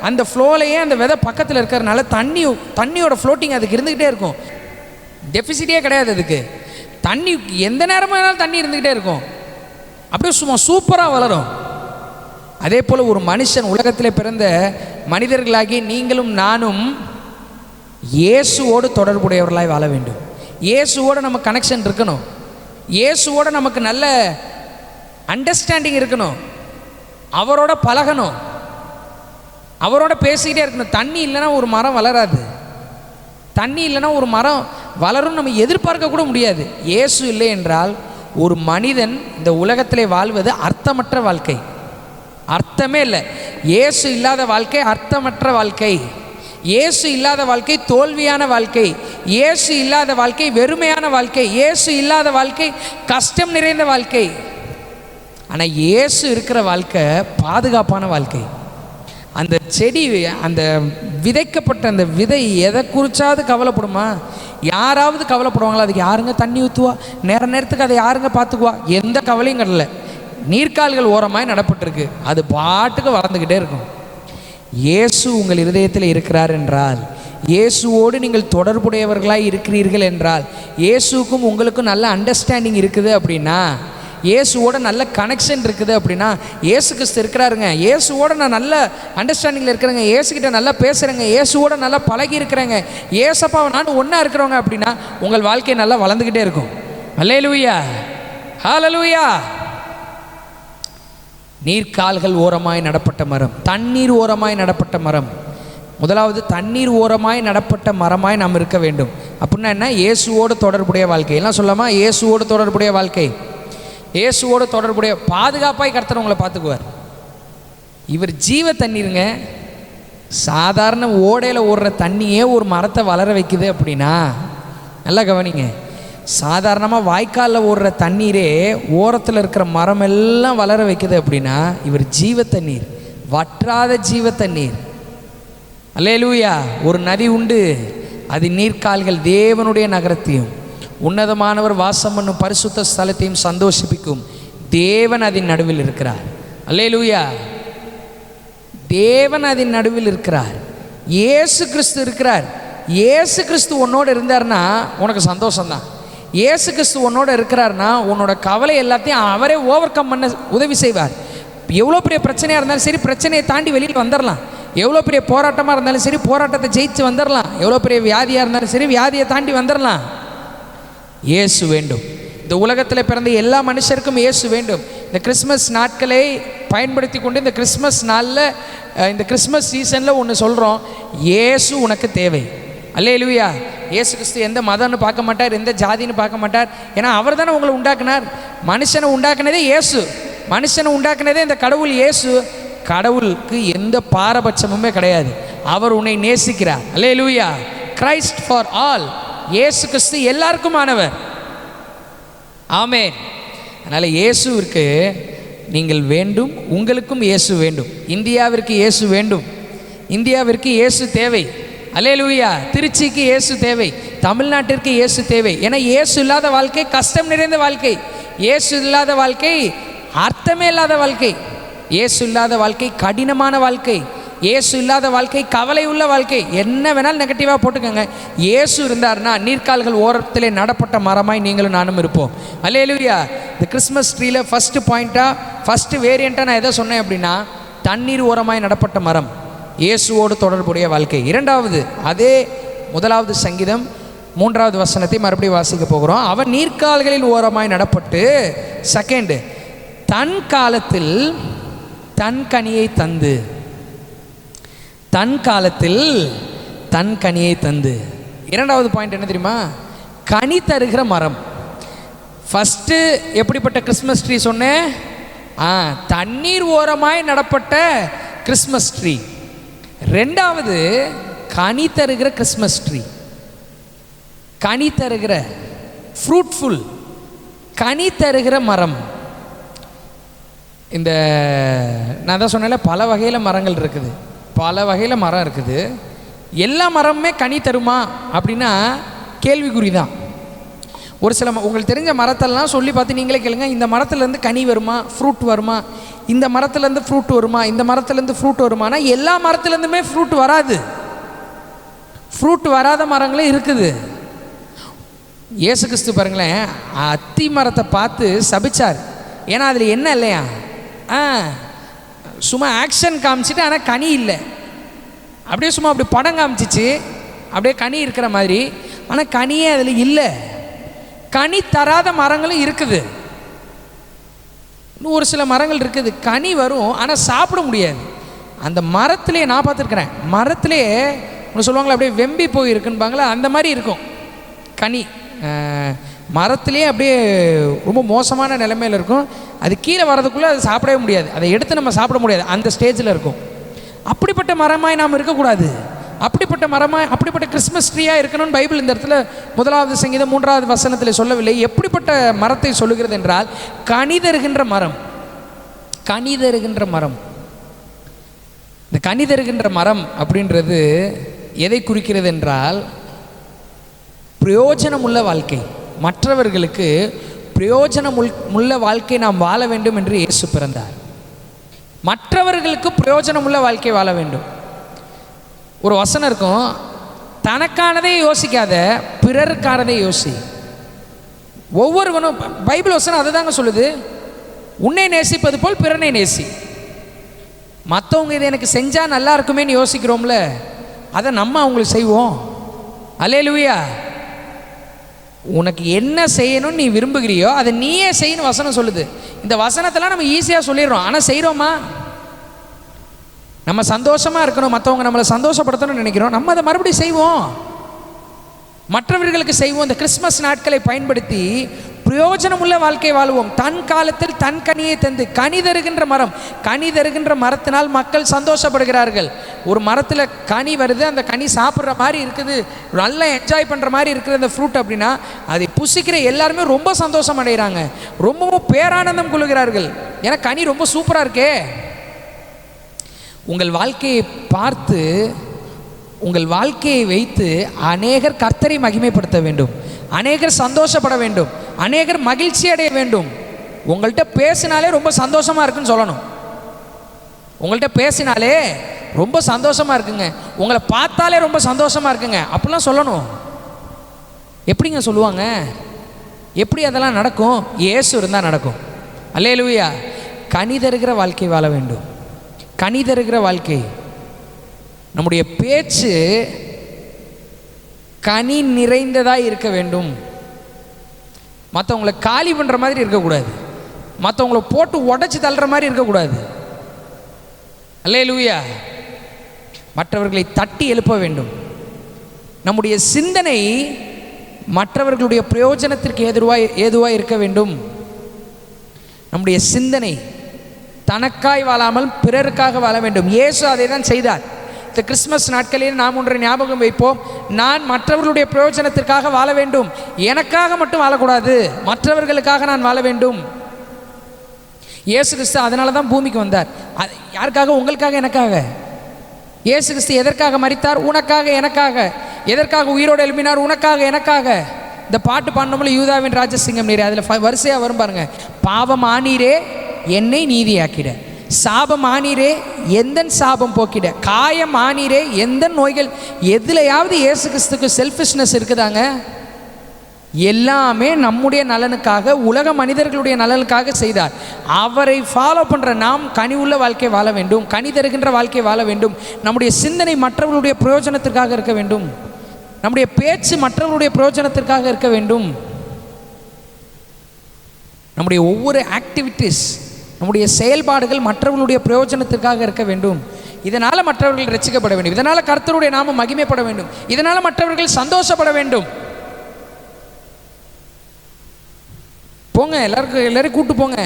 அந்த ஃப்ளோலையே அந்த விதை பக்கத்தில் இருக்கிறதுனால தண்ணியோட ஃப்ளோட்டிங் அதுக்கு இருந்துக்கிட்டே இருக்கும். டெஃபிசிட்டே கிடையாது அதுக்கு. தண்ணி எந்த நேரமானாலும் தண்ணி இருந்துக்கிட்டே இருக்கும், அப்படியே சும்மா சூப்பராக வளரும். அதே போல் ஒரு மனுஷன், உலகத்தில் பிறந்த மனிதர்களாகி நீங்களும் நானும் இயேசுவோடு தொடர்புடையவர்களாய் வாழ வேண்டும். இயேசுவோடு நமக்கு கனெக்ஷன் இருக்கணும், இயேசுவோடு நமக்கு நல்ல அண்டர்ஸ்டாண்டிங் இருக்கணும், அவரோட பழகணும், அவரோட பேசிக்கிட்டே இருக்கணும். தண்ணி இல்லைன்னா ஒரு மரம் வளராது, தண்ணி இல்லைன்னா ஒரு மரம் வளரும் நம்ம எதிர்பார்க்க கூட முடியாது. இயேசு இல்லை என்றால் ஒரு மனிதன் இந்த உலகத்திலே வாழ்வது அர்த்தமற்ற வாழ்க்கை, அர்த்தமே இல்லை. இயேசு இல்லாத வாழ்க்கை அர்த்தமற்ற வாழ்க்கை, இயேசு இல்லாத வாழ்க்கை தோல்வியான வாழ்க்கை, இயேசு இல்லாத வாழ்க்கை வெறுமையான வாழ்க்கை, இயேசு இல்லாத வாழ்க்கை கஷ்டம் நிறைந்த வாழ்க்கை. ஆனால் இயேசு இருக்கிற வாழ்க்கை பாதுகாப்பான வாழ்க்கை. அந்த செடி, அந்த விதைக்கப்பட்ட அந்த விதை எதை குறிச்சாவது கவலைப்படுமா? யாராவது கவலைப்படுவாங்களா? அதுக்கு யாருங்க தண்ணி ஊற்றுவா? நேரத்துக்கு அதை யாருங்க பார்த்துக்குவா? எந்த கவலையும் கடலை. நீர்க்கால்கள் ஓரமாய் நடப்பட்டிருக்கு, அது பாட்டுக்கு வளர்ந்துக்கிட்டே இருக்கும். இயேசு உங்கள் இருதயத்தில் இருக்கிறார் என்றால், இயேசுவோடு நீங்கள் தொடர்புடையவர்களாக இருக்கிறீர்கள் என்றால், இயேசுக்கும் உங்களுக்கும் நல்ல அண்டர்ஸ்டாண்டிங் இருக்குது அப்படின்னா, இயேசுவோட நல்ல கனெக்ஷன் இருக்குது அப்படின்னா, இயேசு கிறிஸ்து இருக்கிறாருங்க, இயேசுவோட நான் நல்ல அண்டர்ஸ்டாண்டிங்கில் இருக்கிறேங்க, இயேசுக்கிட்ட நல்லா பேசுகிறேங்க, இயேசுவோட நல்லா பழகி இருக்கிறேங்க, இயேசப்பாவை நான் ஒன்றா இருக்கிறவங்க அப்படின்னா உங்கள் வாழ்க்கை நல்லா வளர்ந்துக்கிட்டே இருக்கும். அல்லேலூயா, ஹல்லேலூயா. நீர்க்கால்கள் ஓரமாய் நடப்பட்ட மரம், தண்ணீர் ஓரமாய் நடப்பட்ட மரம். முதலாவது தண்ணீர் ஓரமாய் நடப்பட்ட மரமாய் நாம் இருக்க வேண்டும். அப்படின்னா என்ன? இயேசுவோடு தொடர்புடைய வாழ்க்கை. எல்லாம் சொல்லாமா? இயேசுவோடு தொடர்புடைய வாழ்க்கை, இயேசுவோடு தொடர்புடைய பாதுகாப்பாய் கர்த்தர் உங்களை பார்த்துக்குவார். இவர் ஜீவ தண்ணீருங்க. சாதாரண ஓடையில் ஓடுற தண்ணியே ஒரு மரத்தை வளர வைக்குது அப்படின்னா, நல்லா கவனிங்க, சாதாரணமாக வாய்க்காலில் ஓடுற தண்ணீரே ஓரத்தில் இருக்கிற மரம் எல்லாம் வளர வைக்குது அப்படின்னா, இவர் ஜீவ தண்ணீர், வற்றாத ஜீவ தண்ணீர். அல்லேலூயா. ஒரு நதி உண்டு, அதன் நீர்க்கால்கள் தேவனுடைய நகரத்தையும் உன்னதமானவர் வாசம் பண்ணும் பரிசுத்த ஸ்தலத்தையும் சந்தோஷிப்பிக்கும். தேவன் அதன் நடுவில் இருக்கிறார். அல்லேலூயா. தேவன் அதன் நடுவில் இருக்கிறார். இயேசு கிறிஸ்து இருக்கிறார். இயேசு கிறிஸ்து உன்னோடு இருந்தார்னா உனக்கு சந்தோஷம்தான். இயேசு கிறிஸ்து உன்னோட இருக்கிறார்னா உன்னோட கவலை எல்லாத்தையும் அவரே ஓவர் கம் பண்ண உதவி செய்வார். எவ்வளோ பெரிய பிரச்சனையாக இருந்தாலும் சரி, பிரச்சனையை தாண்டி வெளியில் வந்துடலாம். எவ்வளோ பெரிய போராட்டமாக இருந்தாலும் சரி, போராட்டத்தை ஜெயிச்சு வந்துடலாம். எவ்வளோ பெரிய வியாதியாக இருந்தாலும் சரி, வியாதியை தாண்டி வந்துடலாம். இயேசு வேண்டும். இந்த உலகத்தில் பிறந்த எல்லா மனுஷருக்கும் இயேசு வேண்டும். இந்த கிறிஸ்மஸ் நாட்களை பயன்படுத்தி கொண்டு இந்த கிறிஸ்மஸ் நாளில், இந்த கிறிஸ்மஸ் சீசனில் ஒன்று சொல்கிறோம், இயேசு உனக்கு தேவை. அல்லேலூயா. இயேசு கிறிஸ்து எந்த மதம்னு பார்க்க மாட்டார், எந்த ஜாதின்னு பார்க்க மாட்டார். ஏன்னா அவர் தானே உங்களை உண்டாக்குனார். மனுஷனை உண்டாக்குனதே இயேசு. மனுஷனை உண்டாக்குனதே இந்த கடவுள் இயேசு. கடவுளுக்கு எந்த பாரபட்சமுமே கிடையாது. அவர் உன்னை நேசிக்கிறார். அல்லேலூயா. Christ for all. இயேசு கிறிஸ்து எல்லாருக்குமானவர். ஆமென். அதனால் இயேசுவிற்கு நீங்கள் வேண்டும், உங்களுக்கும் இயேசு வேண்டும். இந்தியாவிற்கு இயேசு வேண்டும். இந்தியாவிற்கு இயேசு தேவை. அல்லேலூயா. திருச்சிக்கு இயேசு தேவை. தமிழ்நாட்டிற்கு இயேசு தேவை. ஏன்னா இயேசு இல்லாத வாழ்க்கை கஷ்டம் நிறைந்த வாழ்க்கை. இயேசு இல்லாத வாழ்க்கை அர்த்தமே இல்லாத வாழ்க்கை. இயேசு இல்லாத வாழ்க்கை கடினமான வாழ்க்கை. இயேசு இல்லாத வாழ்க்கை கவலை உள்ள வாழ்க்கை. என்ன வேணாலும் நெகட்டிவாக போட்டுக்கோங்க. இயேசு இருந்தார்னா நீர்க்கால்கள் ஓரத்திலே நடப்பட்ட மரமாய் நீங்களும் நானும் இருப்போம். அல்லேலூயா. இந்த கிறிஸ்மஸ் ட்ரீல ஃபஸ்ட்டு பாயிண்ட்டாக, ஃபஸ்ட்டு வேரியண்ட்டாக நான் எதை சொன்னேன் அப்படின்னா, தண்ணீர் ஓரமாய் நடப்பட்ட மரம், இயேசுவோடு தொடர்புடைய வாழ்க்கை. இரண்டாவது, அதே 1வது சங்கீதம் 3வது வசனத்தை மறுபடியும் வாசிக்க போகிறோம். அவன் நீர்க்கால்களில் ஓரமாய் நடப்பட்டு, செகண்டு, தன் காலத்தில் தன் கனியை தந்து, தன் காலத்தில் தன் கனியை தந்து. இரண்டாவது பாயிண்ட் என்ன தெரியுமா? கனி தருகிற மரம். ஃபஸ்ட்டு எப்படிப்பட்ட கிறிஸ்மஸ் ட்ரீ சொன்னேன்? தண்ணீர் ஓரமாய் நடப்பட்ட கிறிஸ்மஸ் ட்ரீ. ரெண்டாவது கனி தருகிற கிறிஸ்மஸ் ட்ரீ. கனி தருகிற, ஃப்ரூட்ஃபுல், கனி தருகிற மரம். இந்த நான் தான் சொன்னேன்ல, பல வகையில் மரங்கள் இருக்குது, பல வகையில் மரம் இருக்குது. எல்லா மரமுமே கனி தருமா அப்படின்னா கேள்விக்குறி தான். ஒரு சில உங்களுக்கு தெரிஞ்ச மரத்தெல்லாம் சொல்லி பார்த்து நீங்களே கேளுங்க, இந்த மரத்துலேருந்து கனி வருமா, ஃப்ரூட் வருமா, இந்த மரத்துலேருந்து ஃப்ரூட் வருமா, இந்த மரத்துலேருந்து ஃப்ரூட் வருமானா எல்லா மரத்துலேருந்துமே ஃப்ரூட் வராது. ஃப்ரூட் வராத மரங்களும் இருக்குது. இயேசு கிறிஸ்து பாருங்களேன், அத்தி மரத்தை பார்த்து சபிச்சார். ஏன்னா அதில் என்ன இல்லையா, சும்மா ஆக்ஷன் காமிச்சிட்டு ஆனால் கனி இல்லை. அப்படியே சும்மா அப்படி படம் காமிச்சிச்சு, அப்படியே கனி இருக்கிற மாதிரி, ஆனால் கனியே அதில் இல்லை. கனி தராத மரங்களும் இருக்குது. இன்னும் ஒரு சில மரங்கள் இருக்குது, கனி வரும் ஆனால் சாப்பிட முடியாது. அந்த மரத்துலேயே நான் பார்த்துருக்குறேன், மரத்துலேயே ஒன்று சொல்லுவாங்களே அப்படியே வெம்பி போயிருக்குன்பாங்களா, அந்த மாதிரி இருக்கும் கனி. மரத்துலேயே அப்படியே ரொம்ப மோசமான நிலைமையில் இருக்கும். அது கீழே வரதுக்குள்ளே அது சாப்பிடவே முடியாது, அதை எடுத்து நம்ம சாப்பிட முடியாது, அந்த ஸ்டேஜில் இருக்கும். அப்படிப்பட்ட மரமாய் நாம் இருக்கக்கூடாது. அப்படிப்பட்ட மரமாய், அப்படிப்பட்ட கிறிஸ்மஸ் ட்ரீயாக இருக்கணும்னு பைபிள் இந்த இடத்துல 1வது சங்கீதம் 3வது வசனத்தில் சொல்லவில்லை. எப்படிப்பட்ட மரத்தை சொல்லுகிறது என்றால், கனி தருகின்ற மரம். கனி தருகின்ற மரம். இந்த கனி தருகின்ற மரம் அப்படின்றது எதை குறிக்கிறது என்றால், பிரயோஜனம் உள்ள வாழ்க்கை, மற்றவர்களுக்கு பிரயோஜனம் உள்ள வாழ்க்கை நாம் வாழ வேண்டும் என்று இயேசு பிறந்தார். மற்றவர்களுக்கு பிரயோஜனம் உள்ள வாழ்க்கை வாழ வேண்டும். ஒரு வசனம் இருக்கும், தனக்கானதை யோசிக்காத, பிறருக்கானதை யோசி. ஒவ்வொருவனும், பைபிள் வசனம் அதை தாங்க சொல்லுது, உன்னை நேசிப்பது போல் பிறனை நேசி. மற்றவங்க இதை எனக்கு செஞ்சால் நல்லா இருக்குமேன்னு யோசிக்கிறோம்ல, அதை நம்ம அவங்களுக்கு செய்வோம். அல்லேலூயா. உனக்கு என்ன செய்யணும்னு நீ விரும்புகிறியோ அதை நீயே செய்யணும் வசனம் சொல்லுது. இந்த வசனத்தெல்லாம் நம்ம ஈஸியாக சொல்லிடுறோம், ஆனால் செய்கிறோமா? நம்ம சந்தோஷமாக இருக்கணும், மற்றவங்க நம்மளை சந்தோஷப்படுத்தணும்னு நினைக்கிறோம், நம்ம அதை மறுபடியும் செய்வோம், மற்றவர்களுக்கு செய்வோம். இந்த கிறிஸ்மஸ் நாட்களை பயன்படுத்தி பிரயோஜனம் உள்ள வாழ்க்கை வாழ்வோம். தன் காலத்தில் தன் கனியை தந்து, கனி தருகின்ற மரம். கனி தருகின்ற மரத்தினால் மக்கள் சந்தோஷப்படுகிறார்கள். ஒரு மரத்தில் கனி வருது, அந்த கனி சாப்பிட்ற மாதிரி இருக்குது, நல்லா என்ஜாய் பண்ணுற மாதிரி இருக்கிற அந்த ஃப்ரூட் அப்படின்னா அதை புசிக்கிற எல்லாருமே ரொம்ப சந்தோஷம் அடைகிறாங்க, ரொம்பவும் பேரானந்தம் கொள்கிறார்கள். ஏன்னா கனி ரொம்ப சூப்பராக இருக்கே. உங்கள் வாழ்க்கையை பார்த்து உங்கள் வாழ்க்கையை வைத்து அநேகர் கர்த்தரை மகிமைப்படுத்த வேண்டும், அநேகர் சந்தோஷப்பட வேண்டும், அநேகர் மகிழ்ச்சி அடைய வேண்டும். உங்கள்கிட்ட பேசினாலே ரொம்ப சந்தோஷமாக இருக்குன்னு சொல்லணும். உங்கள்கிட்ட பேசினாலே ரொம்ப சந்தோஷமாக இருக்குங்க, உங்களை பார்த்தாலே ரொம்ப சந்தோஷமாக இருக்குங்க அப்படிலாம் சொல்லணும். எப்படிங்க சொல்லுவாங்க? எப்படி அதெல்லாம் நடக்கும்? இயேசு இருந்தால் நடக்கும். அல்லேலூயா. கனி தருகிற வாழ்க்கை வாழ வேண்டும். கனி தருகிற வாழ்க்கை. நம்முடைய பேச்சு கனி நிறைந்ததாக இருக்க வேண்டும். மற்றவங்களை காலி பண்ணுற மாதிரி இருக்கக்கூடாது, மற்றவங்களை போட்டு உடச்சி தள்ளுற மாதிரி இருக்கக்கூடாது. அல்லேலூயா. மற்றவர்களை தட்டி எழுப்ப வேண்டும். நம்முடைய சிந்தனை மற்றவர்களுடைய பிரயோஜனத்திற்கு ஏதுவாக இருக்க வேண்டும். நம்முடைய சிந்தனை தனக்காய் வாழாமல் பிறருக்காக வாழ வேண்டும். இயேசு அதை தான் செய்தார். இந்த கிறிஸ்மஸ் நாட்களில் நாம் ஒன்றை ஞாபகம் வைப்போம். நான் மற்றவர்களுடைய பிரயோஜனத்திற்காக வாழ வேண்டும், எனக்காக மட்டும் வாழக்கூடாது, மற்றவர்களுக்காக நான் வாழ வேண்டும். இயேசு கிறிஸ்து அதனால தான் பூமிக்கு வந்தார். யாருக்காக? உங்களுக்காக, எனக்காக. இயேசு கிறிஸ்து எதற்காக மரித்தார்? உனக்காக, எனக்காக. எதற்காக உயிரோடு எழுப்பினார்? உனக்காக, எனக்காக. இந்த பாட்டு பாடணும்ல, யூதாவின் ராஜசிங்கம் நீரே, அதில் வரிசையாக வரும் பாருங்க. பாவம் ஆனீரே என்னை நீதியாக்கிட, சாபம் ஆனீரே எந்த சாபம் போக்கிட, காயம் ஆனீரே எந்த நோய்கள். எதுலையாவது இயேசு கிறிஸ்துக்கு செல்ஃபிஷ்னஸ் இருக்குதாங்க? எல்லாமே நம்முடைய நலனுக்காக, உலக மனிதர்களுடைய நலனுக்காக செய்தார். அவரை ஃபாலோ பண்ணுற நாம் கனி உள்ள வாழ்க்கை வாழ வேண்டும், கனி தருகின்ற வாழ்க்கை வாழ வேண்டும். நம்முடைய சிந்தனை மற்றவர்களுடைய பிரயோஜனத்திற்காக இருக்க வேண்டும். நம்முடைய பேச்சு மற்றவர்களுடைய பிரயோஜனத்திற்காக இருக்க வேண்டும். நம்முடைய ஒவ்வொரு ஆக்டிவிட்டீஸ், நம்முடைய செயல்பாடுகள் மற்றவர்களுடைய பிரயோஜனத்திற்காக இருக்க வேண்டும். இதனால் மற்றவர்கள் ரட்சிக்கப்பட வேண்டும், இதனால் கர்த்தருடைய நாமம் மகிமைப்பட வேண்டும், இதனால் மற்றவர்கள் சந்தோஷப்பட வேண்டும். போங்க, எல்லாரையும் கூப்பிட்டு போங்க.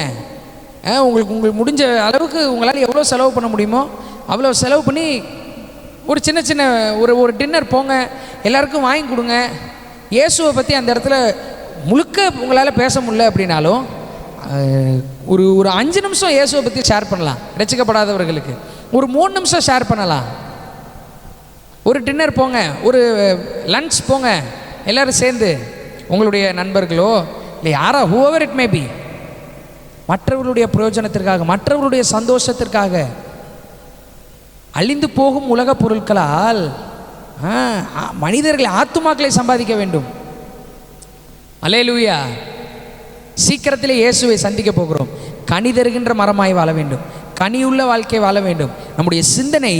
உங்களுக்கு முடிஞ்ச அளவுக்கு உங்களால் எவ்வளோ செலவு பண்ண முடியுமோ அவ்வளோ செலவு பண்ணி ஒரு சின்ன சின்ன ஒரு டின்னர் போங்க, எல்லாருக்கும் வாங்கி கொடுங்க. இயேசுவை பற்றி அந்த இடத்துல முழுக்க உங்களால் பேச முடியல அப்படின்னாலும் ஒரு 5 நிமிஷம் இயேசுவை பற்றி ஷேர் பண்ணலாம். ரட்சிக்கப்படாதவர்களுக்கு ஒரு 3 நிமிஷம் ஷேர் பண்ணலாம். ஒரு டின்னர் போங்க, ஒரு லன்ச் போங்க, எல்லோரும் சேர்ந்து, உங்களுடைய நண்பர்களோ இல்லை யாரா, ஹூஎவர் இட் மே பி, மற்றவர்களுடைய பிரயோஜனத்திற்காக, மற்றவர்களுடைய சந்தோஷத்திற்காக. அழிந்து போகும் உலக பொருட்களால் மனிதர்களை, ஆத்துமாக்களை சம்பாதிக்க வேண்டும். அல்லேலூயா. சீக்கிரத்திலே இயேசுவை சந்திக்க போகிறோம். கனி தருகின்ற மரமாய் வாழ வேண்டும், கனியுள்ள வாழ்க்கை வாழ வேண்டும். நம்முடைய சிந்தனை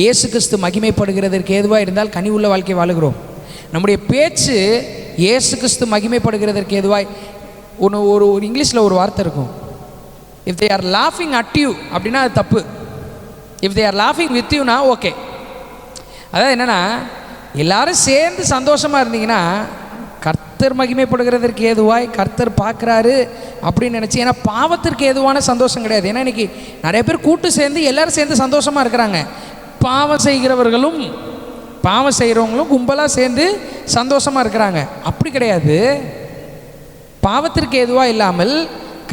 இயேசு கிறிஸ்து மகிமைப்படுகிறதற்கு ஏதுவாக இருந்தால் கனி உள்ள வாழ்க்கை வாழுகிறோம். நம்முடைய பேச்சு இயேசு கிறிஸ்து மகிமைப்படுகிறதற்கு ஏதுவாய். ஒரு இங்கிலீஷில் ஒரு வார்த்தை இருக்கும், இஃப் தே ஆர் லாஃபிங் அட் யூ அப்படின்னா அது தப்பு, இஃப் தே ஆர் லாஃபிங் வித் யூனா ஓகே. அதாவது என்னென்னா, எல்லாரும் சேர்ந்து சந்தோஷமாக இருந்தீங்கன்னா கர்த்தர் மகிமைப்படுகிறதற்கு ஏதுவாய், கர்த்தர் பார்க்குறாரு அப்படின்னு நினச்சி. ஏன்னா பாவத்திற்கு ஏதுவான சந்தோஷம் கிடையாது. ஏன்னா இன்றைக்கி நிறைய பேர் கூட்டு சேர்ந்து எல்லோரும் சேர்ந்து சந்தோஷமாக இருக்கிறாங்க. பாவம் செய்கிறவர்களும் பாவம் செய்கிறவங்களும் கும்பலாக சேர்ந்து சந்தோஷமாக இருக்கிறாங்க. அப்படி கிடையாது. பாவத்திற்கு எதுவாக இல்லாமல்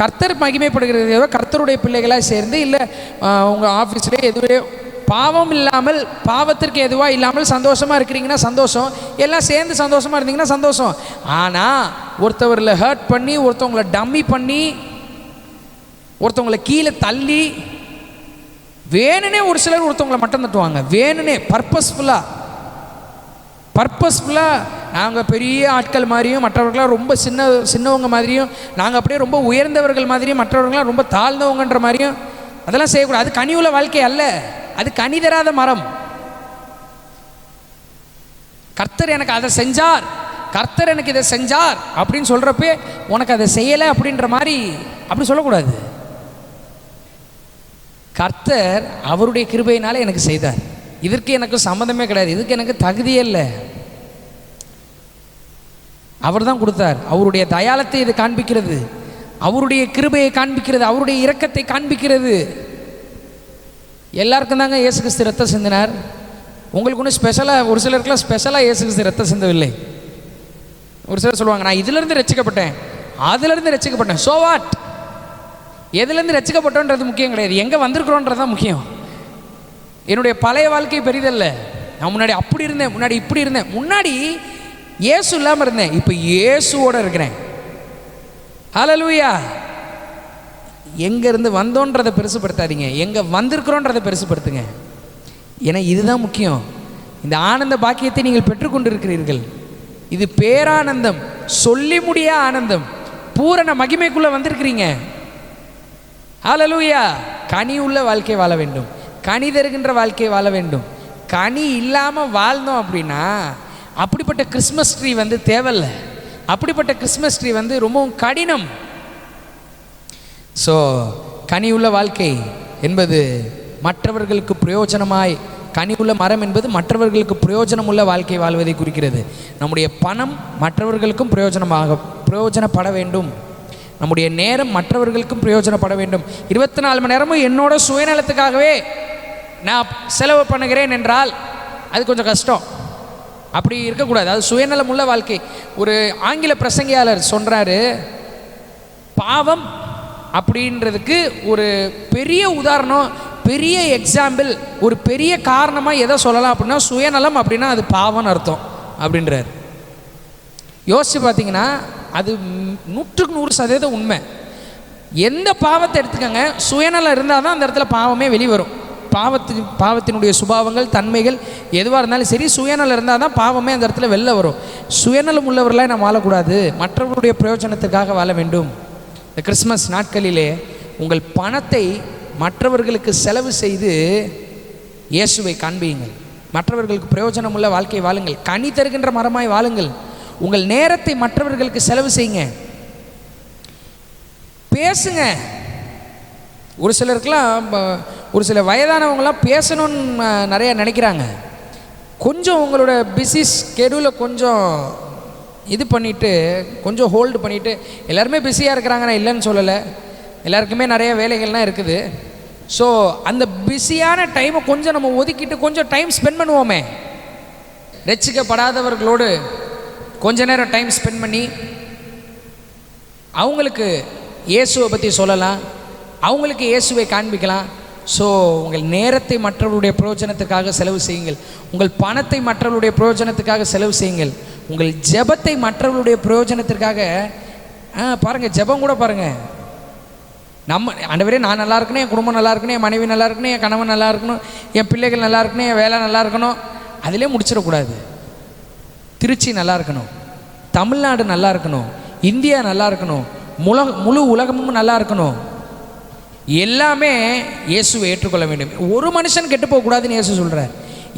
கர்த்தர் மகிமைப்படுகிறது ஏதோ கர்த்தருடைய பிள்ளைகளாக சேர்ந்து, இல்லை உங்கள் ஆஃபீஸ்லேயே எதுவே பாவம் இல்லாமல், பாவத்திற்கு எதுவாக இல்லாமல் சந்தோஷமாக இருக்கிறீங்கன்னா சந்தோஷம், எல்லாம் சேர்ந்து சந்தோஷமாக இருந்தீங்கன்னா சந்தோஷம். ஆனால் ஒருத்தவரில் ஹர்ட் பண்ணி, ஒருத்தவங்களை டம்மி பண்ணி, ஒருத்தவங்களை கீழே தள்ளி, வேணுனே ஒரு சிலர் ஒருத்தவங்களை மட்டம் தட்டுவாங்க. வேணுனே பர்பஸ்ஃபுல்லாக நாங்கள் பெரிய ஆட்கள் மாதிரியும், மற்றவர்களாம் ரொம்ப சின்னவங்க மாதிரியும், நாங்கள் அப்படியே ரொம்ப உயர்ந்தவர்கள் மாதிரியும், மற்றவர்களாம் ரொம்ப தாழ்ந்தவங்கன்ற மாதிரியும் அதெல்லாம் செய்யக்கூடாது. அது கனியுள்ள வாழ்க்கை அல்ல, அது கனி தராத மரம். கர்த்தர் எனக்கு அதை செஞ்சார், கர்த்தர் எனக்கு இதை செஞ்சார் அப்படின்னு சொல்கிறப்ப உனக்கு அதை செய்யலை அப்படின்ற மாதிரி அப்படி சொல்லக்கூடாது. கர்த்தர் அவருடைய கிருபையினால எனக்கு செய்தார், இதற்கு எனக்கு சம்மந்தமே கிடையாது, இதுக்கு எனக்கு தகுதியே இல்லை, அவர் தான் கொடுத்தார். அவருடைய தயாளத்தை இது காண்பிக்கிறது, அவருடைய கிருபையை காண்பிக்கிறது, அவருடைய இரக்கத்தை காண்பிக்கிறது. எல்லாருக்கும் தாங்க இயேசு கிறிஸ்து ரத்தம் சிந்தினார். உங்களுக்கு ஒன்றும் ஸ்பெஷலாக, ஒரு சிலருக்குலாம் ஸ்பெஷலாக இயேசு கிறிஸ்து ரத்தம் சிந்தவில்லை. ஒரு சிலர் சொல்லுவாங்க, நான் இதிலேருந்து ரட்சிக்கப்பட்டேன், அதிலேருந்து ரட்சிக்கப்பட்டேன். So what? எதுலேருந்து ரட்சிக்கப்பட்டோன்றது முக்கியம் கிடையாது, எங்கே வந்திருக்கிறோன்றது தான் முக்கியம். என்னுடைய பழைய வாழ்க்கை பெரிதல்ல, நான் முன்னாடி அப்படி இருந்தேன், முன்னாடி இப்படி இருந்தேன், முன்னாடி இயேசு இல்லாமல் இருந்தேன், இப்போ இயேசுவோட இருக்கிறேன். ஹல்லேலூயா. எங்கேருந்து வந்தோன்றதை பெருசுப்படுத்தாதீங்க, எங்கே வந்திருக்கிறோன்றதை பெருசுப்படுத்துங்க. ஏன்னா இதுதான் முக்கியம். இந்த ஆனந்த பாக்கியத்தை நீங்கள் பெற்றுக்கொண்டு இருக்கிறீர்கள். இது பேரானந்தம், சொல்லி முடியா ஆனந்தம். பூரண மகிமைக்குள்ளே வந்திருக்கிறீங்க. ஹல்லேலூயா. கனி உள்ள வாழ்க்கை வாழ வேண்டும், கனி தருகின்ற வாழ்க்கை வாழ வேண்டும். கனி இல்லாமல் வாழ்ந்தோம் அப்படின்னா அப்படிப்பட்ட கிறிஸ்மஸ் ட்ரீ வந்து தேவையில்லை. அப்படிப்பட்ட கிறிஸ்மஸ் ட்ரீ வந்து ரொம்பவும் கடினம். ஸோ கனி உள்ள வாழ்க்கை என்பது மற்றவர்களுக்கு பிரயோஜனமாய், கனி உள்ள மரம் என்பது மற்றவர்களுக்கு பிரயோஜனம் உள்ள வாழ்க்கை வாழ்வதை குறிக்கிறது. நம்முடைய பணம் மற்றவர்களுக்கும் பிரயோஜனப்பட வேண்டும். நம்முடைய நேரம் மற்றவர்களுக்கும் பிரயோஜனப்பட வேண்டும். 24 மணி நேரமும் என்னோட சுயநலத்துக்காகவே நான் செலவு பண்ணுகிறேன் என்றால் அது கொஞ்சம் கஷ்டம். அப்படி இருக்கக்கூடாது. அது சுயநலம் உள்ள வாழ்க்கை. ஒரு ஆங்கில பிரசங்கியாளர் சொல்கிறாரு, பாவம் அப்படின்றதுக்கு ஒரு பெரிய உதாரணம், பெரிய எக்ஸாம்பிள், ஒரு பெரிய காரணமாக எதை சொல்லலாம் அப்படின்னா சுயநலம் அப்படின்னா அது பாவம்னு அர்த்தம் அப்படின்றார். யோசிச்சு பார்த்தீங்கன்னா அது 100% உண்மை. எந்த பாவத்தை எடுத்துக்கங்க, சுயநலம் இருந்தால் தான் அந்த இடத்துல பாவமே வெளிவரும். பாவத்தினுடைய சுபாவங்கள், தன்மைகள் எதுவாக இருந்தாலும் சரி, சுயநலம் இருந்தால் தான் பாவமே அந்த இடத்துல வெளில வரும். சுயநலம் உள்ளவர்களாக நாம் வாழக்கூடாது, மற்றவர்களுடைய பிரயோஜனத்துக்காக வாழ வேண்டும். இந்த கிறிஸ்மஸ் நாட்களிலே உங்கள் பணத்தை மற்றவர்களுக்கு செலவு செய்து இயேசுவை காண்பியுங்கள். மற்றவர்களுக்கு பிரயோஜனம் உள்ள வாழ்க்கை வாழுங்கள். கனி தருகின்ற மரமாய் வாழுங்கள். உங்கள் நேரத்தை மற்றவர்களுக்கு செலவு செய்யுங்க, பேசுங்க. ஒரு சிலருக்கெல்லாம், ஒரு சில வயதானவங்களாம் பேசணும்னு நிறையா நினைக்கிறாங்க. கொஞ்சம் உங்களோட பிஸி ஸ்கெடியூலை கொஞ்சம் இது பண்ணிவிட்டு, கொஞ்சம் ஹோல்டு பண்ணிவிட்டு, எல்லாருமே பிஸியாக இருக்கிறாங்க, நான் இல்லைன்னு சொல்லலை, எல்லாருக்குமே நிறைய வேலைகள்லாம் இருக்குது. ஸோ அந்த பிஸியான டைமை கொஞ்சம் நம்ம ஒதுக்கிட்டு கொஞ்சம் டைம் ஸ்பெண்ட் பண்ணுவோமே. ரட்சிக்கப்படாதவர்களோடு கொஞ்ச நேரம் டைம் ஸ்பெண்ட் பண்ணி அவங்களுக்கு இயேசுவை பற்றி சொல்லலாம், அவங்களுக்கு இயேசுவை காண்பிக்கலாம். ஸோ உங்கள் நேரத்தை மற்றவர்களுடைய பிரயோஜனத்துக்காக செலவு செய்யுங்கள். உங்கள் பணத்தை மற்றவர்களுடைய பிரயோஜனத்துக்காக செலவு செய்யுங்கள். உங்கள் ஜெபத்தை மற்றவர்களுடைய பிரயோஜனத்திற்காக பாருங்கள். ஜெபம் கூட பாருங்கள். நம்ம ஆண்டவரே நான் நல்லா இருக்கணும், என் குடும்பம் நல்லா இருக்கணும், என் மனைவி நல்லா இருக்கணும், என் கணவன் நல்லா இருக்கணும், என் பிள்ளைகள் நல்லா இருக்கணும், என் வேலை நல்லா இருக்கணும், அதிலே முடிச்சிடக்கூடாது. திருச்சி நல்லா இருக்கணும், தமிழ்நாடு நல்லா இருக்கணும், இந்தியா நல்லா இருக்கணும், முழு உலகமும் நல்லா இருக்கணும். எல்லாமே இயேசுவை ஏற்றுக்கொள்ள வேண்டும். ஒரு மனுஷன் கெட்டு போகக்கூடாதுன்னு இயேசு சொல்கிறார்.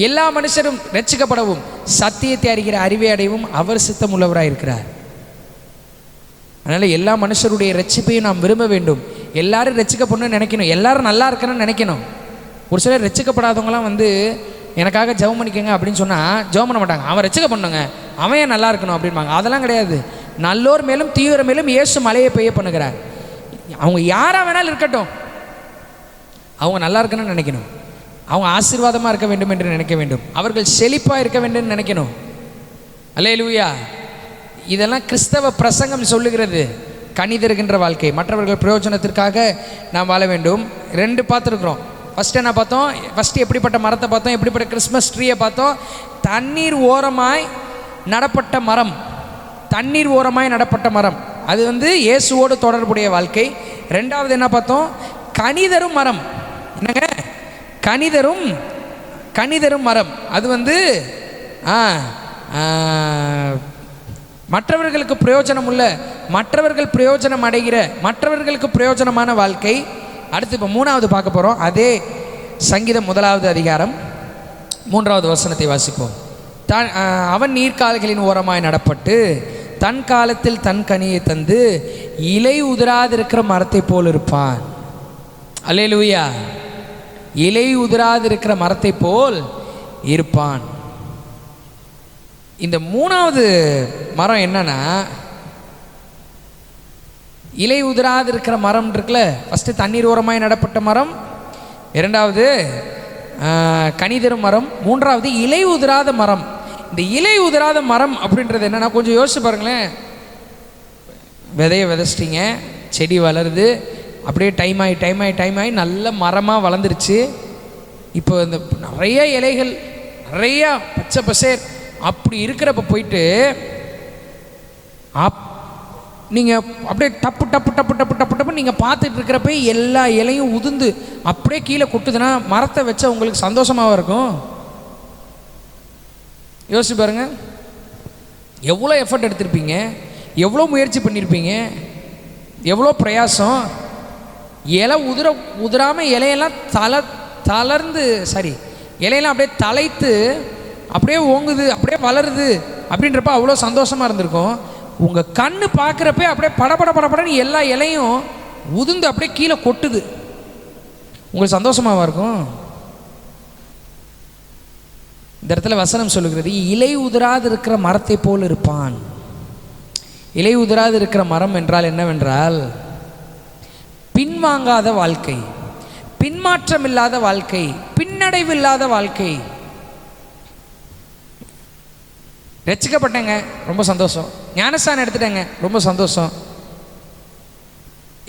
எல்லா மனுஷரும் ரட்சிக்கப்படவும் சத்தியத்தை அறிகிற அறிவை அடையவும் அவர் சித்தம் உள்ளவராக இருக்கிறார். அதனால் எல்லா மனுஷருடைய ரட்சிப்பையும் நாம் விரும்ப வேண்டும். எல்லாரும் ரட்சிக்கப்படணும்னு நினைக்கணும், எல்லாரும் நல்லா இருக்கணும்னு நினைக்கணும். ஒரு சிலர் ரட்சிக்கப்படாதவங்களாம் வந்து எனக்காக ஜெபம் பண்ணிக்கங்க அப்படின்னு சொன்னால் ஜெபம் பண்ண மாட்டாங்க. அவன் ரட்சிக்கப்படணுங்க, அவன் ஏன் நல்லா இருக்கணும் அப்படின்பாங்க. அதெல்லாம் கிடையாது. நல்லோர் மேலும் தீவிர மேலும் இயேசு மலையை பெய்ய பண்ணுகிறார். அவங்க யாராக வேணாலும் இருக்கட்டும், அவங்க நல்லா இருக்கணும்னு நினைக்கணும், அவங்க ஆசீர்வாதமாக இருக்க வேண்டும் என்று நினைக்க வேண்டும், அவர்கள் செழிப்பாக இருக்க வேண்டும் நினைக்கணும். அல்லேலூயா. இதெல்லாம் கிறிஸ்தவ பிரசங்கம் சொல்லுகிறது. கனி தருகின்ற வாழ்க்கை, மற்றவர்கள் பிரயோஜனத்திற்காக நாம் வாழ வேண்டும். 2 பார்த்துருக்குறோம். ஃபஸ்ட்டு என்ன பார்த்தோம்? ஃபஸ்ட்டு எப்படிப்பட்ட மரத்தை பார்த்தோம், எப்படிப்பட்ட கிறிஸ்மஸ் ட்ரீயை பார்த்தோம். தண்ணீர் ஓரமாய் நடப்பட்ட மரம், தண்ணீர் ஓரமாய் நடப்பட்ட மரம், அது வந்து இயேசுவோடு தொடர்புடைய வாழ்க்கை. 2வது என்ன பார்த்தோம்? கனிதரும் மரம். என்னங்க? கனிதரும் மரம். அது வந்து மற்றவர்களுக்கு பிரயோஜனம் உள்ள, மற்றவர்கள் பிரயோஜனம் அடைகிற, மற்றவர்களுக்கு பிரயோஜனமான வாழ்க்கை. அடுத்து இப்போ 3வது பார்க்க போகிறோம். அதே சங்கீதம் 1வது அதிகாரம் 3வது வசனத்தை வாசிப்போம். அவன் நீர்க்கால்களின் ஓரமாய் நடப்பட்டு தன் காலத்தில் தன் கனியை தந்து இலை உதிராதிருக்கிற மரத்தை போல் இருப்பான். அல்லேலூயா. இலை உதிராதிருக்கிற மரத்தை போல் இருப்பான். இந்த 3வது மரம் என்னன்னா, இலை உதிராதிருக்கிற மரம் இருக்குல்ல. ஃபஸ்ட்டு தண்ணீர் ஓரமாய் நடப்பட்ட மரம், 2வது கனிதரும் மரம், 3வது இலை உதிராத மரம். இந்த இலை உதிராத மரம் அப்படின்றது என்னன்னா, கொஞ்சம் யோசிச்சு பாருங்களேன். விதையை விதைச்சிட்டிங்க, செடி வளருது, அப்படியே டைம் ஆகி நல்ல மரமாக வளர்ந்துருச்சு. இப்போ இந்த நிறைய இலைகள், நிறையா பச்சை பசேர் அப்படி இருக்கிறப்ப போயிட்டு நீங்கள் அப்படியே டப்பு டப்பு டப்பு டப்பு டப்பு டப்பு நீங்கள் பார்த்துட்டு இருக்கிறப்ப எல்லா இலையும் உதிர்ந்து அப்படியே கீழே கொட்டுதுன்னா மரத்தை வச்சா உங்களுக்கு சந்தோஷமாக இருக்கும்? யோசிச்சு பாருங்க, எவ்வளோ எஃபர்ட் எடுத்திருப்பீங்க, எவ்வளோ முயற்சி பண்ணியிருப்பீங்க, எவ்வளோ பிரயாசம். இலை உதிராமல் இலையெல்லாம் தளர்ந்து இலையெல்லாம் அப்படியே தலைத்து அப்படியே ஓங்குது, அப்படியே வளருது அப்படின்றப்ப அவ்வளோ சந்தோஷமாக இருந்திருக்கும். உங்கள் கண்ணு பார்க்குறப்ப அப்படியே படபட படப்படன்னு எல்லா இலையும் உதிர்ந்து அப்படியே கீழே கொட்டுது, உங்களுக்கு சந்தோஷமாக இருக்கும்? இந்த இடத்துல வசனம் சொல்லுகிறது, இலை உதிராது இருக்கிற மரத்தை போல் இருப்பான். இலை உதிராது இருக்கிற மரம் என்றால் என்னவென்றால் பின்வாங்காத வாழ்க்கை, பின்மாற்றம் இல்லாத வாழ்க்கை, பின்னடைவு இல்லாத வாழ்க்கை. ரட்சிக்கப்பட்டேங்க, ரொம்ப சந்தோஷம். ஞானஸ்தானம் எடுத்துட்டேங்க, ரொம்ப சந்தோஷம்.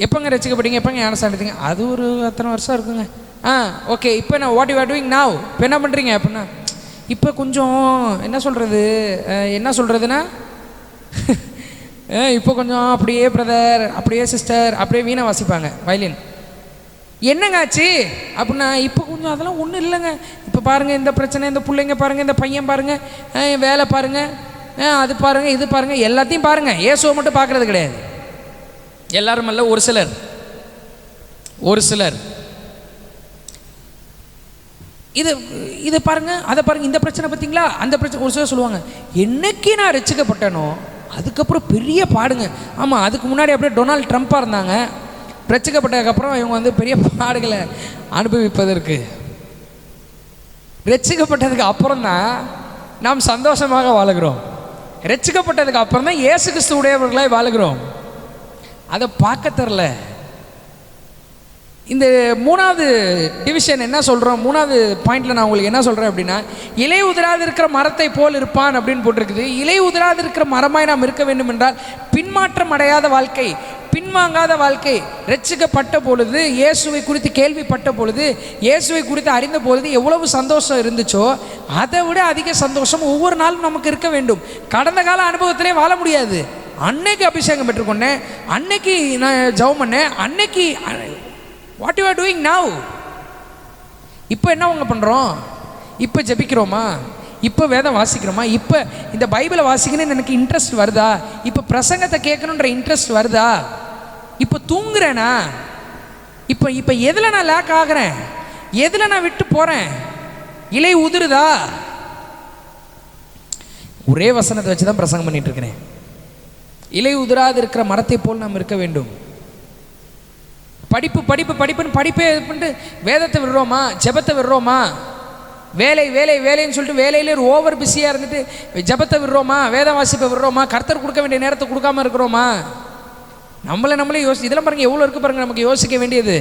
எப்போங்க ரட்சிக்கப்பட்டீங்க, எப்போங்க ஞானஸ்தானம் எடுத்தீங்க? அது ஒரு அத்தனை வருஷம் இருக்குங்க. ஓகே, இப்போ நான் what you are doing now, இப்போ என்ன பண்ணுறீங்க அப்படின்னா, இப்போ கொஞ்சம் என்ன சொல்கிறதுனா இப்போ கொஞ்சம் அப்படியே பிரதர், அப்படியே சிஸ்டர், அப்படியே வீணை வாசிப்பாங்க, வயலின். என்னங்க ஆச்சு அப்படின்னா, இப்போ கொஞ்சம் அதெல்லாம் ஒன்றும் இல்லைங்க, இப்போ பாருங்கள் இந்த பிரச்சனை, இந்த பிள்ளைங்க பாருங்கள், இந்த பையன் பாருங்கள், வேலை பாருங்கள், அது பாருங்கள், இது பாருங்கள், எல்லாத்தையும் பாருங்கள். இயேசுவை மட்டும் பார்க்குறது கிடையாது, எல்லாரும் அல்ல, ஒரு சிலர் இதை பாருங்கள், அதை பாருங்கள், இந்த பிரச்சனை பார்த்தீங்களா, அந்த பிரச்சனை. ஒரு சிலர் சொல்லுவாங்க, என்னைக்கு நான் ரட்சிக்கப்பட்டனோ அதுக்கப்புறம் பெரிய பாடுங்க. ஆமாம், அதுக்கு முன்னாடி அப்படியே டொனால்ட் ட்ரம்ப்பாக இருந்தாங்க. ரட்சிக்கப்பட்டதுக்கப்புறம் இவங்க பெரிய பாடுகளை அனுபவிப்பதற்கு. ரட்சிக்கப்பட்டதுக்கு அப்புறம் தான் நாம் சந்தோஷமாக வாழுகிறோம். ரட்சிக்கப்பட்டதுக்கு அப்புறம் தான் இயேசு கிறிஸ்து உடையவர்களாய் வாழுகிறோம். அதை பார்க்க தரல. இந்த மூணாவது டிவிஷன் என்ன சொல்கிறோம், மூணாவது பாயிண்டில் நான் உங்களுக்கு என்ன சொல்கிறேன் அப்படின்னா, இலை உதிராது இருக்கிற மரத்தை போல் இருப்பான் அப்படின்னு போட்டிருக்குது. இலை உதிராது இருக்கிற மரமாய் நாம் இருக்க வேண்டும் என்றால் பின்மாற்றம் அடையாத வாழ்க்கை, பின்வாங்காத வாழ்க்கை. ரட்சிக்கப்பட்ட பொழுது, இயேசுவை குறித்து கேள்விப்பட்ட பொழுது, இயேசுவை குறித்து அறிந்த பொழுது எவ்வளவு சந்தோஷம் இருந்துச்சோ அதை விட அதிக சந்தோஷம் ஒவ்வொரு நாளும் நமக்கு இருக்க வேண்டும். கடந்த கால அனுபவத்திலே வாழ முடியாது. அன்னைக்கு அபிஷேகம் பெற்றுக்கொண்டேன், அன்னைக்கு நான் ஜெபம் பண்ணேன், அன்னைக்கு what you are doing now. இப்போ என்ன பண்ணுறோம்? இப்போ ஜெபிக்கிறோமா? இப்போ வேதம் வாசிக்கிறோமா? இப்போ இந்த பைபிளை வாசிக்கணும்னு எனக்கு இன்ட்ரெஸ்ட் வருதா? இப்போ பிரசங்கத்தை கேட்கணுன்ற இன்ட்ரெஸ்ட் வருதா? இப்போ தூங்குறேனா? இப்போ எதில் நான் லேக் ஆகிறேன்? எதில் நான் விட்டு போகிறேன்? இலை உதிருதா? ஒரே வசனத்தை வச்சு தான் பிரசங்கம் பண்ணிட்டு இருக்கிறேன். இலை உதிராது இருக்கிற மரத்தை போல் நாம் இருக்க வேண்டும். படிப்புன்னு படிப்பே பண்ணிட்டு வேதத்தை விடுறோமா? ஜெபத்தை விடுறோமா? வேலைன்னு சொல்லிட்டு வேலையிலே ஓவர் பிஸியாக இருந்துட்டு ஜெபத்தை விடுறோமா? வேத வாசிப்பை விடுறோமா? கர்த்தர் கொடுக்க வேண்டிய நேரத்தை கொடுக்காம இருக்கிறோமா? நம்மளே இதெல்லாம் பாருங்கள், எவ்வளோ இருக்குது பாருங்கள் நமக்கு யோசிக்க வேண்டியது.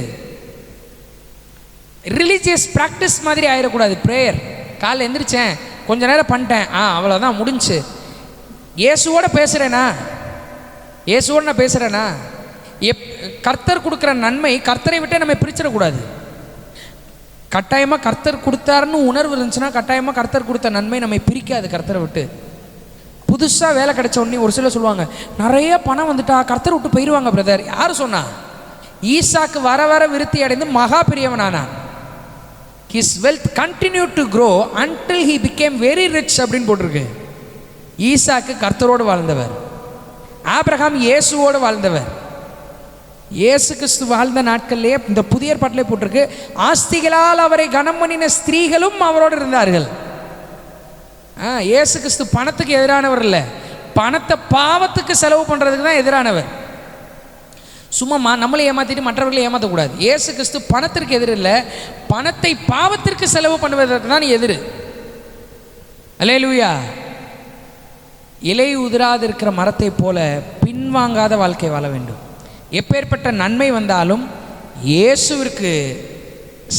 ரிலீஜியஸ் ப்ராக்டிஸ் மாதிரி ஆயிடக்கூடாது. ப்ரேயர் காலைல எந்திரிச்சேன், கொஞ்ச நேரம் பண்ணிட்டேன், அவ்வளோதான் முடிஞ்சு. இயேசுவோட பேசுகிறேனா? நான் பேசுகிறேனா? கர்த்தர் கொடுக்குற நன்மை கர்த்தரை விட்டே நம்ம பிரிச்சிடக்கூடாது. கட்டாயமாக கர்த்தர் கொடுத்தாருன்னு உணர்வு இருந்துச்சுன்னா கட்டாயமாக கர்த்தர் கொடுத்த நன்மை நம்மை பிரிக்காது கர்த்தரை விட்டு. புதுசாக வேலை கிடைச்ச உடனே ஒரு சிலர் சொல்லுவாங்க, நிறைய பணம் வந்துட்டா கர்த்தரை விட்டு போயிடுவாங்க பிரதர். யார் சொன்னா? ஈசாக்கு வர விருத்தி அடைந்து மகா பெரியவனானா. His wealth continued to grow until he became very rich அப்படின்னு போட்டிருக்கு. ஈசாக்கு கர்த்தரோடு வாழ்ந்தவர், ஆபிரகாம் இயேசுவோடு வாழ்ந்தவர். இயேசு கிறிஸ்து வாழ்ந்த நாட்கள்லே இந்த புதிய ஏற்பாட்டிலே போட்டிருக்கு, ஆஸ்திகளால் அவரை கனம் பண்ணின ஸ்திரீகளும் அவரோடு இருந்தார்கள். இயேசு கிறிஸ்து பணத்துக்கு எதிரானவர் இல்லை, பணத்தை பாவத்துக்கு செலவு பண்ணுறதுக்கு தான் எதிரானவர். சும்மா நம்மளை ஏமாற்றிட்டு மற்றவர்களை ஏமாற்றக்கூடாது. இயேசு கிறிஸ்து பணத்திற்கு எதிர் இல்லை, பணத்தை பாவத்திற்கு செலவு பண்ணுவதற்கு தான் எதிர். அல்லேலூயா. இலை உதிராது இருக்கிற மரத்தை போல பின்வாங்காத வாழ்க்கை வாழ வேண்டும். எப்பேற்பட்ட நன்மை வந்தாலும் இயேசுவிற்கு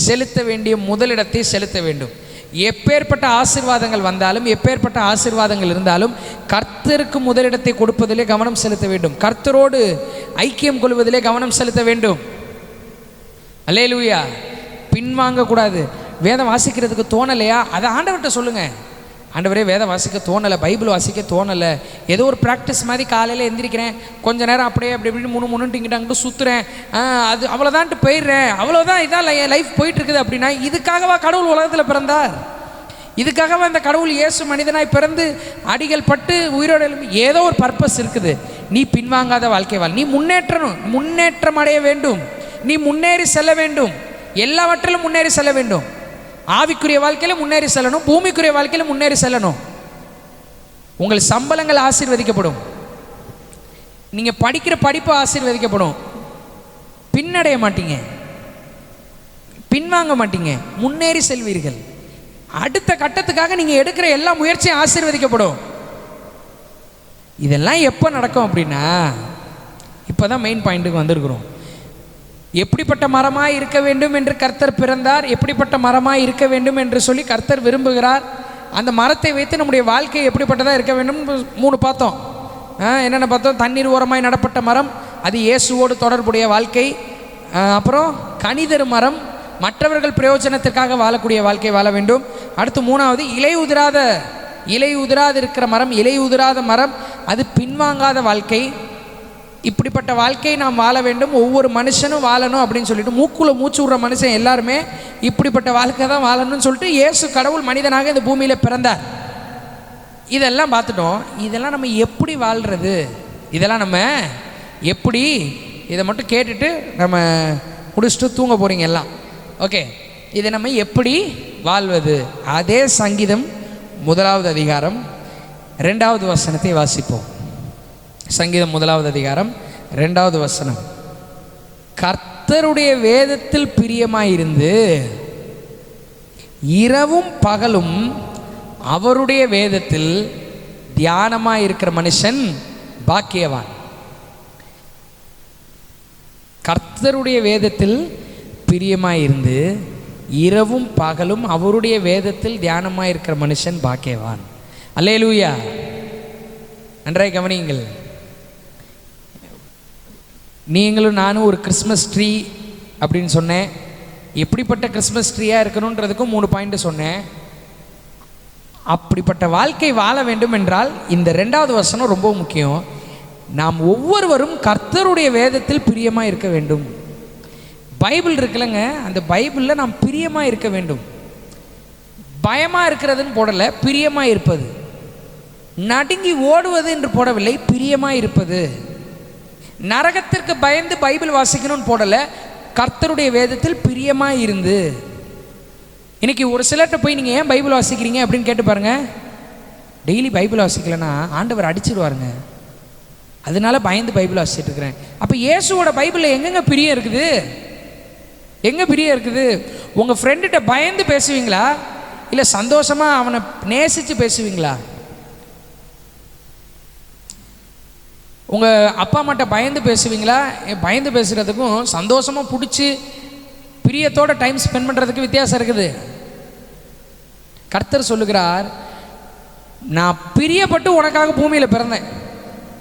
செலுத்த வேண்டிய முதலிடத்தை செலுத்த வேண்டும். எப்பேற்பட்ட ஆசீர்வாதங்கள் வந்தாலும், எப்பேற்பட்ட ஆசீர்வாதங்கள் இருந்தாலும் கர்த்தருக்கு முதலிடத்தை கொடுப்பதிலே கவனம் செலுத்த வேண்டும். கர்த்தரோடு ஐக்கியம் கொள்வதிலே கவனம் செலுத்த வேண்டும். அல்லேலூயா. பின்வாங்கக்கூடாது. வேதம் வாசிக்கிறதுக்கு தோணலையா? அதை ஆண்டவர்கிட்ட சொல்லுங்கள். ஆண்டவரே வேதம் வாசிக்க தோணலை, பைபிள் வாசிக்க தோணலை, ஏதோ ஒரு ப்ராக்டிஸ் மாதிரி காலையில் எந்திரிக்கிறேன், கொஞ்ச நேரம் அப்படியே அப்படி இப்படி முன்னுட்டு இங்கிட்ட சுற்றுறேன், அது அவ்வளோதான்ட்டு போயிடுறேன், அவ்வளோதான், இதான் லைஃப் போயிட்டுருக்குது அப்படின்னா இதுக்காகவா கடவுள் உலகத்தில் பிறந்தார்? இதுக்காகவா இந்த கடவுள் இயேசு மனிதனாய் பிறந்து அடிகள் பட்டு உயிரோடு எழுப்பி? ஏதோ ஒரு பர்பஸ் இருக்குது. நீ பின்வாங்காத வாழ்க்கை வாழ். நீ முன்னேற்றம் அடைய வேண்டும். நீ முன்னேறி செல்ல வேண்டும். எல்லாவற்றிலும் முன்னேறி செல்ல வேண்டும். ஆவிக்குரிய வாழ்க்கையில் முன்னேறி செல்லணும், பூமிக்குரிய வாழ்க்கையில் முன்னேறி செல்லணும். உங்கள் சம்பளங்கள் ஆசீர்வதிக்கப்படும், நீங்கள் படிக்கிற படிப்பு ஆசீர்வதிக்கப்படும். பின்னடைய மாட்டீங்க, பின்வாங்க மாட்டீங்க, முன்னேறி செல்வீர்கள். அடுத்த கட்டத்துக்காக நீங்கள் எடுக்கிற எல்லா முயற்சியும் ஆசீர்வதிக்கப்படும். இதெல்லாம் எப்போ நடக்கும் அப்படின்னா, இப்போ தான் மெயின் பாயிண்ட்டுக்கு வந்திருக்கிறோம். எப்படிப்பட்ட மரமாய் இருக்க வேண்டும் என்று கர்த்தர் பிறந்தார், எப்படிப்பட்ட மரமாய் இருக்க வேண்டும் என்று சொல்லி கர்த்தர் விரும்புகிறார். அந்த மரத்தை வைத்து நம்முடைய வாழ்க்கை எப்படிப்பட்டதாக இருக்க வேண்டும் 3 பார்த்தோம். என்னென்ன பார்த்தோம்? தண்ணீர் ஓரமாய் நடப்பட்ட மரம், அது இயேசுவோடு தொடர்புடைய வாழ்க்கை. அப்புறம் கனிதரு மரம், மற்றவர்கள் பிரயோஜனத்திற்காக வாழக்கூடிய வாழ்க்கை வாழ வேண்டும். அடுத்து 3வது இலை உதிராது இருக்கிற மரம், இலை உதிராத மரம், அது பின்வாங்காத வாழ்க்கை. இப்படிப்பட்ட வாழ்க்கையை நாம் வாழ வேண்டும். ஒவ்வொரு மனுஷனும் வாழணும் அப்படின்னு சொல்லிட்டு மூக்குள்ள மூச்சு விடுற மனுஷன் எல்லாருமே இப்படிப்பட்ட வாழ்க்கை தான் வாழணும்னு சொல்லிட்டு இயேசு கடவுள் மனிதனாக இந்த பூமியில் பிறந்தார். இதெல்லாம் பார்த்துட்டோம். இதெல்லாம் நம்ம எப்படி வாழ்கிறது? இதெல்லாம் நம்ம எப்படி? இதை மட்டும் கேட்டுட்டு நம்ம முடிச்சுட்டு தூங்க போகிறீங்க எல்லாம். ஓகே, இதை நம்ம எப்படி வாழ்வது? அதே சங்கீதம் 1வது அதிகாரம் 2வது வசனத்தை வாசிப்போம். சங்கீதம் 1வது அதிகாரம் 2வது வசனம். கர்த்தருடைய வேதத்தில் பிரியமாயிருந்து இரவும் பகலும் அவருடைய வேதத்தில் தியானமாயிருக்கிற மனுஷன் பாக்கியவான். கர்த்தருடைய வேதத்தில் பிரியமாயிருந்து இரவும் பகலும் அவருடைய வேதத்தில் தியானமாயிருக்கிற மனுஷன் பாக்கியவான். அல்லேலூயா. நன்றாய் கவனியுங்கள். நீங்களும் நானும் ஒரு கிறிஸ்மஸ் ட்ரீ அப்படின்னு சொன்னேன். எப்படிப்பட்ட கிறிஸ்மஸ் ட்ரீயாக இருக்கணுன்றதுக்கும் 3 பாயிண்ட் சொன்னேன். அப்படிப்பட்ட வாழ்க்கை வாழ வேண்டும் என்றால் இந்த 2வது வசனம் ரொம்ப முக்கியம். நாம் ஒவ்வொருவரும் கர்த்தருடைய வேதத்தில் பிரியமாக இருக்க வேண்டும். பைபிள் இருக்குல்லங்க, அந்த பைபிளில் நாம் பிரியமாக இருக்க வேண்டும். பயமாக இருக்கிறதுன்னு போடலை, பிரியமாக இருப்பது. நடுங்கி ஓடுவது என்று போடவில்லை, பிரியமாக இருப்பது. நரகத்திற்கு பயந்து பைபிள் வாசிக்கணும்னு போடலை, கர்த்தருடைய வேதத்தில் பிரியமாக இருந்து. இன்னைக்கு ஒரு சிலர்கிட்ட போய் நீங்கள் ஏன் பைபிள் வாசிக்கிறீங்க அப்படின்னு கேட்டு பாருங்க. டெய்லி பைபிள் வாசிக்கலைன்னா ஆண்டவர் அடிச்சிடுவாருங்க, அதனால பயந்து பைபிள் வாசிச்சுட்டு இருக்கிறேன். அப்போ இயேசுவோட பைபிளில் எங்கெங்க பிரியம் இருக்குது? எங்கே பிரியம் இருக்குது? உங்கள் ஃப்ரெண்டுகிட்ட பயந்து பேசுவீங்களா, இல்லை சந்தோஷமாக அவனை நேசித்து பேசுவீங்களா? உங்கள் அப்பா அம்மாட்ட பயந்து பேசுவீங்களா? பயந்து பேசுகிறதுக்கும் சந்தோஷமாக பிடிச்சி பிரியத்தோட டைம் ஸ்பெண்ட் பண்ணுறதுக்கு வித்தியாசம் இருக்குது. கர்த்தர் சொல்லுகிறார், நான் பிரியப்பட்டு உனக்காக பூமியில் பிறந்தேன்,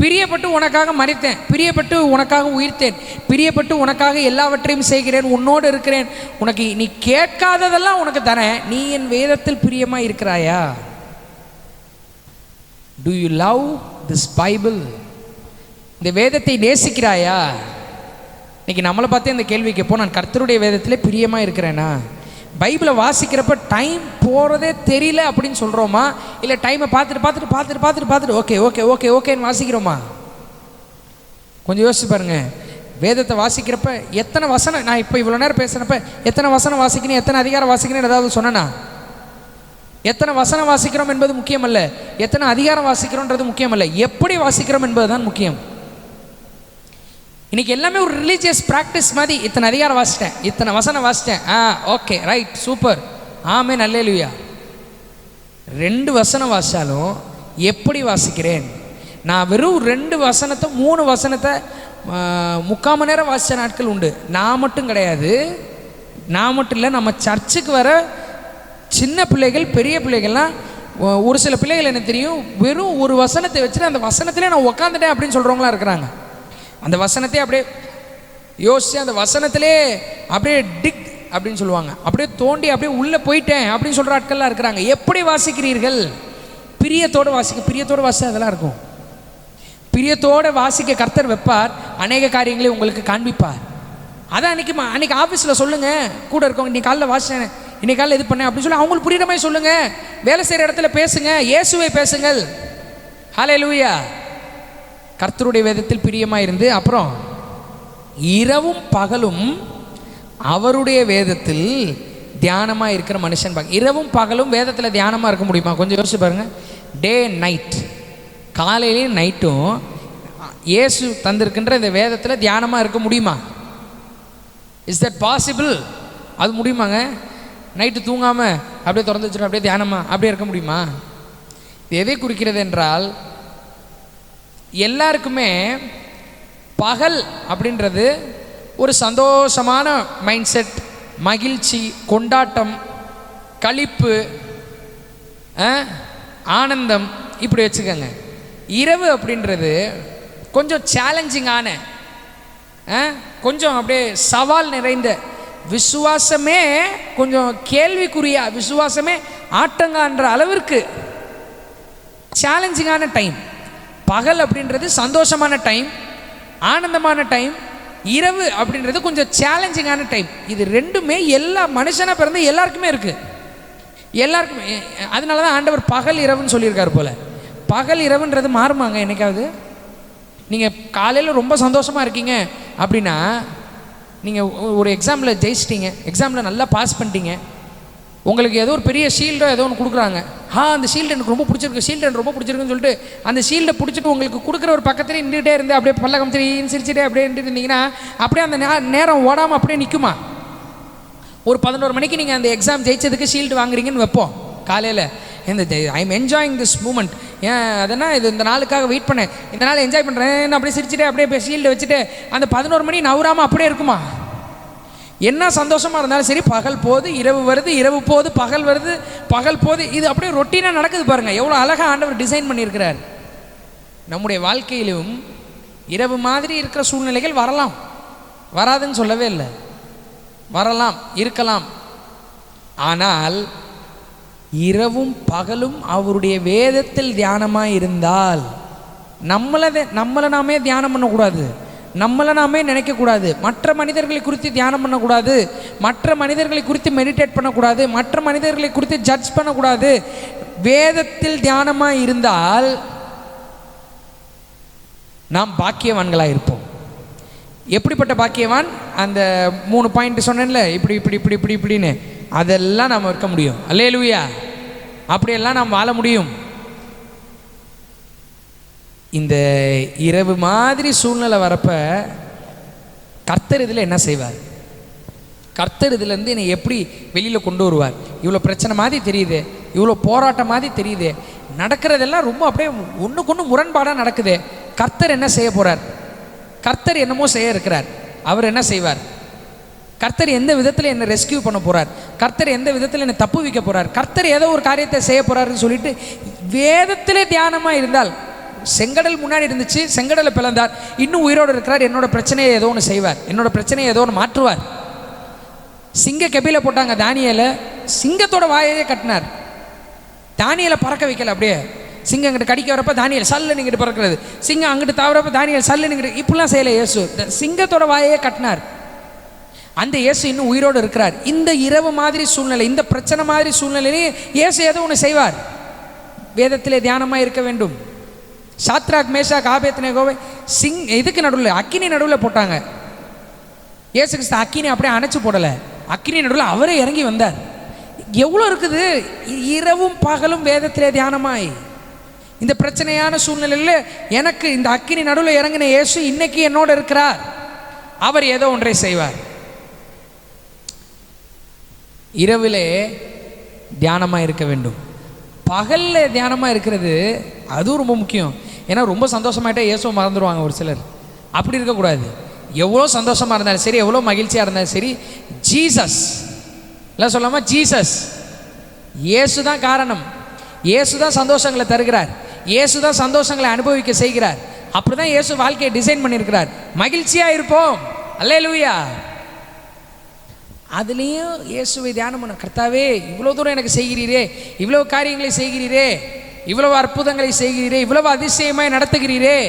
பிரியப்பட்டு உனக்காக மரித்தேன், பிரியப்பட்டு உனக்காக உயிர்த்தேன், பிரியப்பட்டு உனக்காக எல்லாவற்றையும் செய்கிறேன், உன்னோடு இருக்கிறேன், உனக்கு நீ கேட்காததெல்லாம் உனக்கு தரேன். நீ என் வேதத்தில் பிரியமாக இருக்கிறாயா? Do you love this Bible? இந்த வேதத்தை நேசிக்கிறாயா? இன்னைக்கு நம்மளை பார்த்து இந்த கேள்வி கேட்போம், நான் கர்த்தருடைய வேதத்திலே பிரியமாக இருக்கிறேனா? பைபிளை வாசிக்கிறப்ப டைம் போகிறதே தெரியல அப்படின்னு சொல்கிறோமா, இல்லை டைமை பார்த்துட்டு ஓகே ஓகே ஓகே ஓகேன்னு வாசிக்கிறோமா? கொஞ்சம் யோசிச்சு பாருங்க. வேதத்தை வாசிக்கிறப்ப எத்தனை வசனம், நான் இப்போ இவ்வளோ நேரம் பேசுகிறப்ப எத்தனை வசனம் வாசிக்கணும், எத்தனை அதிகாரம் வாசிக்கணும் ஏதாவது சொன்னேன்னா? எத்தனை வசனம் வாசிக்கிறோம் என்பது முக்கியம் அல்ல, எத்தனை அதிகாரம் வாசிக்கிறோன்றது முக்கியம் அல்ல, எப்படி வாசிக்கிறோம் என்பது தான் முக்கியம். இன்னைக்கு எல்லாமே ஒரு ரிலீஜியஸ் ப்ராக்டிஸ் மாதிரி. இத்தனை அதிகாரம் வாசிட்டேன், இத்தனை வசனம் வாசிட்டேன், ஓகே ரைட் சூப்பர், ஆமென் அல்லேலூயா. 2 வசனம் வாசித்தாலும் எப்படி வாசிக்கிறேன்? நான் வெறும் 2 வசனத்தை 3 வசனத்தை 3/4 மணி நேரம் வாசித்த நாட்கள் உண்டு. நான் மட்டும் கிடையாது, நான் மட்டும் இல்லை, நம்ம சர்ச்சுக்கு வர சின்ன பிள்ளைகள் பெரிய பிள்ளைகள்லாம், ஒரு சில பிள்ளைகள் எனக்கு தெரியும், வெறும் ஒரு வசனத்தை வச்சுட்டு அந்த வசனத்திலே நான் உக்காந்துட்டேன் அப்படின்னு சொல்கிறவங்களாம் இருக்கிறாங்க. அந்த வசனத்தை அப்படியே யோசித்து அந்த வசனத்திலே அப்படியே அப்படின்னு சொல்லுவாங்க. அப்படியே தோண்டி அப்படியே உள்ளே போயிட்டேன் அப்படின்னு சொல்கிற ஆட்கள்லாம் இருக்கிறாங்க. எப்படி வாசிக்கிறீர்கள்? பிரியத்தோடு வாசிக்க. பிரியத்தோடு வாசி அதெல்லாம் இருக்கும். பிரியத்தோடு வாசிக்க கர்த்தர் வைப்பார். அநேக காரியங்களை உங்களுக்கு காண்பிப்பார். அதான் அன்றைக்கி ஆஃபீஸில் சொல்லுங்கள், கூட இருக்கவங்க இன்னைக்கு காலையில் வாசித்தேன், இன்னைக்கு காலையில் இது பண்ணேன் அப்படின்னு சொல்லி அவங்களுக்கு புரியுற மாதிரி சொல்லுங்கள். வேலை செய்கிற இடத்துல பேசுங்க, இயேசுவை பேசுங்கள். ஹல்லேலூயா. கர்த்தருடைய வேதத்தில் பிரியமாக இருந்து அப்புறம் இரவும் பகலும் அவருடைய வேதத்தில் தியானமாக இருக்கிற மனுஷன் பார்க்க. இரவும் பகலும் வேதத்தில் தியானமாக இருக்க முடியுமா? கொஞ்சம் யோசிச்சு பாருங்கள். டே அண்ட் நைட், காலையிலையும் நைட்டும் இயேசு தந்திருக்கின்ற இந்த வேதத்தில் தியானமாக இருக்க முடியுமா? Is that possible? அது முடியுமாங்க? நைட்டு தூங்காமல் அப்படியே திறந்து வச்சுட்டு அப்படியே தியானமாக அப்படியே இருக்க முடியுமா? இது எதை குறிக்கிறது என்றால், எல்லாருக்குமே பகல் அப்படின்றது ஒரு சந்தோஷமான மைண்ட் செட், மகிழ்ச்சி, கொண்டாட்டம், களிப்பு, ஆனந்தம், இப்படி வச்சுக்கோங்க. இரவு அப்படின்றது கொஞ்சம் சேலஞ்சிங்கான, கொஞ்சம் அப்படியே சவால் நிறைந்த, விசுவாசமே கொஞ்சம் கேள்விக்குரிய, விசுவாசமே ஆட்டங்கான்ற அளவிற்கு சேலஞ்சிங்கான டைம். பகல் அப்படின்றது சந்தோஷமான டைம், ஆனந்தமான டைம். இரவு அப்படின்றது கொஞ்சம் சேலஞ்சிங்கான டைம். இது ரெண்டுமே எல்லா மனுஷனாக பிறந்த எல்லாருக்குமே இருக்குது. எல்லாருக்குமே. அதனால தான் ஆண்டவர் பகல் இரவுன்னு சொல்லியிருக்காரு போல். பகல் இரவுன்றது மாறுமாங்க என்னைக்காவது? நீங்கள் காலையில் ரொம்ப சந்தோஷமாக இருக்கீங்க அப்படின்னா, நீங்கள் ஒரு எக்ஸாமில் ஜெயிச்சிட்டிங்க, எக்ஸாமில் நல்லா பாஸ் பண்ணிட்டீங்க, உங்களுக்கு ஏதோ ஒரு பெரிய ஷீல்டோ ஏதோ ஒன்று கொடுக்குறாங்க. அந்த ஷீல்டு எனக்கு ரொம்ப பிடிச்சிருக்கு, ஷீல்டு எனக்கு ரொம்ப பிடிச்சிருக்குன்னு சொல்லிட்டு அந்த ஷீல்டை பிடிச்சிட்டு உங்களுக்கு கொடுக்குற ஒரு பக்கத்துலேயே நின்றுட்டே இருந்து அப்படியே பல்ல காமிச்சு சிரிச்சிட்டே அப்படியே இருந்தீங்கன்னா அப்படியே அந்த நேரம் ஓடாமல் அப்படியே நிற்குமா? ஒரு 11 மணிக்கு நீங்கள் அந்த எக்ஸாம் ஜெயிச்சதுக்கு ஷீல்டு வாங்குறீங்கன்னு வைப்போம். காலையில் இந்த I am enjoying this moment, ஏன் அதனால் இது இந்த நாளுக்காக வெயிட் பண்ணேன், இந்த நாள் என்ஜாய் பண்ணுறேன் அப்படியே சிரிச்சுட்டே அப்படியே ஷீல்டு வச்சுட்டு அந்த 11 மணி நவுறாமல் அப்படியே இருக்குமா? என்ன சந்தோஷமாக இருந்தாலும் சரி, பகல் போது இரவு வருது, இரவு போது பகல் வருது, பகல் போது, இது அப்படியே ரொட்டீனாக நடக்குது. பாருங்கள் எவ்வளோ அழகாக ஆண்டவர் டிசைன் பண்ணியிருக்கிறார். நம்முடைய வாழ்க்கையிலும் இரவு மாதிரி இருக்கிற சூழ்நிலைகள் வரலாம், வராதுன்னு சொல்லவே இல்லை, வரலாம், இருக்கலாம். ஆனால் இரவும் பகலும் அவருடைய வேதத்தில் தியானமாக இருந்தால் நம்மளை நாமே தியானம் பண்ணக்கூடாது, நம்மளை நாமே நினைக்கக்கூடாது, மற்ற மனிதர்களை குறித்து தியானம் பண்ணக்கூடாது, மற்ற மனிதர்களை குறித்து மெடிடேட் பண்ணக்கூடாது, மற்ற மனிதர்களை குறித்து ஜட்ஜ் பண்ணக்கூடாது. வேதத்தில் தியானமாக இருந்தால் நாம் பாக்கியவான்களாக இருப்போம். எப்படிப்பட்ட பாக்கியவான்? அந்த 3 பாயிண்ட் சொன்னேன்ல, இப்படி இப்படி இப்படி இப்படி இப்படின்னு, அதெல்லாம் நாம் இருக்க முடியும். அல்லேலூயா. அப்படியெல்லாம் நாம் வாழ முடியும். இந்த இரவு மாதிரி சூழ்நிலை வரப்ப கர்த்தர் இதில் என்ன செய்வார்? கர்த்தர் இதுலேருந்து என்னை எப்படி வெளியில் கொண்டு வருவார்? இவ்வளோ பிரச்சனை மாதிரி தெரியுது, இவ்வளோ போராட்டம் மாதிரி தெரியுது, நடக்கிறதெல்லாம் ரொம்ப அப்படியே ஒன்றுக்கு ஒன்று முரண்பாடாக நடக்குது. கர்த்தர் என்ன செய்ய போகிறார்? கர்த்தர் என்னமோ செய்ய இருக்கிறார். அவர் என்ன செய்வார்? கர்த்தர் எந்த விதத்தில் என்னை ரெஸ்கியூ பண்ண போகிறார்? கர்த்தர் எந்த விதத்தில் என்னை தப்பு வைக்க போகிறார்? கர்த்தர் ஏதோ ஒரு காரியத்தை செய்ய போகிறாருன்னு சொல்லிட்டு வேதத்திலே தியானமாக இருந்தால், செங்கடல் முன்னாடி இருந்துச்சு, செங்கடலை பிளந்தார், இன்னும் உயிரோடு இருக்கிறார், என்னோட பிரச்சனையை ஏதோ ஒன்று செய்வார், என்னோட பிரச்சனையை ஏதோ ஒன்று மாற்றுவார். சிங்க கெபில போட்டாங்க தானியேலை, சிங்கத்தோட வாயையே கட்டினார். தானியேலை பறக்க வைக்கல, அப்படியே சிங்கம் அங்கிட்டு கடிக்க வரப்ப தானியேல் சல்லுன்னு இங்கிட்டு பறக்கிறது, சிங்கம் அங்கிட்டு தாவறப்ப தானியேல் சல்லுன்னு இங்கிட்டு, இப்படிலாம் செய்யலை இயேசு. சிங்கத்தோட வாயையே கட்டினார். அந்த இயேசு இன்னும் உயிரோடு இருக்கிறார். இந்த இரவு மாதிரி சூழ்நிலை, இந்த பிரச்சனை மாதிரி சூழ்நிலையிலே இயேசு ஏதோ ஒன்று செய்வார். வேதத்திலே தியானமாக இருக்க வேண்டும். சாத்ராக் மேஷாக் ஆபேத்நேகோவை இதுக்கு நடுவில், அக்கினி நடுவில் போட்டாங்க. இயேசு கிறிஸ்து அக்கினி அப்படியே அணைச்சு போடலை, அக்கினி நடுவில் அவரே இறங்கி வந்தார். எவ்வளோ இருக்குது? இரவும் பகலும் வேதத்திலே தியானமாய் இந்த பிரச்சனையான சூழ்நிலையில் எனக்கு இந்த அக்கினி நடுவில் இறங்கின இயேசு இன்னைக்கு என்னோட இருக்கிறார். அவர் ஏதோ ஒன்றை செய்வார். இரவிலே தியானமாக இருக்க வேண்டும். பகலில் தியானமாக இருக்கிறது அதுவும் ரொம்ப முக்கியம். ஏன்னா ரொம்ப சந்தோஷமாயிட்டா இயேசுவை மறந்துடுவாங்க ஒரு சிலர். அப்படி இருக்கக்கூடாது. எவ்வளோ சந்தோஷமாக இருந்தாலும் சரி, எவ்வளோ மகிழ்ச்சியாக இருந்தாலும் சரி, ஜீசஸ் எல்லாம் சொல்லாமல் ஜீசஸ், இயேசு தான் காரணம். இயேசு தான் சந்தோஷங்களை தருகிறார், இயேசு தான் சந்தோஷங்களை அனுபவிக்க செய்கிறார். அப்படி தான் இயேசு வாழ்க்கையை டிசைன் பண்ணியிருக்கிறார். மகிழ்ச்சியாக இருப்போம். அல்லேலூயா. அதுலேயும் இயேசுவை தியானம் பண்ண, கர்த்தாவே இவ்வளோ தூரம் எனக்கு செய்கிறீரே, இவ்வளோ காரியங்களை செய்கிறீரே, இவ்வளவு அற்புதங்களை செய்கிறீரே, இவ்வளவு அதிசயமாய் நடத்துகிறீரே.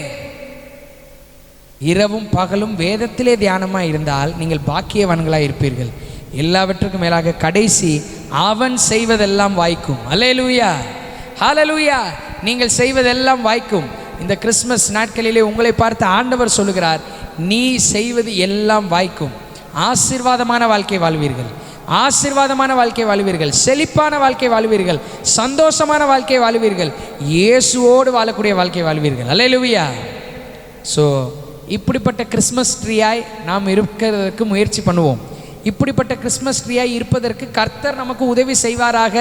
இரவும் பகலும் வேதத்திலே தியானமாக இருந்தால் நீங்கள் பாக்கியவான்களாக இருப்பீர்கள். எல்லாவற்றுக்கும் மேலாக கடைசி அவன் செய்வதெல்லாம் வாய்க்கும். அல்லேலூயா, ஹல்லேலூயா. நீங்கள் செய்வதெல்லாம் வாய்க்கும். இந்த கிறிஸ்மஸ் நாட்களிலே உங்களை பார்த்து ஆண்டவர் சொல்லுகிறார், நீ செய்வது எல்லாம் வாய்க்கும். ஆசீர்வாதமான வாழ்க்கை வாழ்வீர்கள், ஆசீர்வாதமான வாழ்க்கை வாழ்வீர்கள், செழிப்பான வாழ்க்கை வாழ்வீர்கள், சந்தோஷமான வாழ்க்கை வாழ்வீர்கள், இயேசுவோடு வாழக்கூடிய வாழ்க்கை வாழ்வீர்கள். அல்லேலூயா. ஸோ இப்படிப்பட்ட கிறிஸ்மஸ் ட்ரீயாய் நாம் இருக்கிறதுக்கு முயற்சி பண்ணுவோம். இப்படிப்பட்ட கிறிஸ்மஸ் ட்ரீயாய் இருப்பதற்கு கர்த்தர் நமக்கு உதவி செய்வாராக.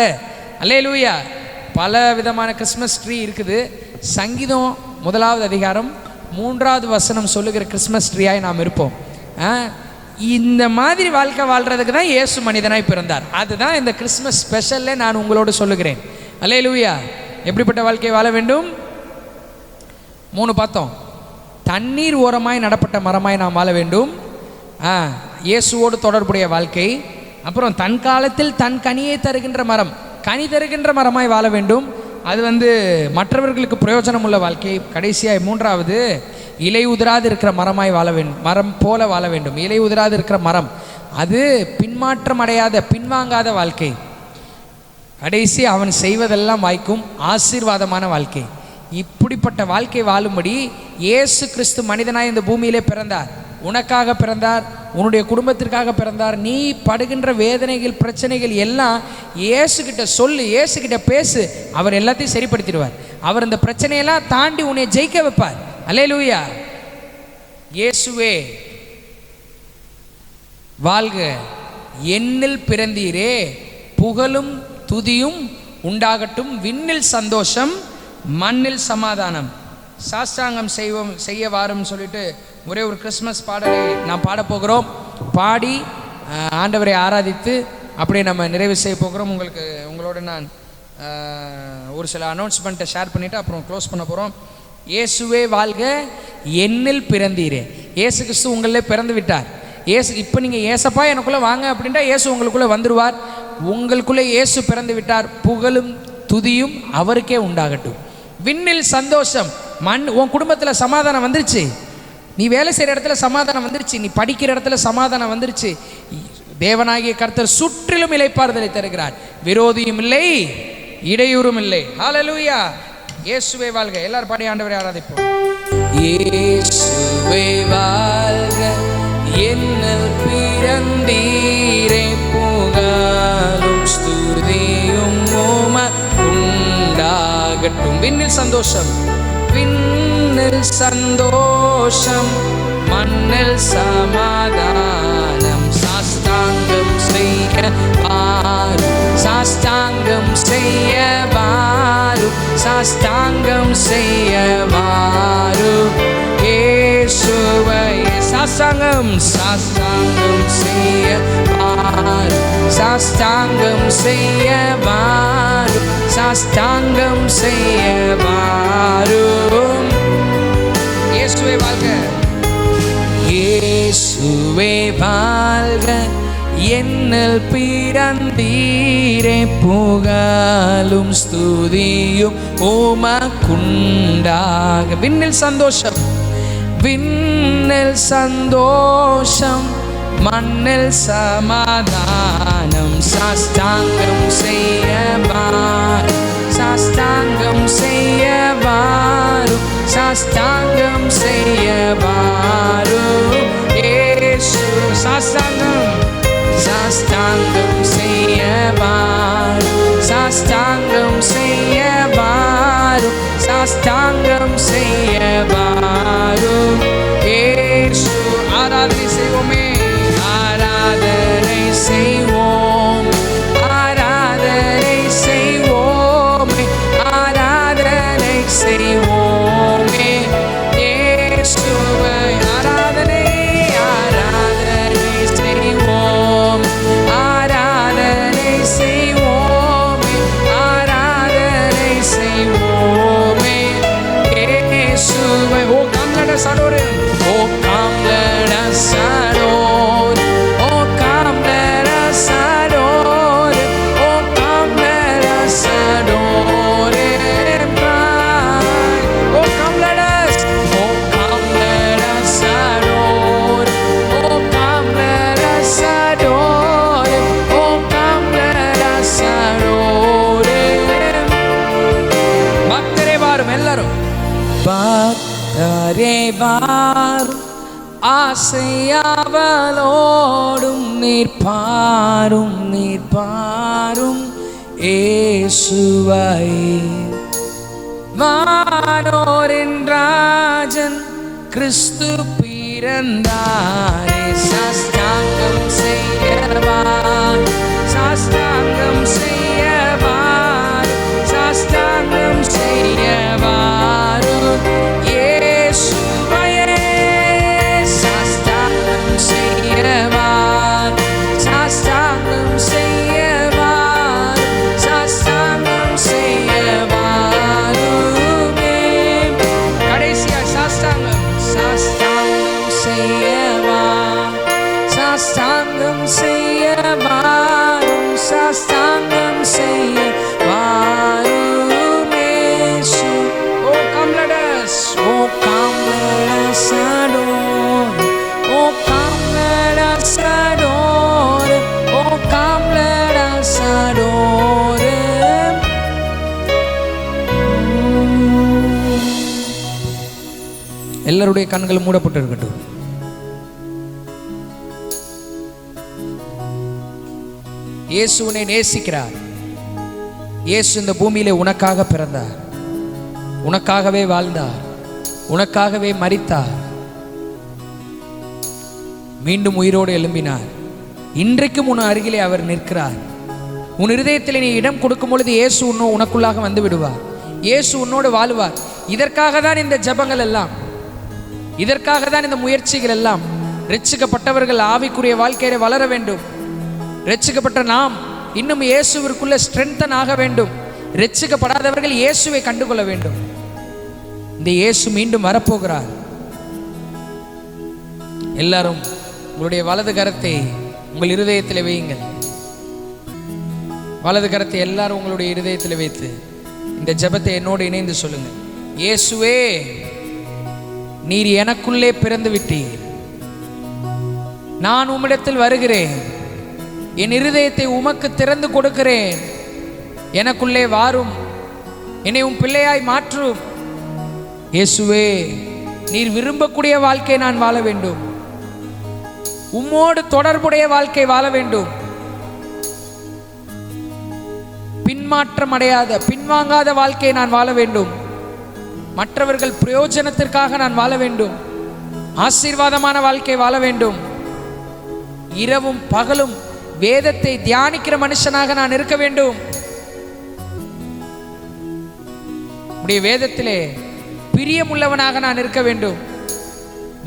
அல்லேலூயா. பல விதமான கிறிஸ்மஸ் ட்ரீ இருக்குது. சங்கீதம் 1வது அதிகாரம் 3வது வசனம் சொல்லுகிற கிறிஸ்மஸ் ட்ரீயாய் நாம் இருப்போம். இந்த மாதிரி வாழ்க்கை வாழ்கிறதுக்கு தான் இயேசு மனிதனாய் பிறந்தார். அதுதான் இந்த கிறிஸ்மஸ் ஸ்பெஷல்ல நான் உங்களோடு சொல்லுகிறேன். அல்லேலூயா. எப்படிப்பட்ட வாழ்க்கை வாழ வேண்டும்? 3 பார்த்தோம். தண்ணீர் ஓரமாய் நடப்பட்ட மரமாய் நாம் வாழ வேண்டும். இயேசுவோடு தொடர்புடைய வாழ்க்கை. அப்புறம் தன் காலத்தில் தன் கனியை தருகின்ற மரம், கனி தருகின்ற மரமாய் வாழ வேண்டும். அது மற்றவர்களுக்கு பிரயோஜனம் உள்ள வாழ்க்கை. கடைசியாய் 3வது இலை உதிராது இருக்கிற மரமாய் வாழ வேண்டும், மரம் போல வாழ வேண்டும். இலை உதிராது இருக்கிற மரம், அது பின்மாற்றம் அடையாத பின்வாங்காத வாழ்க்கை. கடைசி அவன் செய்வதெல்லாம் வாய்க்கும், ஆசீர்வாதமான வாழ்க்கை. இப்படிப்பட்ட வாழ்க்கை வாழும்படி இயேசு கிறிஸ்து மனிதனாய் இந்த பூமியிலே பிறந்தார். உனக்காக பிறந்தார், உன்னுடைய குடும்பத்திற்காக பிறந்தார். நீ படுகின்ற வேதனைகள் பிரச்சனைகள் எல்லாம் இயேசுகிட்ட சொல்லு, இயேசுகிட்ட பேசு, அவர் எல்லாத்தையும் சரிப்படுத்திடுவார். அவர் இந்த பிரச்சனையெல்லாம் தாண்டி உன்னை ஜெயிக்க வைப்பார். அல்லேலூயா. இயேசுவே வாழ்க, என்னில் பிறந்தீரே, புகழும் துதியும் உண்டாகட்டும், விண்ணில் சந்தோஷம் மண்ணில் சமாதானம். சாஸ்தாங்கம் செய்ய வாரும் சொல்லிட்டு ஒரே ஒரு கிறிஸ்மஸ் பாடலை நாம் பாடப்போகிறோம். பாடி ஆண்டவரை ஆராதித்து அப்படியே நம்ம நிறைவு செய்ய போகிறோம். உங்களோட நான் ஒரு சில அனௌன்ஸ்மெண்ட்டை ஷேர் பண்ணிவிட்டு அப்புறம் க்ளோஸ் பண்ண போகிறோம். இயேசுவே வாழ்க, என்னில் பிறந்தீரே. இயேசு கிறிஸ்து உங்களில் பிறந்து விட்டார். இப்போ நீங்கள் ஏசப்பா எனக்குள்ளே வாங்க அப்படின்ட்டா இயேசு உங்களுக்குள்ளே வந்துடுவார். உங்களுக்குள்ளே இயேசு பிறந்து விட்டார். புகழும் துதியும் அவருக்கே உண்டாகட்டும். விண்ணில் சந்தோஷம், உன் குடும்பத்தில் சமாதானம் வந்துருச்சு, நீ வேலை செய்கிற இடத்துல சமாதானம் வந்துருச்சு, நீ படிக்கிற இடத்துல சமாதானம் வந்துருச்சு. தேவனாகிய கர்த்தர் சுற்றிலும் இளைப்பாறுதலை தருகிறார். விரோதியும் இல்லை, இடையூறும் இல்லை. ஹல்லேலூயா. இயேசுவே வாழ்க. எல்லாரும் பாடி ஆண்டவரை ஆராதிப்போம். இயேசுவே வாழ்க, என்னில் பிறந்தீரே, புகழும் ஸ்துதியும் உண்டாகட்டும். விண்ணில் சந்தோஷம், விண்ணில் சந்தோஷம் மண்ணில் சமாதானம். சாஸ்தாங்கம் செய்ய வாரும், சாஸ்தாங்கம் செய்ய வாரும், சாஸ்தாங்கம் செய்ய வாரும். இயேசுவே சாஸ்தாங்கம் செய்ய வாரும், சாஸ்தாங்கம் செய்ய வாரும், சாஸ்தாங்கம் செய்ய வாரும். இயேசுவே வாழ்க, இயேசுவே வாழ்க, என்னில் பிறந்தீரே, புகழும் ஸ்துதியும் உமக்குண்டாக. விண்ணில் சந்தோஷம், விண்ணில் சந்தோஷம் மண்ணில் சமாதானம். சாஸ்தாங்கம் செய்ய வாரும், சாஸ்தாங்கம் செய்ய வாரும், சாஸ்தாங்கம் செய்ய வாரும். இயேசு சாஸ்தாங்கம், சாஸ்தாங்கம் செய்ய வாரும், சாஸ்தாங்கம் செய்ய வாரும், சாஸ்தாங்கம் செய்ய வாரும். இயேசு ஆராதனை செய்வோமே, ஆராதனை செய்வோம், ஆராதனை செய்வோமே, ஆராதனை செய்வோமே. இயேசுவை ஆராதனை, ஆராதனை செய்வோம், ஆராதனை செய்வோமே, ஆராதனை செய்வோமே. இயேசுவை. ஓ come let us adore him, oh come let us adore, oh come let வாரும் ஆசையாவலோடும் நீர் பாரும் இயேசுவை. வானோரின் ராஜன் கிறிஸ்து பிறந்தாரே, சாஸ்தாங்கம் செய்யவார், சாஸ்தாங்கம் செய்யவார், சாஸ்தாங்கம் செய்யவார் இயேசுவையே. சாஸ்தாங்கம் செய்யவார், சாஸ்தாங்கம் செய்யவார், சாஸ்தாங்கம் செய்யவாருமே. கடைசியா சாஸ்தாங்கம், சாஸ்தாங்கம் செய்யவார், சாஸ்தாங்கம் செய்யவாரும், சாஸ்தாங்கம் செய்யவாருமே. Oh come let us, oh come let us adore, oh come let us adore, oh come let us adore him. எல்லாருடைய கண்கள் மூடப்பட்டு இருக்கட்டும். இயேசு உன்னை நேசிக்கிறார். இயேசு இந்த பூமியிலே உனக்காக பிறந்தார், உனக்காகவே வாழ்ந்தார், உனக்காகவே மரித்தார், மீண்டும் உயிரோடு எழும்பினார். இன்றைக்கும் உன் அருகிலே அவர் நிற்கிறார். உன் இருதயத்தில் நீ இடம் கொடுக்கும் பொழுது இயேசு உனக்குள்ளாக வந்து விடுவார். இயேசு உன்னோடு வாழுவார். இதற்காக தான் இந்த ஜெபங்கள் எல்லாம், இதற்காக தான் இந்த முயற்சிகள் எல்லாம். ரட்சிக்கப்பட்டவர்கள் ஆவிக்குரிய வாழ்க்கையில வளர வேண்டும். ரட்சிக்கப்பட்ட நாம் இன்னும் இயேசுவிற்குள்ள ஸ்ட்ரென்தன் ஆக வேண்டும். ரட்சிக்கப்படாதவர்கள் இயேசுவை கண்டுகொள்ள வேண்டும். இந்த இயேசு மீண்டும் வரப்போகிறார். எல்லாரும் உங்களுடைய வலது கரத்தை உங்கள் இருதயத்தில் வையுங்கள். வலது கரத்தை எல்லாரும் உங்களுடைய இருதயத்தில் வைத்து இந்த ஜெபத்தை என்னோடு இணைந்து சொல்லுங்கள். இயேசுவே, நீர் எனக்குள்ளே பிறந்து விட்டீர். நான் உம்மிடத்தில் வருகிறேன். என் இருதயத்தை உமக்கு திறந்து கொடுக்கிறேன். எனக்குள்ளே வாரும், என்னை உம் பிள்ளையாய் மாற்றும். இயேசுவே, நீர் விரும்பக்கூடிய வாழ்க்கை நான் வாழ வேண்டும். உம்மோடு தொடர்புடைய வாழ்க்கை வாழ வேண்டும். பின்மாற்றம் அடையாத, பின்வாங்காத வாழ்க்கையை நான் வாழ வேண்டும். மற்றவர்கள் பிரயோஜனத்திற்காக நான் வாழ வேண்டும். ஆசீர்வாதமான வாழ்க்கை வாழ வேண்டும். இரவும் பகலும் வேதத்தை தியானிக்கிற மனுஷனாக நான் இருக்க வேண்டும். உடைய வேதத்திலே பிரியமுள்ளவனாக நான் இருக்க வேண்டும்.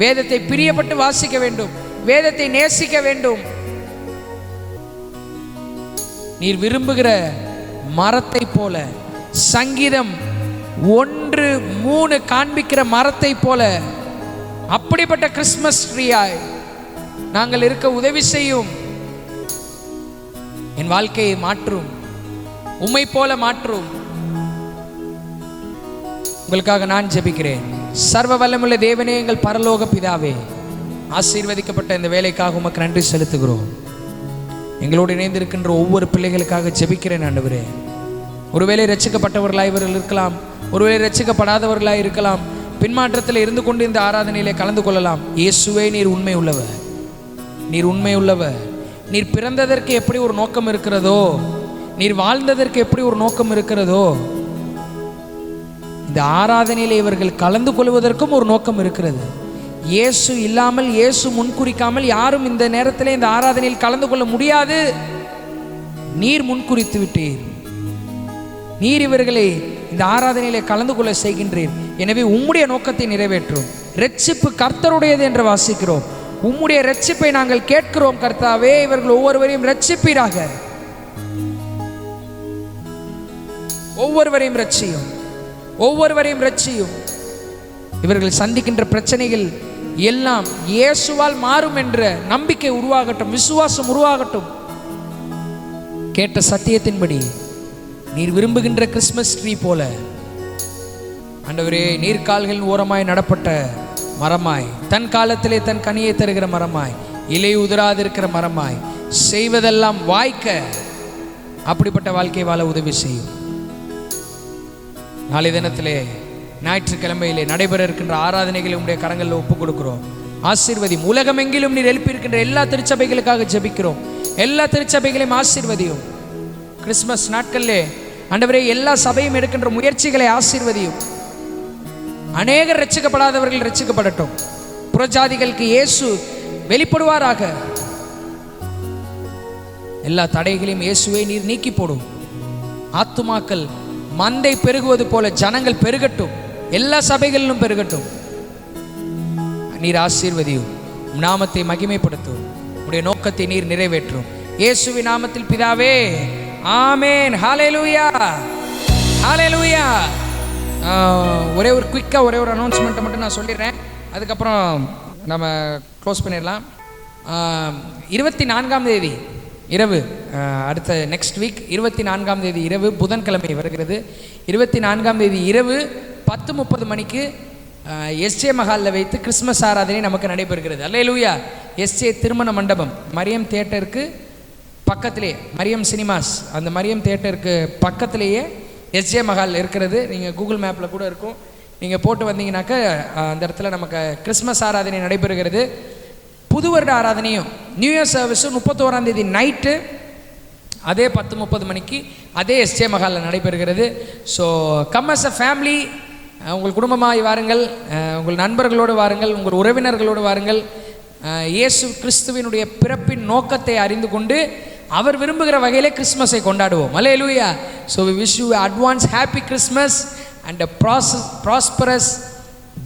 வேதத்தை பிரியப்பட்டு வாசிக்க வேண்டும். வேதத்தை நேசிக்க வேண்டும். நீர் விரும்புகிற மரத்தை போல, சங்கீதம் 1:3 காண்பிக்கிற மரத்தை போல, அப்படிப்பட்ட கிறிஸ்மஸ் ட்ரீயாய் நாங்கள் இருக்க உதவி செய்யும். என் வாழ்க்கையை மாற்றும், உம்மை போல மாற்றும். உங்களுக்காக நான் ஜெபிக்கிறேன். சர்வ வல்லமுள்ள தேவனே, எங்கள் பரலோக பிதாவே, ஆசீர்வதிக்கப்பட்ட இந்த வேலைக்காக உமக்கு நன்றி செலுத்துகிறோம். எங்களோடு இணைந்திருக்கின்ற ஒவ்வொரு பிள்ளைகளுக்காக ஜெபிக்கிறேன் ஆண்டவரே. ஒருவேளை ரட்சிக்கப்பட்டவர்களாய் இவர்கள் இருக்கலாம், ஒருவேளை ரட்சிக்கப்படாதவர்களாய் இருக்கலாம். பின்மாற்றத்தில் இருந்து கொண்டு இந்த ஆராதனையிலே கலந்து கொள்ளலாம். இயேசுவே, நீர் உண்மை உள்ளவர், நீர் உண்மை உள்ளவர். நீர் பிறந்ததற்கு எப்படி ஒரு நோக்கம் இருக்கிறதோ, நீர் வாழ்ந்ததற்கு எப்படி ஒரு நோக்கம் இருக்கிறதோ, இந்த ஆராதனையில் இவர்கள் கலந்து கொள்வதற்கும் ஒரு நோக்கம் இருக்கிறது. இயேசு இல்லாமல், இயேசு முன்குறிக்காமல் யாரும் இந்த நேரத்தில் இந்த ஆராதனையில் கலந்து கொள்ள முடியாது. நீர் முன்குறித்து விட்டீர். நீர் இவர்களை இந்த ஆராதனையிலே கலந்து கொள்ள செய்கின்றீர். எனவே உம்முடைய நோக்கத்தை நிறைவேற்றும். இரட்சிப்பு கர்த்தருடையது என்று வாசிக்கிறோம். உம்முடைய இரட்சிப்பை நாங்கள் கேட்கிறோம் கர்த்தாவே. இவர்கள் ஒவ்வொருவரையும் இரட்சிப்பீராக. ஒவ்வொருவரையும் இரட்சியும், ஒவ்வொருவரையும் இரட்சியும். இவர்கள் சந்திக்கின்ற பிரச்சனைகள் எல்லாம் இயேசுவால் மாறும் என்ற நம்பிக்கை உருவாகட்டும், விசுவாசம் உருவாகட்டும். கேட்ட சத்தியத்தின்படி நீர் விரும்புகின்ற கிறிஸ்மஸ் ட்ரீ போல ஆண்டவரே, நீர்க்கால்களின் ஓரமாய் நடப்பட்ட மரமாய், தன் காலத்திலே தன் கனியை தருகிற மரமாய், இலை உதிராதிருக்கிற மரமாய், செய்வதெல்லாம் வாய்க்க அப்படிப்பட்ட வாழ்க்கை வாழ உதவி செய்யும். நாளை தினத்திலே ஞாயிற்றுக்கிழமையிலே நடைபெற இருக்கின்ற ஆராதனைகளை உடைய கரங்களில் ஒப்புக் கொடுக்கிறோம். ஆசீர்வதியும். உலகமெங்கிலும் நீர் எழுப்பியிருக்கின்ற எல்லா திருச்சபைகளுக்காக ஜெபிக்கிறோம். எல்லா திருச்சபைகளையும் ஆசீர்வதியும். கிறிஸ்மஸ் நாட்களிலே ஆண்டவரே எல்லா சபையும் எடுக்கின்ற முயற்சிகளை ஆசீர்வதியும். அநேகர் ரட்சிக்கப்படாதவர்கள் ரட்சிக்கப்படட்டும். புறஜாதிகளுக்கு இயேசு வெளிப்படுவாராக. எல்லா தடைகளையும் இயேசுவை நீர் நீக்கி போடும். ஆத்துமாக்கள் மந்தை பெருகுவது போல ஜனங்கள் பெருகட்டும். எல்லா சபைகளிலும் பெருகட்டும். நீர் ஆசீர்வதியும். நாமத்தை மகிமைப்படுத்தும். உடைய நோக்கத்தை நீர் நிறைவேற்றும். இயேசுவின் நாமத்தில் பிதாவே, ஆமென். ஹல்லேலூயா, ஹல்லேலூயா. ஒரே ஒரு குயிக்காக ஒரே ஒரு அனௌன்ஸ்மெண்ட்டை மட்டும் நான் சொல்லிடுறேன். அதுக்கப்புறம் நம்ம க்ளோஸ் பண்ணிடலாம். 24ஆம் தேதி இரவு, அடுத்த நெக்ஸ்ட் வீக் 24ஆம் தேதி இரவு புதன்கிழமை வருகிறது. 24ஆம் தேதி இரவு 10:30 மணிக்கு எஸ்ஜே மஹாலில் வைத்து கிறிஸ்மஸ் ஆராதனை நமக்கு நடைபெறுகிறது. அல்லேலூயா. எஸ்ஜே திருமண மண்டபம் மரியம் தியேட்டருக்கு பக்கத்திலே, மரியம் சினிமாஸ், அந்த மரியம் தியேட்டருக்கு பக்கத்திலேயே எஸ்ஜே மஹால் இருக்கிறது. நீங்கள் கூகுள் மேப்பில் கூட இருக்கும். நீங்கள் போட்டு வந்தீங்கன்னாக்க அந்த இடத்துல நமக்கு கிறிஸ்மஸ் ஆராதனை நடைபெறுகிறது. புது வருட ஆராதனையும் நியூ இயர் சர்வீஸும் 31ஆம் தேதி நைட்டு அதே 10:30 மணிக்கு அதே எஸ்ஜே மஹாலில் நடைபெறுகிறது. So come as a family. உங்கள் குடும்பமாய் வாருங்கள், உங்கள் நண்பர்களோடு வாருங்கள், உங்கள் உறவினர்களோடு வாருங்கள். இயேசு கிறிஸ்துவினுடைய பிறப்பின் நோக்கத்தை அறிந்து கொண்டு அவர் விரும்புகிற வகையிலே கிறிஸ்மஸை கொண்டாடுவோம். அல்லேலூயா. So we wish you advance happy Christmas and a prosperous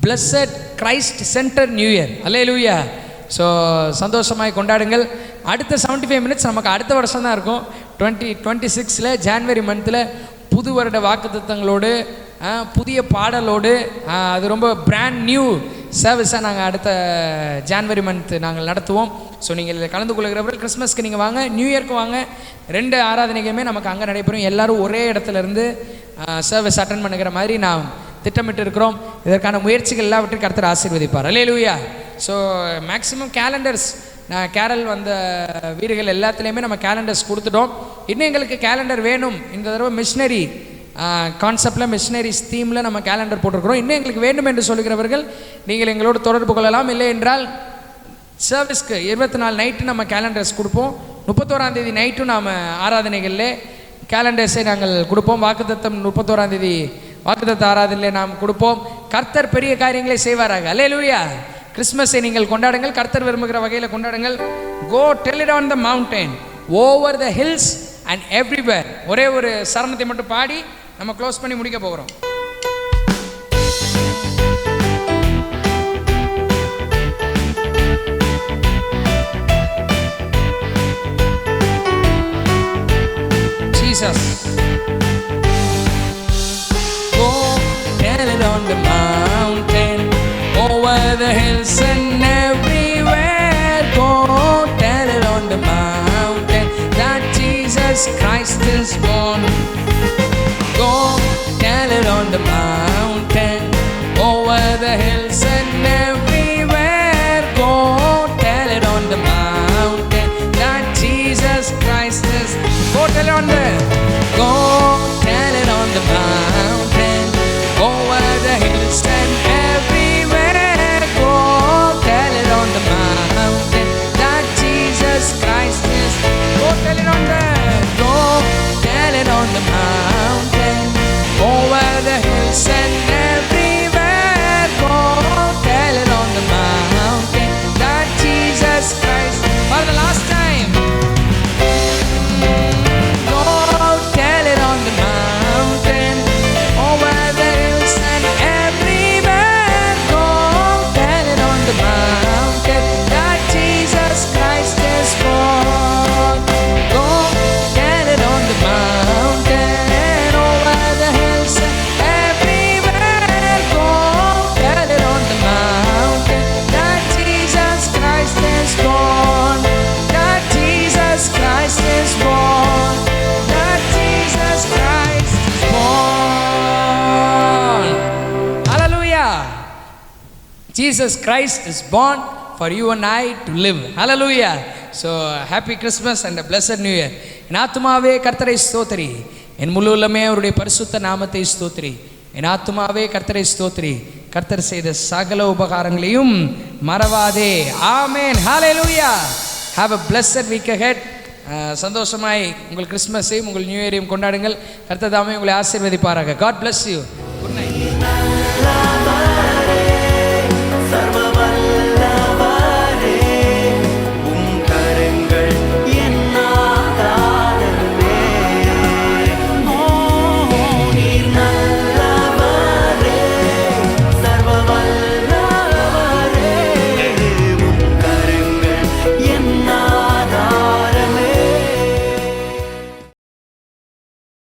blessed Christ centre new year. அல்லேலூயா. ஸோ சந்தோஷமாய் கொண்டாடுங்கள். அடுத்த 75 மினிட்ஸ் நமக்கு அடுத்த வருஷம் தான் இருக்கும். 2026 ஜான்வரி மந்தில் புது வருட வாக்குத்தத்தங்களோடு புதிய பாடலோடு அது ரொம்ப பிராண்ட் நியூ சர்வீஸாக நாங்கள் அடுத்த ஜான்வரி மந்த் நாங்கள் நடத்துவோம். ஸோ நீங்கள் இதில் கலந்து கொள்கிறவர்கள் கிறிஸ்மஸ்க்கு நீங்கள் வாங்க, நியூ இயர்க்கு வாங்க. 2 ஆராதனைகளுமே நமக்கு அங்கே நடைபெறும். எல்லோரும் ஒரே இடத்துல இருந்து சர்வீஸ் அட்டன் பண்ணுகிற மாதிரி நாம் திட்டமிட்டு இருக்கிறோம். இதற்கான முயற்சிகள் எல்லாவற்றையும் கர்த்தர் ஆசீர்வதிப்பார். அல்லேலூயா. ஸோ மேக்ஸிமம் கேலண்டர்ஸ், நான் கேரல் வந்த வீடுகள் எல்லாத்துலேயுமே நம்ம கேலண்டர்ஸ் கொடுத்துட்டோம். இன்னும் எங்களுக்கு கேலண்டர் வேணும். இந்த தடவை மிஷினரி கான்செப்டில், மிஷினரிஸ் தீமில் நம்ம கேலண்டர் போட்டிருக்கிறோம். இன்னும் எங்களுக்கு வேண்டும் என்று சொல்கிறவர்கள் நீங்கள் எங்களோடு தொடர்பு கொள்ளலாம். இல்லை என்றால் சர்வீஸ்க்கு 24 நைட்டு நம்ம கேலண்டர்ஸ் கொடுப்போம். 31ஆம் தேதி நைட்டும் நாம் ஆராதனைகளில் கேலண்டர்ஸை நாங்கள் கொடுப்போம். வாக்குத்தத்தம் 31ஆம் தேதி வாக்குத்தத்த ஆராதனையிலே நாம் கொடுப்போம். கர்த்தர் பெரிய காரியங்களை செய்வாராக. அல்லேலூயா. கிறிஸ்மஸை நீங்கள் கொண்டாடுங்கள், கர்த்தர் விரும்புகிற வகையில் கொண்டாடுங்கள். Go tell it on the mountain, over the hills and everywhere. ஒரே ஒரு சரணத்தை மட்டும் பாடி நம்ம க்ளோஸ் பண்ணி முடிக்க போகிறோம். Jesus, go tell it on the mountain, over the hills and everywhere. Go tell it on the mountain that Jesus Christ is born. Go tell it on the mountain, over the hills and everywhere. Go tell it on the mountain that Jesus Christ is. Go tell it on the, go tell it on the mountain, over the hills and everywhere. Go tell it on the mountain that Jesus Christ is. Go tell it on the, go tell it on the mountain, over the hills and everywhere. Go tell it on the mountain that Jesus Christ. For the last time, go tell it on the mountain, over the hills and everywhere. Go tell it on the mountain that Jesus Christ is born. Go tell it on the mountain, over the hills and everywhere. Go tell it on the mountain that Jesus Christ is born. That Jesus Christ is born. That Jesus Christ is born. Hallelujah. Jesus Christ is born for you and I to live. Hallelujah. So happy Christmas and a blessed New Year. என் ஆத்துமாவே கர்த்தரை ஸ்தோத்திரி, என் முழு உள்ளமே அவருடைய பரிசுத்த நாமத்தை ஸ்தோத்திரி. என் ஆத்துமாவே கர்த்தரை ஸ்தோத்திரி, கர்த்தர் செய்த சகல உபகாரங்களையும் மறவாதே. ஆமென். ஹalleluya. Have a blessed week ahead. சந்தோஷமாய் உங்கள் கிறிஸ்மஸையும் உங்கள் நியூ இயரையும் கொண்டாடுங்கள். கர்த்தர் தாமே உங்களை ஆசீர்வதிப்பாராக. God bless you. Good night.